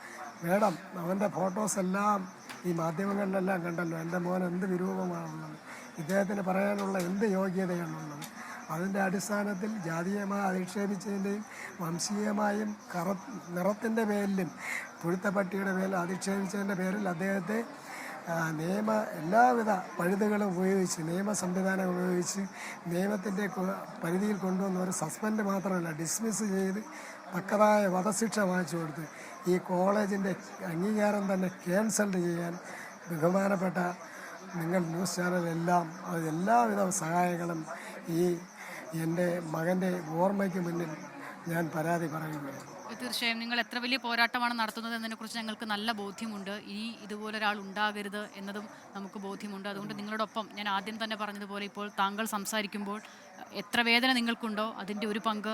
മേഡം, അവൻ്റെ ഫോട്ടോസ് എല്ലാം ഈ മാധ്യമങ്ങളിലെല്ലാം കണ്ടല്ലോ. എൻ്റെ മോൻ എന്ത് വിരൂപമാണുള്ളത്, ഇദ്ദേഹത്തിന് പറയാനുള്ള എന്ത് യോഗ്യതയാണുള്ളത്. അതിൻ്റെ അടിസ്ഥാനത്തിൽ ജാതീയമായി അധിക്ഷേപിച്ചതിൻ്റെയും വംശീയമായും നിറത്തിൻ്റെ പേരിലും പുഴുത്ത പട്ടിയുടെ പേരിൽ അധിക്ഷേപിച്ചതിൻ്റെ പേരിൽ അദ്ദേഹത്തെ എല്ലാവിധ പഴുതുകളും ഉപയോഗിച്ച്, നിയമ സംവിധാനം ഉപയോഗിച്ച് നിയമത്തിൻ്റെ പരിധിയിൽ കൊണ്ടുവന്ന ഒരു സസ്പെൻഡ് മാത്രമല്ല, ഡിസ്മിസ് ചെയ്ത് തക്കതായ വധശിക്ഷ വാങ്ങിച്ചു കൊടുത്ത് ഈ കോളേജിൻ്റെ അംഗീകാരം തന്നെ ക്യാൻസൽ ചെയ്യാൻ ബഹുമാനപ്പെട്ട നിങ്ങൾ ന്യൂസ് ചാനലെല്ലാം എല്ലാവിധ സഹായങ്ങളും ഈ എൻ്റെ മകൻ്റെ ഓർമ്മയ്ക്ക് മുന്നിൽ ഞാൻ പരാതി പറയുകയാണ്. തീർച്ചയായും നിങ്ങൾ എത്ര വലിയ പോരാട്ടമാണ് നടത്തുന്നത് എന്നതിനെക്കുറിച്ച് ഞങ്ങൾക്ക് നല്ല ബോധ്യമുണ്ട്. ഇനി ഇതുപോലൊരാൾ ഉണ്ടാകരുത് എന്നതും നമുക്ക് ബോധ്യമുണ്ട്. അതുകൊണ്ട് നിങ്ങളോടൊപ്പം ഞാൻ ആദ്യം തന്നെ പറഞ്ഞതുപോലെ ഇപ്പോൾ താങ്കൾ സംസാരിക്കുമ്പോൾ എത്ര വേദന നിങ്ങൾക്കുണ്ടോ അതിൻ്റെ ഒരു പങ്ക്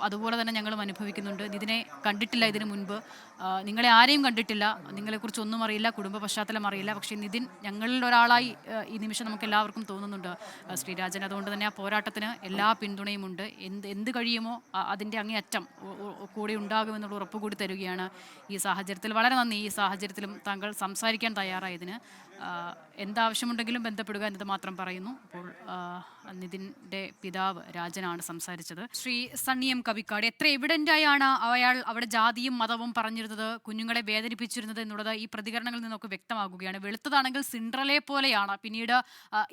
അതുപോലെ തന്നെ ഞങ്ങളും അനുഭവിക്കുന്നുണ്ട്. നിതിനെ കണ്ടിട്ടില്ല ഇതിനു മുൻപ്, നിങ്ങളെ ആരെയും കണ്ടിട്ടില്ല, നിങ്ങളെക്കുറിച്ച് ഒന്നും അറിയില്ല, കുടുംബ പശ്ചാത്തലം അറിയില്ല. പക്ഷേ നിതിൻ ഞങ്ങളിൽ ഒരാളായി ഈ നിമിഷം നമുക്ക് എല്ലാവർക്കും തോന്നുന്നുണ്ട് ശ്രീരാജൻ. അതുകൊണ്ട് തന്നെ ആ പോരാട്ടത്തിന് എല്ലാ പിന്തുണയുമുണ്ട്. എന്ത് കഴിയുമോ അതിൻ്റെ അങ്ങേയറ്റം കൂടെ ഉണ്ടാകുമെന്നുള്ള ഉറപ്പ് കൂടി തരികയാണ് ഈ സാഹചര്യത്തിൽ. വളരെ നന്ദി. ഈ സാഹചര്യത്തിലും താങ്കൾ സംസാരിക്കാൻ തയ്യാറായതിന്. എന്താവശ്യമുണ്ടെങ്കിലും ബന്ധപ്പെടുക എന്നത് മാത്രം പറയുന്നു. അപ്പോൾ നിതിൻ്റെ പിതാവ് രാജനാണ് സംസാരിച്ചത്. ശ്രീ സണ്ണി എം കവിക്കാട്, എത്ര എവിഡൻ്റായാണ് അയാൾ അവിടെ ജാതിയും മതവും പറഞ്ഞിരുന്നത്, കുഞ്ഞുങ്ങളെ വേദനിപ്പിച്ചിരുന്നത് എന്നുള്ളത് ഈ പ്രതികരണങ്ങളിൽ നിന്നൊക്കെ വ്യക്തമാകുകയാണ്. വെളുത്തതാണെങ്കിൽ സിൻഡ്രലെ പോലെയാണ്, പിന്നീട്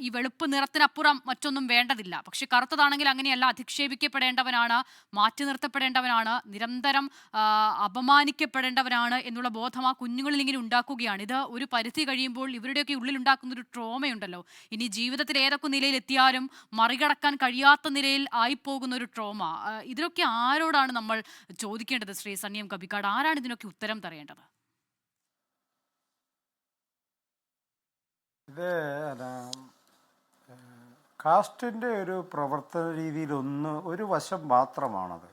ഈ വെളുപ്പ് നിറത്തിനപ്പുറം മറ്റൊന്നും വേണ്ടതില്ല. പക്ഷെ കറുത്തതാണെങ്കിൽ അങ്ങനെയല്ല, അധിക്ഷേപിക്കപ്പെടേണ്ടവനാണ്, മാറ്റി നിർത്തപ്പെടേണ്ടവനാണ്, നിരന്തരം അപമാനിക്കപ്പെടേണ്ടവനാണ് എന്നുള്ള ബോധം ആ കുഞ്ഞുങ്ങളിൽ ഇങ്ങനെ ഉണ്ടാക്കുകയാണ്. ഇത് ഒരു പരിധി കഴിയുമ്പോൾ ഇവരുടെയൊക്കെ ഉള്ളിൽ ഉണ്ടാക്കുന്ന ഒരു ട്രോമയുണ്ടല്ലോ, ഇനി ജീവിതത്തിൽ ഏതൊക്കെ നിലയിൽ എത്തിയാലും മറികടക്കാൻ കഴിയാത്ത നിലയിൽ ആയിപ്പോകുന്ന ഒരു ട്രോമ. ഇതിനൊക്കെ ആരോടാണ് നമ്മൾ ചോദിക്കേണ്ടത്? ശ്രീ സണ്ണി എം കവിക്കാട്, ആരാണ് ഇതിനൊക്കെ ഉത്തരം തരേണ്ടത്? ഇത് കാസ്റ്റിൻ്റെ ഒരു പ്രവർത്തന രീതിയിൽ ഒരു വശം മാത്രമാണത്.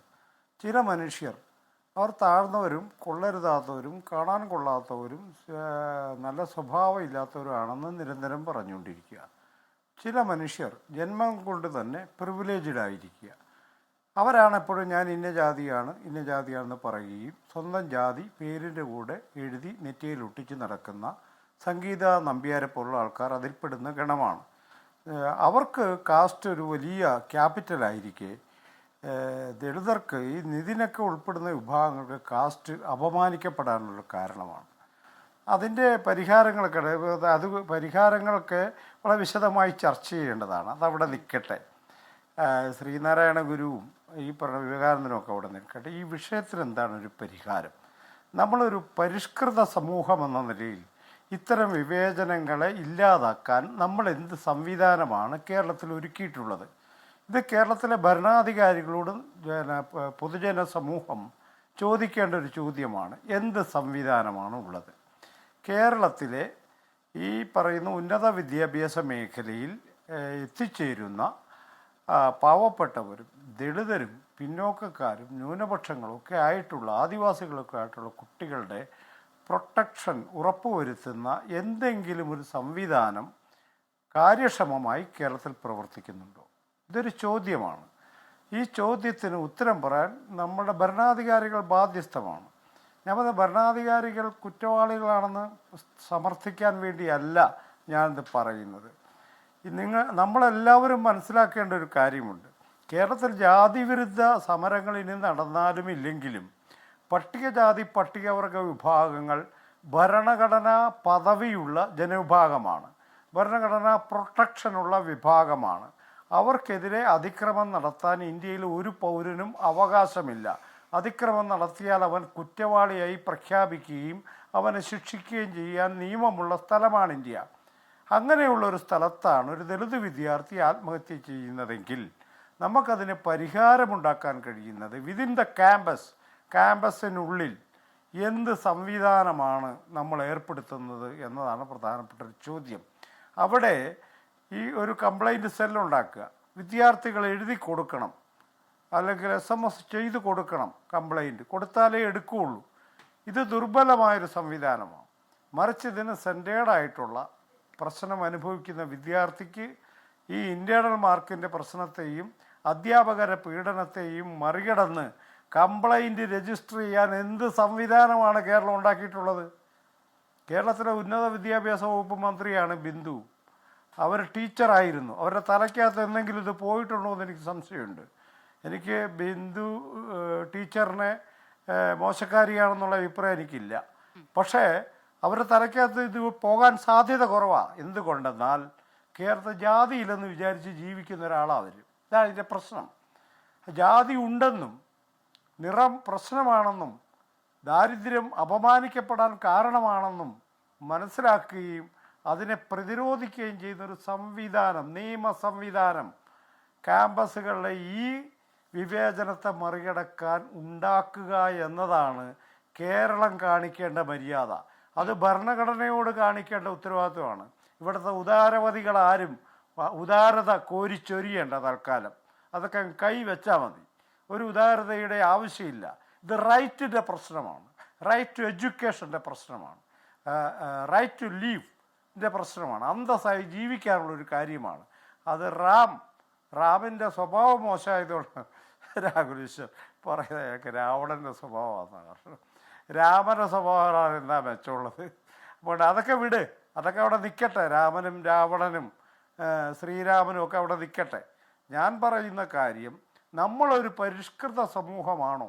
ചില മനുഷ്യർ, അവർ താഴ്ന്നവരും കൊള്ളരുതാത്തവരും കാണാൻ കൊള്ളാത്തവരും നല്ല സ്വഭാവം ഇല്ലാത്തവരാണെന്ന് നിരന്തരം പറഞ്ഞുകൊണ്ടിരിക്കുക. ചില മനുഷ്യർ ജന്മം കൊണ്ട് തന്നെ പ്രിവിലേജ്ഡ് ആയിരിക്കുക. അവരാണ് എപ്പോഴും ഞാൻ ഇന്ന ജാതിയാണെന്ന് പറയുകയും സ്വന്തം ജാതി പേരിൻ്റെ കൂടെ എഴുതി നെറ്റിയിൽ ഒട്ടിച്ച് നടക്കുന്ന സംഗീത നമ്പ്യാരെ പോലുള്ള ആൾക്കാർ അതിൽപ്പെടുന്ന ഗണമാണ്. അവർക്ക് കാസ്റ്റ് ഒരു വലിയ ക്യാപിറ്റലായിരിക്കെ ദളിതർക്ക്, ഈ നിതിനൊക്കെ ഉൾപ്പെടുന്ന വിഭാഗങ്ങൾക്ക് കാസ്റ്റ് അപമാനിക്കപ്പെടാനുള്ള കാരണമാണ്. അതിൻ്റെ പരിഹാരങ്ങളൊക്കെ വളരെ വിശദമായി ചർച്ച ചെയ്യേണ്ടതാണ്. അതവിടെ നിൽക്കട്ടെ. ശ്രീനാരായണ ഗുരുവും ഈ പറഞ്ഞ വിവേകാനന്ദനും ഒക്കെ അവിടെ നിൽക്കട്ടെ. ഈ വിഷയത്തിന് എന്താണ് ഒരു പരിഹാരം? നമ്മളൊരു പരിഷ്കൃത സമൂഹം എന്ന നിലയിൽ ഇത്തരം വിവേചനങ്ങളെ ഇല്ലാതാക്കാൻ നമ്മൾ എന്ത് സംവിധാനമാണ് കേരളത്തിൽ ഒരുക്കിയിട്ടുള്ളത്? ഇത് കേരളത്തിലെ ഭരണാധികാരികളോടും പൊതുജന സമൂഹം ചോദിക്കേണ്ട ഒരു ചോദ്യമാണ്. എന്ത് സംവിധാനമാണ് ഉള്ളത്? കേരളത്തിലെ ഈ പറയുന്ന ഉന്നത വിദ്യാഭ്യാസ മേഖലയിൽ എത്തിച്ചേരുന്ന പാവപ്പെട്ടവരും ദളിതരും പിന്നോക്കക്കാരും ന്യൂനപക്ഷങ്ങളും ഒക്കെ ആയിട്ടുള്ള, ആദിവാസികളൊക്കെ ആയിട്ടുള്ള കുട്ടികളുടെ പ്രൊട്ടക്ഷൻ ഉറപ്പുവരുത്തുന്ന എന്തെങ്കിലും ഒരു സംവിധാനം കാര്യക്ഷമമായി കേരളത്തിൽ പ്രവർത്തിക്കുന്നുണ്ടോ? ഇതൊരു ചോദ്യമാണ്. ഈ ചോദ്യത്തിന് ഉത്തരം പറയാൻ നമ്മുടെ ഭരണാധികാരികൾ ബാധ്യസ്ഥമാണ്. ഞാൻ ഭരണാധികാരികൾ കുറ്റവാളികളാണെന്ന് സമർത്ഥിക്കാൻ വേണ്ടിയല്ല ഞാനിത് പറയുന്നത്. നമ്മളെല്ലാവരും മനസ്സിലാക്കേണ്ട ഒരു കാര്യമുണ്ട്. കേരളത്തിൽ ജാതിവിരുദ്ധ സമരങ്ങൾ ഇനി നടന്നാലും ഇല്ലെങ്കിലും പട്ടികജാതി പട്ടികവർഗ വിഭാഗങ്ങൾ ഭരണഘടനാ പദവിയുള്ള ജനവിഭാഗമാണ്, ഭരണഘടനാ പ്രൊട്ടക്ഷനുള്ള വിഭാഗമാണ്. അവർക്കെതിരെ അതിക്രമം നടത്താൻ ഇന്ത്യയിൽ ഒരു പൗരനും അവകാശമില്ല. അതിക്രമം നടത്തിയാൽ അവൻ കുറ്റവാളിയായി പ്രഖ്യാപിക്കുകയും അവനെ ശിക്ഷിക്കുകയും ചെയ്യാൻ നിയമമുള്ള സ്ഥലമാണ് ഇന്ത്യ. അങ്ങനെയുള്ളൊരു സ്ഥലത്താണ് ഒരു ദളിത് വിദ്യാർത്ഥി ആത്മഹത്യ ചെയ്യുന്നതെങ്കിൽ നമുക്കതിന് പരിഹാരമുണ്ടാക്കാൻ കഴിയുന്നത് വിതിൻ ദ ക്യാമ്പസിനുള്ളിൽ എന്ത് സംവിധാനമാണ് നമ്മൾ ഏർപ്പെടുത്തുന്നത് എന്നതാണ് പ്രധാനപ്പെട്ട ഒരു ചോദ്യം. അവിടെ ഈ ഒരു കംപ്ലൈൻറ്റ് സെല്ലുണ്ടാക്കുക, വിദ്യാർത്ഥികൾ എഴുതി കൊടുക്കണം, അല്ലെങ്കിൽ SMS ചെയ്ത് കൊടുക്കണം, കംപ്ലൈൻറ്റ് കൊടുത്താലേ എടുക്കുകയുള്ളൂ. ഇത് ദുർബലമായൊരു സംവിധാനമാണ്. മറിച്ച് ഇതിന് സെൻറ്റേഡായിട്ടുള്ള പ്രശ്നം അനുഭവിക്കുന്ന വിദ്യാർത്ഥിക്ക് ഈ ഇൻറ്റേർണൽ മാർക്കിൻ്റെ പ്രശ്നത്തെയും അധ്യാപകരുടെ പീഡനത്തെയും മറികടന്ന് കംപ്ലൈൻറ്റ് രജിസ്റ്റർ ചെയ്യാൻ എന്ത് സംവിധാനമാണ് കേരളം ഉണ്ടാക്കിയിട്ടുള്ളത്? കേരളത്തിലെ ഉന്നത വിദ്യാഭ്യാസ വകുപ്പ് മന്ത്രിയാണ് ബിന്ദു. അവർ ടീച്ചറായിരുന്നു. അവരുടെ തലയ്ക്കകത്ത് എന്തെങ്കിലും ഇത് പോയിട്ടുണ്ടോ എന്ന് എനിക്ക് സംശയമുണ്ട്. എനിക്ക് ബിന്ദു ടീച്ചറിനെ മോശക്കാരിയാണെന്നുള്ള അഭിപ്രായം എനിക്കില്ല. പക്ഷേ അവരുടെ തലയ്ക്കകത്ത് ഇത് പോകാൻ സാധ്യത കുറവാണ്. എന്തുകൊണ്ടെന്നാൽ കേരളത്തിൽ ജാതിയില്ലെന്ന് വിചാരിച്ച് ജീവിക്കുന്ന ഒരാളാണ് അവർ. ഇതാണ് ഇതിൻ്റെ പ്രശ്നം. ജാതി ഉണ്ടെന്നും നിറം പ്രശ്നമാണെന്നും ദാരിദ്ര്യം അപമാനിക്കപ്പെടാൻ കാരണമാണെന്നും മനസ്സിലാക്കുകയും അതിനെ പ്രതിരോധിക്കുകയും ചെയ്യുന്നൊരു സംവിധാനം, നിയമ സംവിധാനം ക്യാമ്പസുകളിലെ ഈ വിവേചനത്തെ മറികടക്കാൻ ഉണ്ടാക്കുക എന്നതാണ് കേരളം കാണിക്കേണ്ട മര്യാദ. അത് ഭരണഘടനയോട് കാണിക്കേണ്ട ഉത്തരവാദിത്വമാണ്. ഇവിടുത്തെ ഉദാരവതികളാരും ഉദാരത കോരിച്ചൊരിയേണ്ട തൽക്കാലം. അതൊക്കെ കൈവച്ചാൽ മതി. ഒരു ഉദാരതയുടെ ആവശ്യമില്ല. ഇത് റൈറ്റിൻ്റെ പ്രശ്നമാണ്, റൈറ്റ് ടു എഡ്യൂക്കേഷൻ്റെ പ്രശ്നമാണ്, റൈറ്റ് ടു ലീവിൻ്റെ പ്രശ്നമാണ്, അന്തസ്സായി ജീവിക്കാനുള്ളൊരു കാര്യമാണ്. അത് റാമിൻ്റെ സ്വഭാവം മോശമായതുകൊണ്ട് രാഹുൽ ഈശ്വർ പറയുന്നതൊക്കെ രാവണൻ്റെ സ്വഭാവമാണ്. രാമൻ്റെ സ്വഭാവമാണ് എന്താ മെച്ചമുള്ളത്? അപ്പോൾ അതൊക്കെ വിട്, അതൊക്കെ അവിടെ നിൽക്കട്ടെ. രാമനും രാവണനും ശ്രീരാമനും ഒക്കെ അവിടെ നിൽക്കട്ടെ. ഞാൻ പറയുന്ന കാര്യം, നമ്മളൊരു പരിഷ്കൃത സമൂഹമാണോ?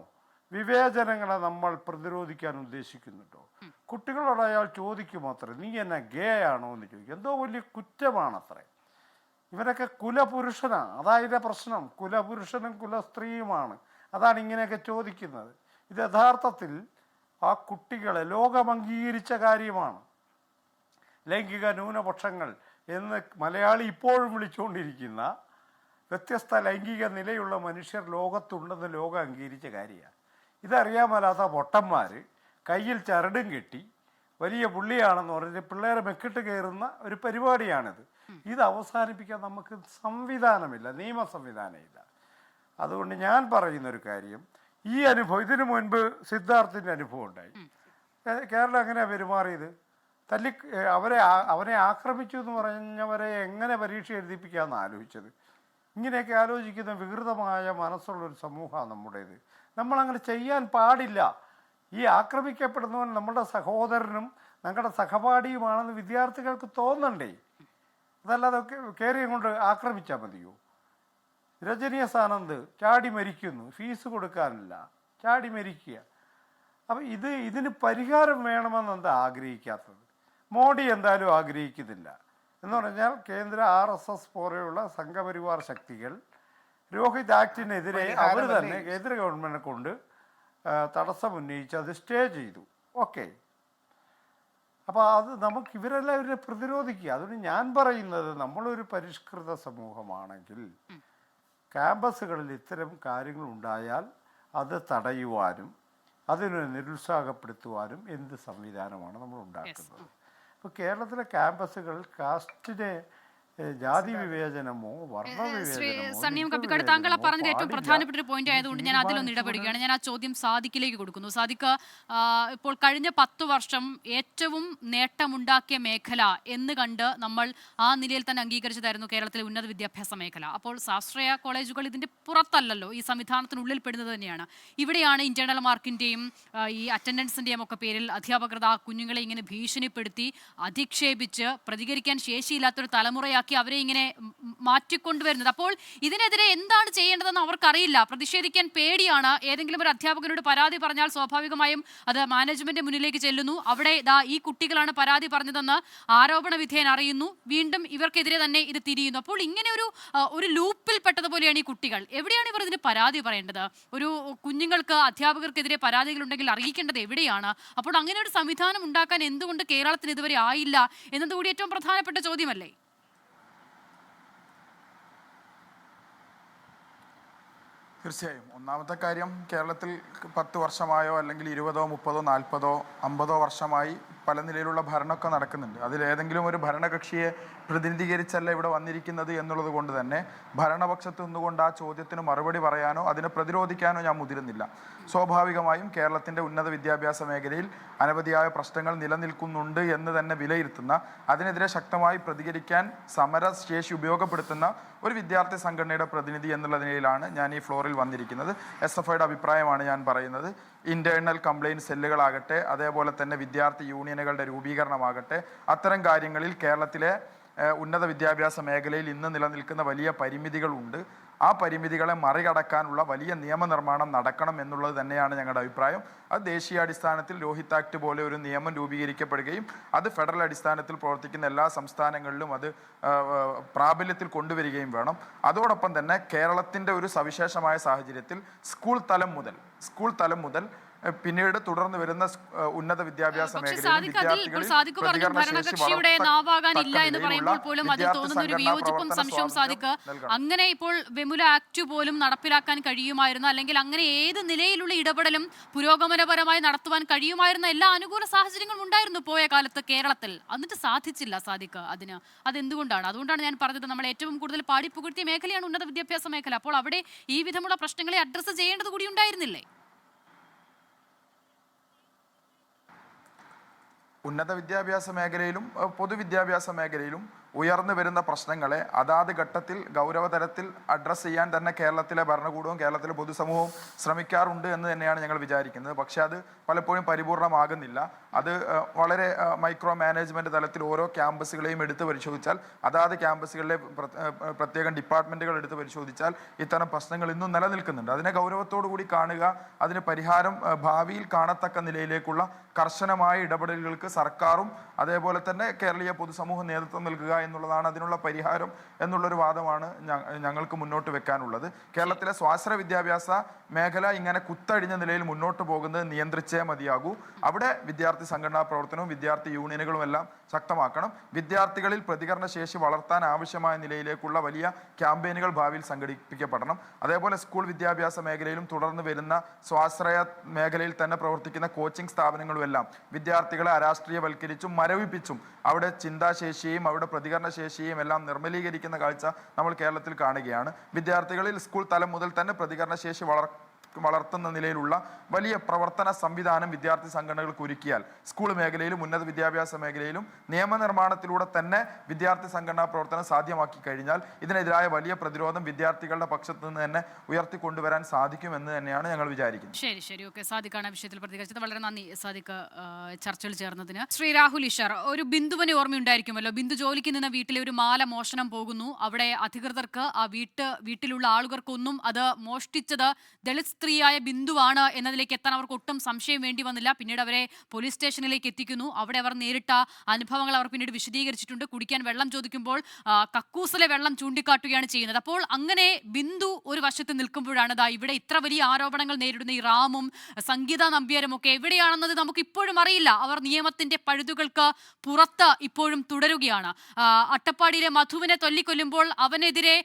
വിവേചനങ്ങളെ നമ്മൾ പ്രതിരോധിക്കാൻ ഉദ്ദേശിക്കുന്നുണ്ടോ? കുട്ടികളോട് അയാൾ ചോദിക്കും അത്രേ, നീ എന്നെ ഗേ ആണോ എന്ന് ചോദിക്കും. എന്തോ വലിയ കുറ്റമാണത്രേ. ഇവരൊക്കെ കുലപുരുഷനാണ്, അതായത് പ്രശ്നം. കുലപുരുഷനും കുലസ്ത്രീയുമാണ്. അതാണ് ഇങ്ങനെയൊക്കെ ചോദിക്കുന്നത്. ഇത് യഥാർത്ഥത്തിൽ ആ കുട്ടികളെ ലോകം അംഗീകരിച്ച കാര്യമാണ്. ലൈംഗിക ന്യൂനപക്ഷങ്ങൾ എന്ന് മലയാളി ഇപ്പോഴും വിളിച്ചുകൊണ്ടിരിക്കുന്ന വ്യത്യസ്ത ലൈംഗിക നിലയുള്ള മനുഷ്യർ ലോകത്തുണ്ടെന്ന് ലോകം അംഗീകരിച്ച കാര്യമാണ്. ഇതറിയാൻ മേലാത്ത പൊട്ടന്മാർ കയ്യിൽ ചരടും കെട്ടി വലിയ പുള്ളിയാണെന്ന് പറഞ്ഞ് പിള്ളേരെ മെക്കിട്ട് കയറുന്ന ഒരു പരിപാടിയാണിത്. ഇത് അവസാനിപ്പിക്കാൻ നമുക്ക് സംവിധാനമില്ല, നിയമ സംവിധാനമില്ല. അതുകൊണ്ട് ഞാൻ പറയുന്നൊരു കാര്യം, ഈ അനുഭവം, ഇതിനു മുൻപ് സിദ്ധാർത്ഥിൻ്റെ അനുഭവം ഉണ്ടായി. കേരളം എങ്ങനെയാണ് പെരുമാറിയത്? അവനെ ആക്രമിച്ചു എന്ന് പറഞ്ഞവരെ എങ്ങനെ പരീക്ഷ എഴുതിപ്പിക്കാമെന്ന് ആലോചിച്ചത്. ഇങ്ങനെയൊക്കെ ആലോചിക്കുന്ന വികൃതമായ മനസ്സുള്ളൊരു സമൂഹമാണ് നമ്മുടേത്. നമ്മളങ്ങനെ ചെയ്യാൻ പാടില്ല. ഈ ആക്രമിക്കപ്പെടുന്നവൻ നമ്മുടെ സഹോദരനും ഞങ്ങളുടെ സഹപാഠിയുമാണെന്ന് വിദ്യാർത്ഥികൾക്ക് തോന്നണ്ടേ? അതല്ലാതെ കയറിയും കൊണ്ട് ആക്രമിച്ചാൽ മതിയോ? രജനീസ് ആനന്ദ് ചാടി മരിക്കുന്നു, ഫീസ് കൊടുക്കാനില്ല, ചാടി മരിക്കുക. അപ്പം ഇതിന് പരിഹാരം വേണമെന്ന് എന്താ ആഗ്രഹിക്കാത്തത്? മോഡി എന്തായാലും ആഗ്രഹിക്കുന്നില്ല. എന്ന് പറഞ്ഞാൽ കേന്ദ്ര RSS പോലെയുള്ള സംഘപരിവാർ ശക്തികൾ രോഹിത് ആക്ടിനെതിരെ അവർ തന്നെ കേന്ദ്ര ഗവൺമെൻറ്റിനെ കൊണ്ട് തടസ്സമുന്നയിച്ച് അത് സ്റ്റേ ചെയ്തു. ഓക്കെ, അപ്പോൾ അത് നമുക്ക് ഇവരെല്ലാം ഇവരെ പ്രതിരോധിക്കുക. അതുകൊണ്ട് ഞാൻ പറയുന്നത്, നമ്മളൊരു പരിഷ്കൃത സമൂഹമാണെങ്കിൽ ക്യാമ്പസുകളിൽ ഇത്തരം കാര്യങ്ങൾ ഉണ്ടായാൽ അത് തടയുവാനും അതിനെ നിരുത്സാഹപ്പെടുത്തുവാനും എന്ത് സംവിധാനമാണ് നമ്മൾ ഉണ്ടാക്കുന്നത്? ഇപ്പോൾ കേരളത്തിലെ ക്യാമ്പസുകൾ കാസ്റ്റിനെ ജാതി വിവേചനമോ സണ്ണിയം കപ്പിക്കാട് താങ്കൾ പറഞ്ഞത് ഏറ്റവും പ്രധാനപ്പെട്ട ഒരു പോയിന്റ് ആയതുകൊണ്ട് ഞാൻ അതിലൊന്ന് ഇടപെടുകയാണ്. ഞാൻ ആ ചോദ്യം സാദിഖിലേക്ക് കൊടുക്കുന്നു. സാദിഖ്, ഇപ്പോൾ കഴിഞ്ഞ 10 വർഷം ഏറ്റവും നേട്ടമുണ്ടാക്കിയ മേഖല എന്ന് കണ്ട് നമ്മൾ ആ നിലയിൽ തന്നെ അംഗീകരിച്ചതായിരുന്നു കേരളത്തിലെ ഉന്നത വിദ്യാഭ്യാസ മേഖല. അപ്പോൾ സ്വാശ്രയ കോളേജുകൾ ഇതിന്റെ പുറത്തല്ലല്ലോ, ഈ സംവിധാനത്തിനുള്ളിൽ പെടുന്നത് തന്നെയാണ്. ഇവിടെയാണ് ഇന്റേണൽ മാർക്കിന്റെയും ഈ അറ്റൻഡൻസിന്റെയും ഒക്കെ പേരിൽ അധ്യാപകർ ആ കുഞ്ഞുങ്ങളെ ഇങ്ങനെ ഭീഷണിപ്പെടുത്തി അധിക്ഷേപിച്ച് പ്രതികരിക്കാൻ ശേഷിയില്ലാത്തൊരു തലമുറയാക്കി നടപ്പിലാക്കി അവരെ ഇങ്ങനെ മാറ്റിക്കൊണ്ടുവരുന്നത്. അപ്പോൾ ഇതിനെതിരെ എന്താണ് ചെയ്യേണ്ടതെന്ന് അവർക്കറിയില്ല. പ്രതിഷേധിക്കാൻ പേടിയാണ്. ഏതെങ്കിലും ഒരു അധ്യാപകനോട് പരാതി പറഞ്ഞാൽ സ്വാഭാവികമായും അത് മാനേജ്മെന്റ് മുന്നിലേക്ക് ചെല്ലുന്നു. അവിടെ ഈ കുട്ടികളാണ് പരാതി പറഞ്ഞതെന്ന് ആരോപണ വിധേയൻ അറിയുന്നു. വീണ്ടും ഇവർക്കെതിരെ തന്നെ ഇത് തിരിയുന്നു. അപ്പോൾ ഇങ്ങനെ ഒരു ലൂപ്പിൽ പെട്ടതുപോലെയാണ് ഈ കുട്ടികൾ. എവിടെയാണ് ഇവർ ഇതിന് പരാതി പറയേണ്ടത്? ഒരു കുഞ്ഞുങ്ങൾക്ക് അധ്യാപകർക്കെതിരെ പരാതികളുണ്ടെങ്കിൽ അറിയിക്കേണ്ടത് എവിടെയാണ്? അപ്പോൾ അങ്ങനെ ഒരു സംവിധാനം ഉണ്ടാക്കാൻ എന്തുകൊണ്ട് കേരളത്തിന് ഇതുവരെ ആയില്ല എന്നതുകൂടി ഏറ്റവും പ്രധാനപ്പെട്ട ചോദ്യമല്ലേ? തീർച്ചയായും. ഒന്നാമത്തെ കാര്യം, കേരളത്തിൽ 10 വർഷമായോ അല്ലെങ്കിൽ 20, 30, 40, 50 വർഷമായി പല നിലയിലുള്ള ഭരണമൊക്കെ നടക്കുന്നുണ്ട്. അതിലേതെങ്കിലും ഒരു ഭരണകക്ഷിയെ പ്രതിനിധീകരിച്ചല്ല ഇവിടെ വന്നിരിക്കുന്നത് എന്നുള്ളത് കൊണ്ട് തന്നെ ഭരണപക്ഷത്ത് നിന്നുകൊണ്ട് ആ ചോദ്യത്തിന് മറുപടി പറയാനോ അതിനെ പ്രതിരോധിക്കാനോ ഞാൻ മുതിരുന്നില്ല. സ്വാഭാവികമായും കേരളത്തിൻ്റെ ഉന്നത വിദ്യാഭ്യാസ മേഖലയിൽ അനവധിയായ പ്രശ്നങ്ങൾ നിലനിൽക്കുന്നുണ്ട് എന്ന് തന്നെ വിലയിരുത്തുന്ന, അതിനെതിരെ ശക്തമായി പ്രതികരിക്കാൻ സമരശേഷി ഉപയോഗപ്പെടുത്തുന്ന ഒരു വിദ്യാർത്ഥി സംഘടനയുടെ പ്രതിനിധി എന്നുള്ള നിലയിലാണ് ഞാൻ ഈ ഫ്ലോറിൽ വന്നിരിക്കുന്നത്. SFIയുടെ അഭിപ്രായമാണ് ഞാൻ പറയുന്നത്. ഇന്റേണൽ കംപ്ലയിൻറ്റ് സെല്ലുകളാകട്ടെ, അതേപോലെ തന്നെ വിദ്യാർത്ഥി യൂണിയനുകളുടെ രൂപീകരണമാകട്ടെ, അത്തരം കാര്യങ്ങളിൽ കേരളത്തിലെ ഉന്നത വിദ്യാഭ്യാസ മേഖലയിൽ ഇന്ന് നിലനിൽക്കുന്ന വലിയ പരിമിതികളുണ്ട്. ആ പരിമിതികളെ മറികടക്കാനുള്ള വലിയ നിയമനിർമ്മാണം നടക്കണം എന്നുള്ളത് തന്നെയാണ് ഞങ്ങളുടെ അഭിപ്രായം. അത് ദേശീയാടിസ്ഥാനത്തിൽ രോഹിത് ആക്ട് പോലെ ഒരു നിയമം രൂപീകരിക്കപ്പെടുകയും അത് ഫെഡറൽ അടിസ്ഥാനത്തിൽ പ്രവർത്തിക്കുന്ന എല്ലാ സംസ്ഥാനങ്ങളിലും അത് പ്രാബല്യത്തിൽ കൊണ്ടുവരികയും വേണം. അതോടൊപ്പം തന്നെ കേരളത്തിൻ്റെ ഒരു സവിശേഷമായ സാഹചര്യത്തിൽ സ്കൂൾ തലം മുതൽ പിന്നീട് തുടർന്ന് വരുന്ന ഉന്നത വിദ്യാഭ്യാസ ഭരണകക്ഷിയുടെ നാവാകാനില്ല എന്ന് പറയുമ്പോൾ പോലും അതിൽ തോന്നുന്ന ഒരു വിയോജിപ്പും സംശയവും സാദിഖ്, അങ്ങനെ ഇപ്പോൾ വെമുല ആക്ട് പോലും നടപ്പിലാക്കാൻ കഴിയുമായിരുന്നു, അല്ലെങ്കിൽ അങ്ങനെ ഏത് നിലയിലുള്ള ഇടപെടലും പുരോഗമനപരമായി നടത്തുവാൻ കഴിയുമായിരുന്ന എല്ലാ അനുകൂല സാഹചര്യങ്ങളും ഉണ്ടായിരുന്നു പോയ കാലത്ത് കേരളത്തിൽ. എന്നിട്ട് സാധിച്ചില്ല സാദിഖ്. അതെന്തുകൊണ്ടാണ്? അതുകൊണ്ടാണ് ഞാൻ പറഞ്ഞത്, നമ്മൾ ഏറ്റവും കൂടുതൽ പാടിപ്പുകഴ്ത്തിയ മേഖലയാണ് ഉന്നത വിദ്യാഭ്യാസ മേഖല. അപ്പോൾ അവിടെ ഈ വിധമുള്ള പ്രശ്നങ്ങളെ അഡ്രസ്സ് ചെയ്യേണ്ടത് കൂടി ഉണ്ടായിരുന്നില്ലേ? ഉന്നത വിദ്യാഭ്യാസ മേഖലയിലും പൊതുവിദ്യാഭ്യാസ മേഖലയിലും ഉയർന്നു വരുന്ന പ്രശ്നങ്ങളെ അതാത് ഘട്ടത്തിൽ ഗൗരവതരത്തിൽ അഡ്രസ്സ് ചെയ്യാൻ തന്നെ കേരളത്തിലെ ഭരണകൂടവും കേരളത്തിലെ പൊതുസമൂഹവും ശ്രമിക്കാറുണ്ട് എന്ന് തന്നെയാണ് ഞങ്ങൾ വിചാരിക്കുന്നത്. പക്ഷെ അത് പലപ്പോഴും പരിപൂർണമാകുന്നില്ല. അത് വളരെ മൈക്രോ മാനേജ്മെൻറ്റ് തലത്തിൽ ഓരോ ക്യാമ്പസുകളെയും എടുത്ത് പരിശോധിച്ചാൽ, അതാത് ക്യാമ്പസുകളിലെ പ്രത്യേകം ഡിപ്പാർട്ട്മെൻറ്റുകൾ എടുത്ത് പരിശോധിച്ചാൽ ഇത്തരം പ്രശ്നങ്ങൾ ഇന്നും നിലനിൽക്കുന്നുണ്ട്. അതിനെ ഗൗരവത്തോടു കൂടി കാണുക, അതിന് പരിഹാരം ഭാവിയിൽ കാണത്തക്ക നിലയിലേക്കുള്ള കർശനമായ ഇടപെടലുകൾക്ക് സർക്കാരും അതേപോലെ തന്നെ കേരളീയ പൊതുസമൂഹം നേതൃത്വം നൽകുക എന്നുള്ളതാണ് അതിനുള്ള പരിഹാരം എന്നുള്ളൊരു വാദമാണ് ഞങ്ങൾക്ക് മുന്നോട്ട് വെക്കാനുള്ളത്. കേരളത്തിലെ സ്വാശ്രയ വിദ്യാഭ്യാസ മേഖല ഇങ്ങനെ കുത്തഴിഞ്ഞ നിലയിൽ മുന്നോട്ട് പോകുന്നത് നിയന്ത്രിച്ചേ മതിയാകൂ. അവിടെ വിദ്യാർത്ഥി സംഘടനാ പ്രവർത്തനവും വിദ്യാർത്ഥി യൂണിയനുകളും എല്ലാം ശക്തമാക്കണം. വിദ്യാർത്ഥികളിൽ പ്രതികരണ ശേഷി വളർത്താൻ ആവശ്യമായ നിലയിലേക്കുള്ള വലിയ ക്യാമ്പയിനുകൾ ഭാവിയിൽ സംഘടിപ്പിക്കപ്പെടണം. അതേപോലെ സ്കൂൾ വിദ്യാഭ്യാസ മേഖലയിലും തുടർന്ന് വരുന്ന സ്വാശ്രയ മേഖലയിൽ തന്നെ പ്രവർത്തിക്കുന്ന കോച്ചിങ് സ്ഥാപനങ്ങളും എല്ലാം വിദ്യാർത്ഥികളെ അരാഷ്ട്രീയവൽക്കരിച്ചും മരവിപ്പിച്ചും അവിടെ ചിന്താശേഷിയെയും അവിടെ പ്രതികരണശേഷിയെയും എല്ലാം നിർമ്മലീകരിക്കുന്ന കാഴ്ച നമ്മൾ കേരളത്തിൽ കാണുകയാണ്. വിദ്യാർത്ഥികളിൽ സ്കൂൾ തലം മുതൽ തന്നെ പ്രതികരണശേഷി വളർത്തുന്ന നിലയിലുള്ള വലിയ പ്രവർത്തന സംവിധാനം വിദ്യാർത്ഥി സംഘടനകൾക്ക് ഒരുക്കിയാൽ സ്കൂൾ മേഖലയിലും ഉന്നത വിദ്യാഭ്യാസ മേഖലയിലും നിയമനിർമ്മാണത്തിലൂടെ തന്നെ വിദ്യാർത്ഥി സംഘടനാ പ്രവർത്തനം സാധ്യമാക്കി കഴിഞ്ഞാൽ ഇതിനെതിരായ വലിയ പ്രതിരോധം വിദ്യാർത്ഥികളുടെ പക്ഷത്ത് നിന്ന് തന്നെ ഉയർത്തിക്കൊണ്ടുവരാൻ സാധിക്കുമെന്ന് തന്നെയാണ് ഞങ്ങൾ വിചാരിക്കുന്നത്. ശരി, ഓക്കെ. സാദിഖാണ് വിഷയത്തിൽ പ്രതികരിച്ചത്. വളരെ നന്ദി സാദിഖ് ചർച്ചയിൽ ചേർന്നതിന്. ശ്രീ രാഹുൽ ഈശ്വർ, ഒരു ബിന്ദുവിന് ഓർമ്മയുണ്ടായിരിക്കുമല്ലോ. ബിന്ദു ജോലിക്ക് നിന്ന വീട്ടിലെ ഒരു മാല മോഷണം പോകുന്നു. അവിടെ അധികൃതർക്ക് ആ വീട്ടിലുള്ള ആളുകൾക്കൊന്നും അത് മോഷ്ടിച്ചത് ദളിത് സ്ത്രീയായ ബിന്ദുവാണ് എന്നതിലേക്ക് എത്താൻ അവർക്ക് ഒട്ടും സംശയം വേണ്ടി വന്നില്ല. പിന്നീട് അവരെ പോലീസ് സ്റ്റേഷനിലേക്ക് എത്തിക്കുന്നു. അവിടെ അവർ നേരിട്ട അനുഭവങ്ങൾ അവർ പിന്നീട് വിശദീകരിച്ചിട്ടുണ്ട്. കുടിക്കാൻ വെള്ളം ചോദിക്കുമ്പോൾ കക്കൂസിലെ വെള്ളം ചൂണ്ടിക്കാട്ടുകയാണ് ചെയ്യുന്നത്. അപ്പോൾ അങ്ങനെ ബിന്ദു ഒരു വശത്ത് നിൽക്കുമ്പോഴാണ് ഇവിടെ ഇത്ര വലിയ ആരോപണങ്ങൾ നേരിടുന്ന ഈ റാമും സംഗീത നമ്പ്യാരും ഒക്കെ എവിടെയാണെന്നത് നമുക്ക് ഇപ്പോഴും അറിയില്ല. അവർ നിയമത്തിന്റെ പഴുതുകൾക്ക് പുറത്ത് ഇപ്പോഴും തുടരുകയാണ്. അട്ടപ്പാടിയിലെ മധുവിനെ തല്ലിക്കൊല്ലുമ്പോൾ അവനെതിരെ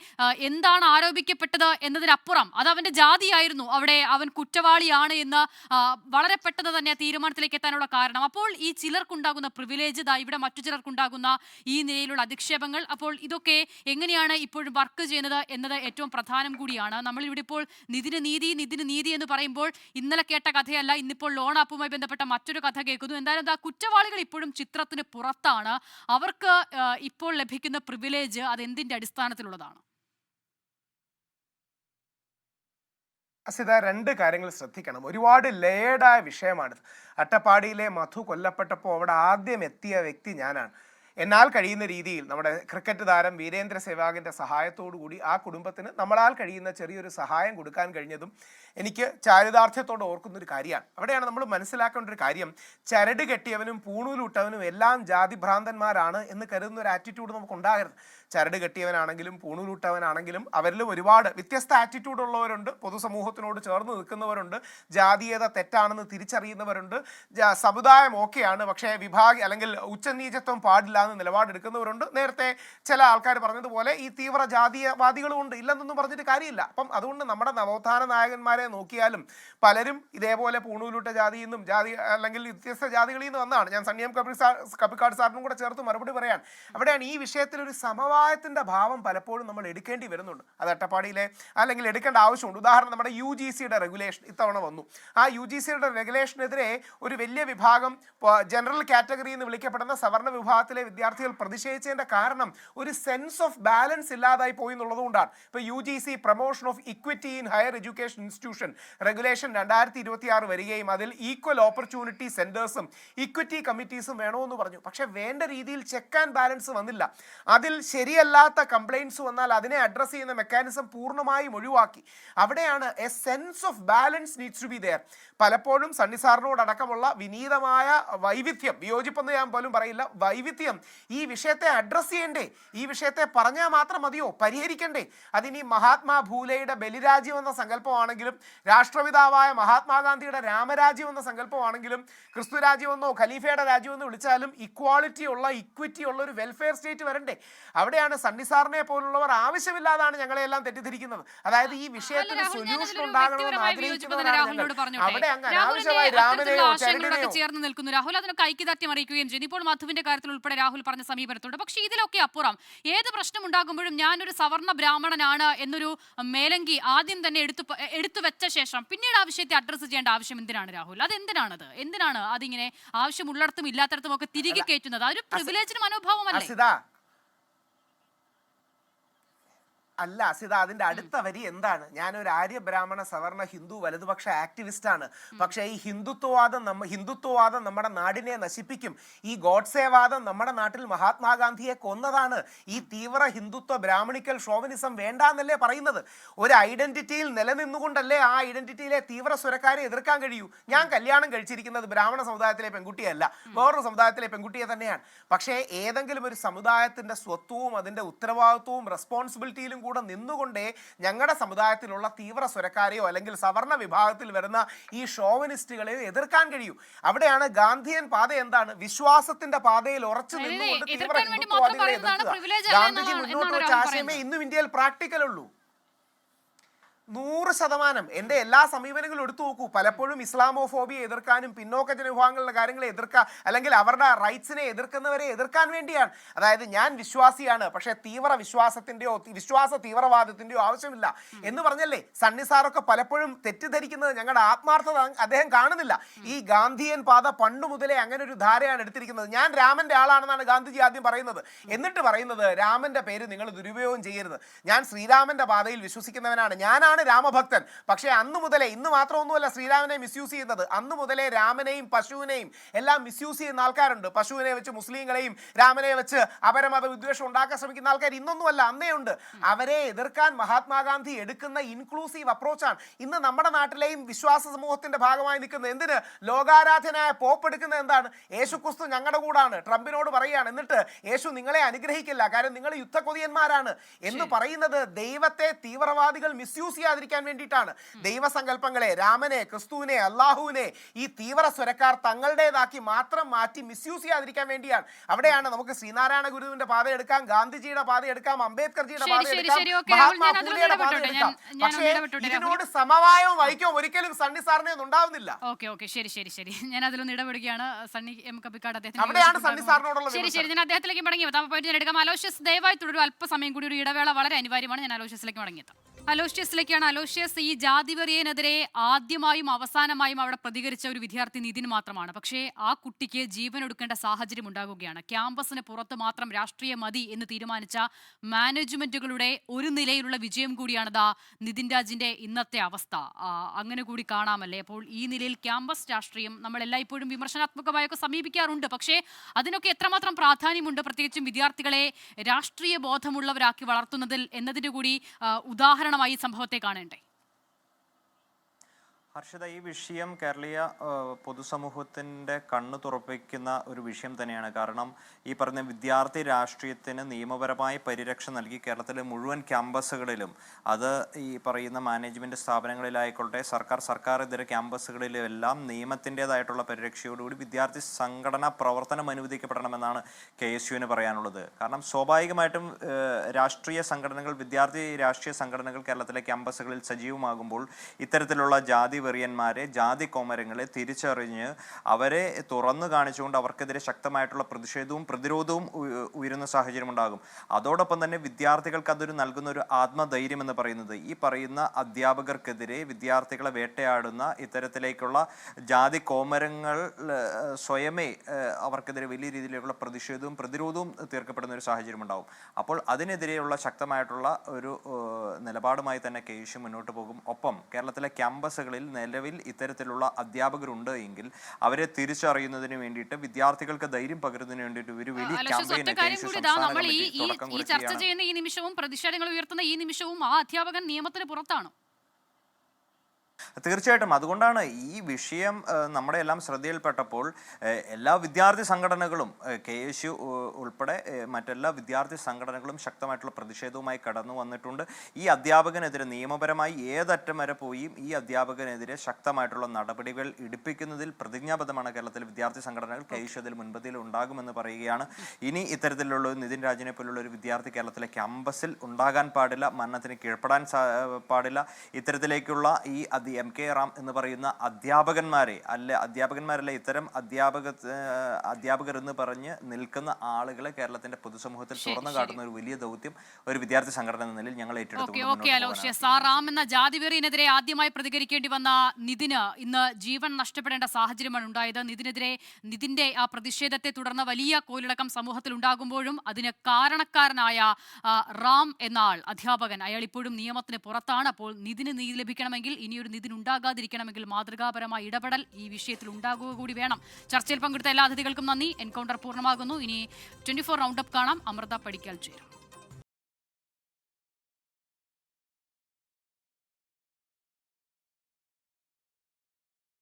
എന്താണ് ആരോപിക്കപ്പെട്ടത് എന്നതിനപ്പുറം അത് അവന്റെ ജാതിയായിരുന്നു. അവിടെ അവൻ കുറ്റവാളിയാണ് എന്ന് വളരെ പെട്ടെന്ന് തന്നെ തീരുമാനത്തിലേക്ക് എത്താനുള്ള കാരണം. അപ്പോൾ ഈ ചിലർക്കുണ്ടാകുന്ന പ്രിവിലേജ്, ഇവിടെ മറ്റു ചിലർക്കുണ്ടാകുന്ന ഈ നിലയിലുള്ള അധിക്ഷേപങ്ങൾ, അപ്പോൾ ഇതൊക്കെ എങ്ങനെയാണ് ഇപ്പോഴും വർക്ക് ചെയ്യുന്നത് എന്നത് ഏറ്റവും പ്രധാനം കൂടിയാണ്. നമ്മളിവിടെ ഇപ്പോൾ നിതിന് നീതി എന്ന് പറയുമ്പോൾ ഇന്നലെ കേട്ട കഥയല്ല, ഇന്നിപ്പോൾ ലോൺ ആപ്പുമായി ബന്ധപ്പെട്ട മറ്റൊരു കഥ കേൾക്കുന്നു. എന്തായാലും കുറ്റവാളികൾ ഇപ്പോഴും ചിത്രത്തിന് പുറത്താണ്. അവർക്ക് ഇപ്പോൾ ലഭിക്കുന്ന പ്രിവിലേജ് അത് എന്തിന്റെ അടിസ്ഥാനത്തിലുള്ളതാണ്? അസിത, രണ്ട് കാര്യങ്ങൾ ശ്രദ്ധിക്കണം. ഒരുപാട് ലേഡായ വിഷയമാണ്. അട്ടപ്പാടിയിലെ മധു കൊല്ലപ്പെട്ടപ്പോൾ അവിടെ ആദ്യം എത്തിയ വ്യക്തി ഞാനാണ്. എന്നാൽ കഴിയുന്ന രീതിയിൽ നമ്മുടെ ക്രിക്കറ്റ് താരം വീരേന്ദ്ര സെവാഗിൻ്റെ സഹായത്തോടു കൂടി ആ കുടുംബത്തിന് നമ്മളാൽ കഴിയുന്ന ചെറിയൊരു സഹായം കൊടുക്കാൻ കഴിഞ്ഞതും എനിക്ക് ചാരിതാർത്ഥ്യത്തോടെ ഓർക്കുന്നൊരു കാര്യമാണ്. അവിടെയാണ് നമ്മൾ മനസ്സിലാക്കേണ്ട ഒരു കാര്യം, ചരട് കെട്ടിയവനും പൂണൂലുട്ടവനും എല്ലാം ജാതിഭ്രാന്തന്മാരാണ് എന്ന് കരുതുന്ന ഒരു ആറ്റിറ്റ്യൂഡ് നമുക്ക് ഉണ്ടാകരുത്. ചരട് കെട്ടിയവനാണെങ്കിലും പൂണൂലുട്ടവനാണെങ്കിലും അവരിലും ഒരുപാട് വ്യത്യസ്ത ആറ്റിറ്റ്യൂഡ് ഉള്ളവരുണ്ട്. പൊതുസമൂഹത്തിനോട് ചേർന്ന് നിൽക്കുന്നവരുണ്ട്, ജാതീയത തെറ്റാണെന്ന് തിരിച്ചറിയുന്നവരുണ്ട്, സമുദായം ഓക്കെയാണ് പക്ഷേ അല്ലെങ്കിൽ ഉച്ചനീചത്വം പാടില്ല എന്ന് നിലപാടെടുക്കുന്നവരുണ്ട്. നേരത്തെ ചില ആൾക്കാർ പറഞ്ഞതുപോലെ ഈ തീവ്ര ജാതീയവാദികളും ഉണ്ട്, ഇല്ലെന്നൊന്നും പറഞ്ഞിട്ട് കാര്യമില്ല. അപ്പം അതുകൊണ്ട് നമ്മുടെ നവോത്ഥാന നായകന്മാരെ നോക്കിയാലും പലരും ഇതേപോലെ പൂണൂലുട്ട ജാതിയിൽ നിന്നും അല്ലെങ്കിൽ വ്യത്യസ്ത ജാതികളിൽ നിന്ന് വന്നതാണ്. ഞാൻ സണ്ണിയം കപ്പിക്കാട് സാറിനും കൂടെ ചേർത്ത് മറുപടി പറയാൻ. അവിടെയാണ് ഈ വിഷയത്തിൽ ഒരു സമവായത്തിൻ്റെ ഭാവം പലപ്പോഴും നമ്മൾ എടുക്കേണ്ടി വരുന്നുണ്ട്. അത് അട്ടപ്പാടിയിലെ അല്ലെങ്കിൽ എടുക്കേണ്ട ആവശ്യമുണ്ട്. ഉദാഹരണം, നമ്മുടെ UGCയുടെ റെഗുലേഷൻ ഇത്തവണ വന്നു. ആ UGCയുടെ റെഗുലേഷനെതിരെ ഒരു വലിയ വിഭാഗം ജനറൽ കാറ്റഗറി എന്ന് വിളിക്കപ്പെടുന്ന സവർണ വിഭാഗത്തിലെ വിദ്യാർത്ഥികൾ പ്രതിഷേധിച്ചതിൻ്റെ കാരണം ഒരു സെൻസ് ഓഫ് ബാലൻസ് ഇല്ലാതായി പോയി എന്നുള്ളതുകൊണ്ടാണ്. ഇപ്പോൾ UGC promotion of equity in higher education institution regulation 2026 വരികയും അതിൽ ഈക്വൽ ഓപ്പർച്യൂണിറ്റി സെന്റേഴ്സും ഇക്വിറ്റി കമ്മിറ്റീസും വേണമെന്ന് പറഞ്ഞു. പക്ഷെ വേണ്ട രീതിയിൽ ചെക്ക് ആൻഡ് ബാലൻസ് വന്നില്ല. അതിൽ ശരിയല്ലാത്ത കംപ്ലയിൻസ് വന്നാൽ അതിനെ അഡ്രസ്സ് ചെയ്യുന്ന മെക്കാനിസം പൂർണ്ണമായും ഒഴിവാക്കി. അവിടെയാണ് a sense of balance needs to be there. പലപ്പോഴും സണ്ണി സാറിനോടക്കമുള്ള വിനീതമായ വൈവിധ്യം, വിയോജിപ്പെന്ന് ഞാൻ പോലും പറയില്ല, വൈവിധ്യം ഈ വിഷയത്തെ അഡ്രസ്സ് ചെയ്യണ്ടേ? ഈ വിഷയത്തെ പറഞ്ഞാൽ മാത്രം മതിയോ? പരിഹരിക്കണ്ടേ? അതിനി മഹാത്മാ ഭൂലെയുടെ ബലിരാജ്യം എന്ന സങ്കല്പമാണെങ്കിലും രാഷ്ട്രപിതാവായ മഹാത്മാഗാന്ധിയുടെ രാമരാജ്യം എന്ന സങ്കല്പമാണെങ്കിലും ക്രിസ്തു രാജ്യമെന്നോ ഖലീഫയുടെ രാജ്യമെന്നോ വിളിച്ചാലും ഇക്വാളിറ്റി ഉള്ള ഇക്വിറ്റി ഉള്ള ഒരു വെൽഫെയർ സ്റ്റേറ്റ് വരണ്ടേ? അവിടെയാണ് സണ്ണി സാറിനെ പോലുള്ളവർ ആവശ്യമില്ലാതാണ് ഞങ്ങളെല്ലാം തെറ്റിദ്ധരിക്കുന്നത്. അതായത് ഈ വിഷയത്തിന് സൊല്യൂഷൻ ഉണ്ടാകണമെന്ന് ആഗ്രഹിക്കുന്നവരാണ്. അവിടെ അങ്ങനെ അനാവശ്യമായി രാമനെയോ ചരടിനെയോ ചേർന്ന് നിൽക്കുന്നു. രാഹുൽ അതിനൊക്കെ ഐക്യദാർഢ്യം അറിയിക്കുകയും ചെയ്തു. ഇപ്പോൾ മധുവിന്റെ കാര്യത്തിൽ ഉൾപ്പെടെ രാഹുൽ പറഞ്ഞ സമീപനത്തുണ്ട്. പക്ഷേ ഇതിലൊക്കെ അപ്പുറം ഏത് പ്രശ്നം ഉണ്ടാകുമ്പോഴും ഞാനൊരു സവർണ്ണ ബ്രാഹ്മണനാണ് എന്നൊരു മേലങ്കി ആദ്യം തന്നെ എടുത്തു വെച്ച ശേഷം പിന്നീട് ആ വിഷയത്തെ അഡ്രസ്സ് ചെയ്യേണ്ട ആവശ്യം എന്തിനാണ് രാഹുൽ? അതെന്തിനാണത്? എന്തിനാണ് അതിങ്ങനെ ആവശ്യമുള്ളിടത്തും ഇല്ലാത്തടത്തും ഒക്കെ തിരികെ കയറ്റുന്നത്? അതൊരു പ്രിവിലേജ്ഡ് മനോഭാവമല്ലേ? അല്ല അസിത, അതിന്റെ അടുത്ത വരി എന്താണ്? ഞാനൊരു ആര്യ ബ്രാഹ്മണ സവർണ ഹിന്ദു വലതുപക്ഷ ആക്ടിവിസ്റ്റ് ആണ്. പക്ഷേ ഈ ഹിന്ദുത്വവാദം നമ്മുടെ നാടിനെ നശിപ്പിക്കും. ഈ ഗോഡ്സേവാദം നമ്മുടെ നാട്ടിൽ മഹാത്മാഗാന്ധിയെ കൊന്നതാണ്. ഈ തീവ്ര ഹിന്ദുത്വ ബ്രാഹ്മണിക്കൽ ഷോവനിസം വേണ്ടാന്നല്ലേ പറയുന്നത്? ഒരു ഐഡന്റിറ്റിയിൽ നിലനിന്നുകൊണ്ടല്ലേ ആ ഐഡന്റിറ്റിയിലെ തീവ്ര സ്വരക്കാരെ എതിർക്കാൻ കഴിയൂ. ഞാൻ കല്യാണം കഴിച്ചിരിക്കുന്നത് ബ്രാഹ്മണ സമുദായത്തിലെ പെൺകുട്ടിയല്ല, വേറൊരു സമുദായത്തിലെ പെൺകുട്ടിയെ തന്നെയാണ്. പക്ഷേ ഏതെങ്കിലും ഒരു സമുദായത്തിന്റെ സ്വത്വവും അതിന്റെ ഉത്തരവാദിത്വവും റെസ്പോൺസിബിലിറ്റിയിലും കൂടെ നിന്നുകൊണ്ടേ ഞങ്ങളുടെ സമുദായത്തിലുള്ള തീവ്ര സ്വരക്കാരെയോ അല്ലെങ്കിൽ സവർണ വിഭാഗത്തിൽ വരുന്ന ഈ ഷോവനിസ്റ്റുകളെയോ എതിർക്കാൻ കഴിയൂ. അവിടെയാണ് ഗാന്ധിയൻ പാത എന്താണ്? വിശ്വാസത്തിന്റെ പാതയിൽ ഉറച്ചു നിന്നുകൊണ്ട് തീവ്ര ഹിന്ദുത്വവാദികളെ എതിർക്കുക. ഗാന്ധിജി മുന്നോട്ട് വെച്ച ആശയമേ ഇന്നും ഇന്ത്യയിൽ പ്രാക്ടിക്കൽ ഉള്ളൂ. 100%. എൻ്റെ എല്ലാ സമീപനങ്ങളും എടുത്തു നോക്കൂ. പലപ്പോഴും ഇസ്ലാമോഫോബിയെ എതിർക്കാനും പിന്നോക്ക ജനവിഭാഗങ്ങളുടെ കാര്യങ്ങളെ എതിർക്കുക അല്ലെങ്കിൽ അവരുടെ റൈറ്റ്സിനെ എതിർക്കുന്നവരെ എതിർക്കാൻ വേണ്ടിയാണ്. അതായത് ഞാൻ വിശ്വാസിയാണ് പക്ഷേ തീവ്ര വിശ്വാസത്തിൻ്റെയോ വിശ്വാസ തീവ്രവാദത്തിൻ്റെയോ ആവശ്യമില്ല എന്ന് പറഞ്ഞല്ലേ സണ്ണി സാറൊക്കെ പലപ്പോഴും തെറ്റിദ്ധരിക്കുന്നത്. ഞങ്ങളുടെ ആത്മാർത്ഥത അദ്ദേഹം കാണുന്നില്ല. ഈ ഗാന്ധിയൻ പാത പണ്ട് മുതലേ അങ്ങനെ ഒരു ധാരയാണ് എടുത്തിരിക്കുന്നത്. ഞാൻ രാമൻ്റെ ആളാണെന്നാണ് ഗാന്ധിജി ആദ്യം പറയുന്നത്. എന്നിട്ട് പറയുന്നത് രാമൻ്റെ പേര് നിങ്ങൾ ദുരുപയോഗം ചെയ്യരുത്, ഞാൻ ശ്രീരാമൻ്റെ പാതയിൽ വിശ്വസിക്കുന്നവനാണ്, ഞാനാണ് രാമഭക്തൻ. പക്ഷേ അന്ന് മുതലേ, ഇന്ന് മാത്രമൊന്നുമല്ല ശ്രീരാമനെ മിസ്യൂസ് ചെയ്യുന്നത്, അന്ന് മുതലേ രാമനെയും പശുവിനെയും എല്ലാം മിസ്യൂസ് ചെയ്യുന്ന ആൾക്കാരുണ്ട്. പശുവിനെ വെച്ച് മുസ്ലിങ്ങളെയും രാമനെ വെച്ച് അപരമത വിദ്വേഷം ഉണ്ടാക്കാൻ ശ്രമിക്കുന്ന ആൾക്കാർ ഇന്നൊന്നുമല്ല, അന്നേ ഉണ്ട്. അവരെ എതിർക്കാൻ മഹാത്മാഗാന്ധി എടുക്കുന്ന ഇൻക്ലൂസീവ് അപ്രോച്ചാണ് ഇന്ന് നമ്മുടെ നാട്ടിലെയും വിശ്വാസ സമൂഹത്തിന്റെ ഭാഗമായി നിൽക്കുന്നത്. എന്തിന്? ലോകാരാധനായ പോപ്പ് എടുക്കുന്നത് എന്താണ്? യേശുക്രിസ്തു ഞങ്ങളുടെ കൂടാണ്, ട്രംപിനോട് പറയുകയാണ്. എന്നിട്ട് യേശു നിങ്ങളെ അനുഗ്രഹിക്കില്ല, കാരണം നിങ്ങൾ യുദ്ധക്കൊതിയന്മാരാണ് എന്ന് പറയുന്നത് ദൈവത്തെ തീവ്രവാദികൾ മിസ്യൂസ് ചെയ്യാതിരിക്കാൻ വേണ്ടിയിട്ടാണ്. ദൈവസങ്കല്പങ്ങളെ, രാമനെ, ക്രിസ്തുവിനെ, അള്ളാഹുവിനെ ഈ തീവ്ര സ്വരക്കാർ തങ്ങളുടേതാക്കി മാത്രം മാറ്റി മിസ്യൂസ് ചെയ്യാതിരിക്കാൻ വേണ്ടിയാണ്. അവിടെയാണ് നമുക്ക് ശ്രീനാരായണ ഗുരുവിന്റെ പാത എടുക്കാം, ഗാന്ധിജിയുടെ പാത എടുക്കാം, അംബേദ്കർജിയുടെ പാത എടുക്കാം, മഹാത്മാ ഫൂലെയുടെ പാത എടുക്കാം. പക്ഷേ ഇതിനോട് സമവായവും വൈക്കവും ഒരിക്കലും സണ്ണി സാറിനെ ഒന്നും ഉണ്ടാവുന്നില്ല. ശരി ഞാൻ അതിലൊന്ന് ഇടപെടുകയാണ്. സണ്ണി എം കപ്പിക്കാട് അവിടെയാണ് സണ്ണി സാറിനോടുള്ള ശരി ഞാൻ അദ്ദേഹത്തിലേക്ക് മടങ്ങി എത്താം. പോയിട്ട് ഞാൻ എടുക്കാം. അലോഷ്യസ് ദയവായി തുടരും. അല്പസമയം കൂടി ഒരു ഇടവേള വളരെ അനിവാര്യമാണ്. ഞാൻ അലോഷ്യസിലേക്ക് മടങ്ങിയെത്താം. അലോഷ്യസിലേക്കാണ്. അലോഷ്യസ്, ഈ ജാതിവെറിയനെതിരെ ആദ്യമായും അവസാനമായും അവിടെ പ്രതികരിച്ച ഒരു വിദ്യാർത്ഥി നിതിൻ മാത്രമാണ്. പക്ഷേ ആ കുട്ടിക്ക് ജീവൻ ഒടുക്കേണ്ട സാഹചര്യം ഉണ്ടാകുകയാണ്. ക്യാമ്പസിന് പുറത്ത് മാത്രം രാഷ്ട്രീയ മതി എന്ന് തീരുമാനിച്ച മാനേജ്മെന്റുകളുടെ ഒരു നിലയിലുള്ള വിജയം കൂടിയാണിതാ നിതിൻ രാജിന്റെ ഇന്നത്തെ അവസ്ഥ. അങ്ങനെ കൂടി കാണാമല്ലേ? അപ്പോൾ ഈ നിലയിൽ ക്യാമ്പസ് രാഷ്ട്രീയം നമ്മൾ എല്ലായ്പ്പോഴും വിമർശനാത്മകമായൊക്കെ സമീപിക്കാറുണ്ട്. പക്ഷേ അതിനൊക്കെ എത്രമാത്രം പ്രാധാന്യമുണ്ട്, പ്രത്യേകിച്ചും വിദ്യാർത്ഥികളെ രാഷ്ട്രീയ ബോധമുള്ളവരാക്കി വളർത്തുന്നതിൽ എന്നതിന്റെ കൂടി ഉദാഹരണമായി ഈ സംഭവത്തെ കാണേണ്ടേ? ഹർഷിത, ഈ വിഷയം കേരളീയ പൊതുസമൂഹത്തിൻ്റെ കണ്ണ് തുറപ്പിക്കുന്ന ഒരു വിഷയം തന്നെയാണ്. കാരണം ഈ പറഞ്ഞ വിദ്യാർത്ഥി രാഷ്ട്രീയത്തിന് നിയമപരമായ പരിരക്ഷ നൽകി കേരളത്തിലെ മുഴുവൻ ക്യാമ്പസുകളിലും, അത് ഈ പറയുന്ന മാനേജ്മെൻറ്റ് സ്ഥാപനങ്ങളിലായിക്കോട്ടെ, സർക്കാർ ഇതര ക്യാമ്പസുകളിലും എല്ലാം നിയമത്തിൻ്റെതായിട്ടുള്ള പരിരക്ഷയോടുകൂടി വിദ്യാർത്ഥി സംഘടനാ പ്രവർത്തനം അനുവദിക്കപ്പെടണമെന്നാണ് KSUവിന് പറയാനുള്ളത്. കാരണം സ്വാഭാവികമായിട്ടും രാഷ്ട്രീയ സംഘടനകൾ, വിദ്യാർത്ഥി രാഷ്ട്രീയ സംഘടനകൾ കേരളത്തിലെ ക്യാമ്പസുകളിൽ സജീവമാകുമ്പോൾ ഇത്തരത്തിലുള്ള ജാതി വെറിയന്മാരെ, ജാതി കോമരങ്ങളെ തിരിച്ചറിഞ്ഞ് അവരെ തുറന്നു കാണിച്ചുകൊണ്ട് അവർക്കെതിരെ ശക്തമായിട്ടുള്ള പ്രതിഷേധവും പ്രതിരോധവും ഉയരുന്ന സാഹചര്യം ഉണ്ടാകും. അതോടൊപ്പം തന്നെ വിദ്യാർത്ഥികൾക്ക് അതൊരു നൽകുന്ന ഒരു ആത്മധൈര്യം എന്ന് പറയുന്നത്, ഈ പറയുന്ന അധ്യാപകർക്കെതിരെ വിദ്യാർത്ഥികളെ വേട്ടയാടുന്ന ഇത്തരത്തിലേക്കുള്ള ജാതി കോമരങ്ങൾ സ്വയമേ അവർക്കെതിരെ വലിയ രീതിയിലുള്ള പ്രതിഷേധവും പ്രതിരോധവും തീർക്കപ്പെടുന്ന ഒരു സാഹചര്യം ഉണ്ടാകും. അപ്പോൾ അതിനെതിരെയുള്ള ശക്തമായിട്ടുള്ള ഒരു നിലപാടുമായി തന്നെ KSU മുന്നോട്ട് പോകും. ഒപ്പം കേരളത്തിലെ ക്യാമ്പസുകളിൽ നിലവിൽ ഇത്തരത്തിലുള്ള അധ്യാപകരുണ്ട് എങ്കിൽ അവരെ തിരിച്ചറിയുന്നതിന് വേണ്ടിയിട്ട്, വിദ്യാർത്ഥികൾക്ക് ധൈര്യം പകരുന്നതിന് വേണ്ടിയിട്ട് ഒരു വലിയ നമ്മൾ ഈ ചർച്ച ചെയ്യുന്ന ഈ നിമിഷവും പ്രതിഷേധങ്ങൾ ഉയർത്തുന്ന ഈ നിമിഷവും ആ അധ്യാപകൻ നിയമത്തിന് പുറത്താണ്. തീർച്ചയായിട്ടും. അതുകൊണ്ടാണ് ഈ വിഷയം നമ്മുടെ എല്ലാം ശ്രദ്ധയിൽപ്പെട്ടപ്പോൾ എല്ലാ വിദ്യാർത്ഥി സംഘടനകളും, KSU ഉൾപ്പെടെ മറ്റെല്ലാ വിദ്യാർത്ഥി സംഘടനകളും ശക്തമായിട്ടുള്ള പ്രതിഷേധവുമായി കടന്നു വന്നിട്ടുണ്ട്. ഈ അധ്യാപകനെതിരെ നിയമപരമായി ഏതറ്റം വരെ പോയി ഈ അധ്യാപകനെതിരെ ശക്തമായിട്ടുള്ള നടപടികൾ എടുപ്പിക്കുന്നതിൽ പ്രതിജ്ഞാബദ്ധമാണ് കേരളത്തിലെ വിദ്യാർത്ഥി സംഘടനകൾ. KSU അതിൽ മുൻപന്തിയിൽ ഉണ്ടാകുമെന്ന് പറയുകയാണ്. ഇനി ഇത്തരത്തിലുള്ള നിതിൻ രാജിനെ പോലുള്ള ഒരു വിദ്യാർത്ഥി കേരളത്തിലെ ക്യാമ്പസിൽ ഉണ്ടാകാൻ പാടില്ല, മരണത്തിന് കീഴ്പ്പെടാൻ പാടില്ല. ഇത്തരത്തിലേക്കുള്ള ഈ MK റാം എന്ന് പറയുന്ന അധ്യാപകന്മാരല്ല, ഇത്തരം അധ്യാപകർ എന്ന് പറഞ്ഞ് നിൽക്കുന്ന ആളുകളെ കേരളത്തിന്റെ പൊതുസമൂഹത്തിൽ തുറന്നു കാട്ടുന്ന ഒരു വലിയ ദൗത്യം ഒരു വിദ്യാർത്ഥി സംഘടന എന്ന നിലയിൽ ഞങ്ങൾ ഏറ്റെടുത്തു. റാം എന്ന ജാതിവെറിനെതിരെ ആദ്യമായി പ്രതികരിക്കേണ്ടി വന്ന നിതിന് ഇന്ന് ജീവൻ നഷ്ടപ്പെടേണ്ട സാഹചര്യമാണ് ഉണ്ടായത്. നിതിന്റെ ആ പ്രതിഷേധത്തെ തുടർന്ന് വലിയ കോലിളക്കം സമൂഹത്തിൽ ഉണ്ടാകുമ്പോഴും അതിന് കാരണക്കാരനായ റാം എന്ന ആൾ, അധ്യാപകൻ, അയാൾ ഇപ്പോഴും നിയമത്തിന് പുറത്താണ്. അപ്പോൾ നിതിന് നീതി ലഭിക്കണമെങ്കിൽ, ഇനിയൊരു നിതിൻ ഉണ്ടാകാതിരിക്കണമെങ്കിൽ മാതൃകാപരമായ ഇടപെടൽ ഈ വിഷയത്തിൽ ഉണ്ടാകുക കൂടി വേണം. ചർച്ചയിൽ പങ്കെടുത്ത എല്ലാ അതിഥികൾക്കും നന്ദി. എൻകൗണ്ടർ പൂർണ്ണമാകുന്നു. ഇനി 24 റൗണ്ടപ്പ് കാണാം. അമൃത പടിക്കൽ ചേരും.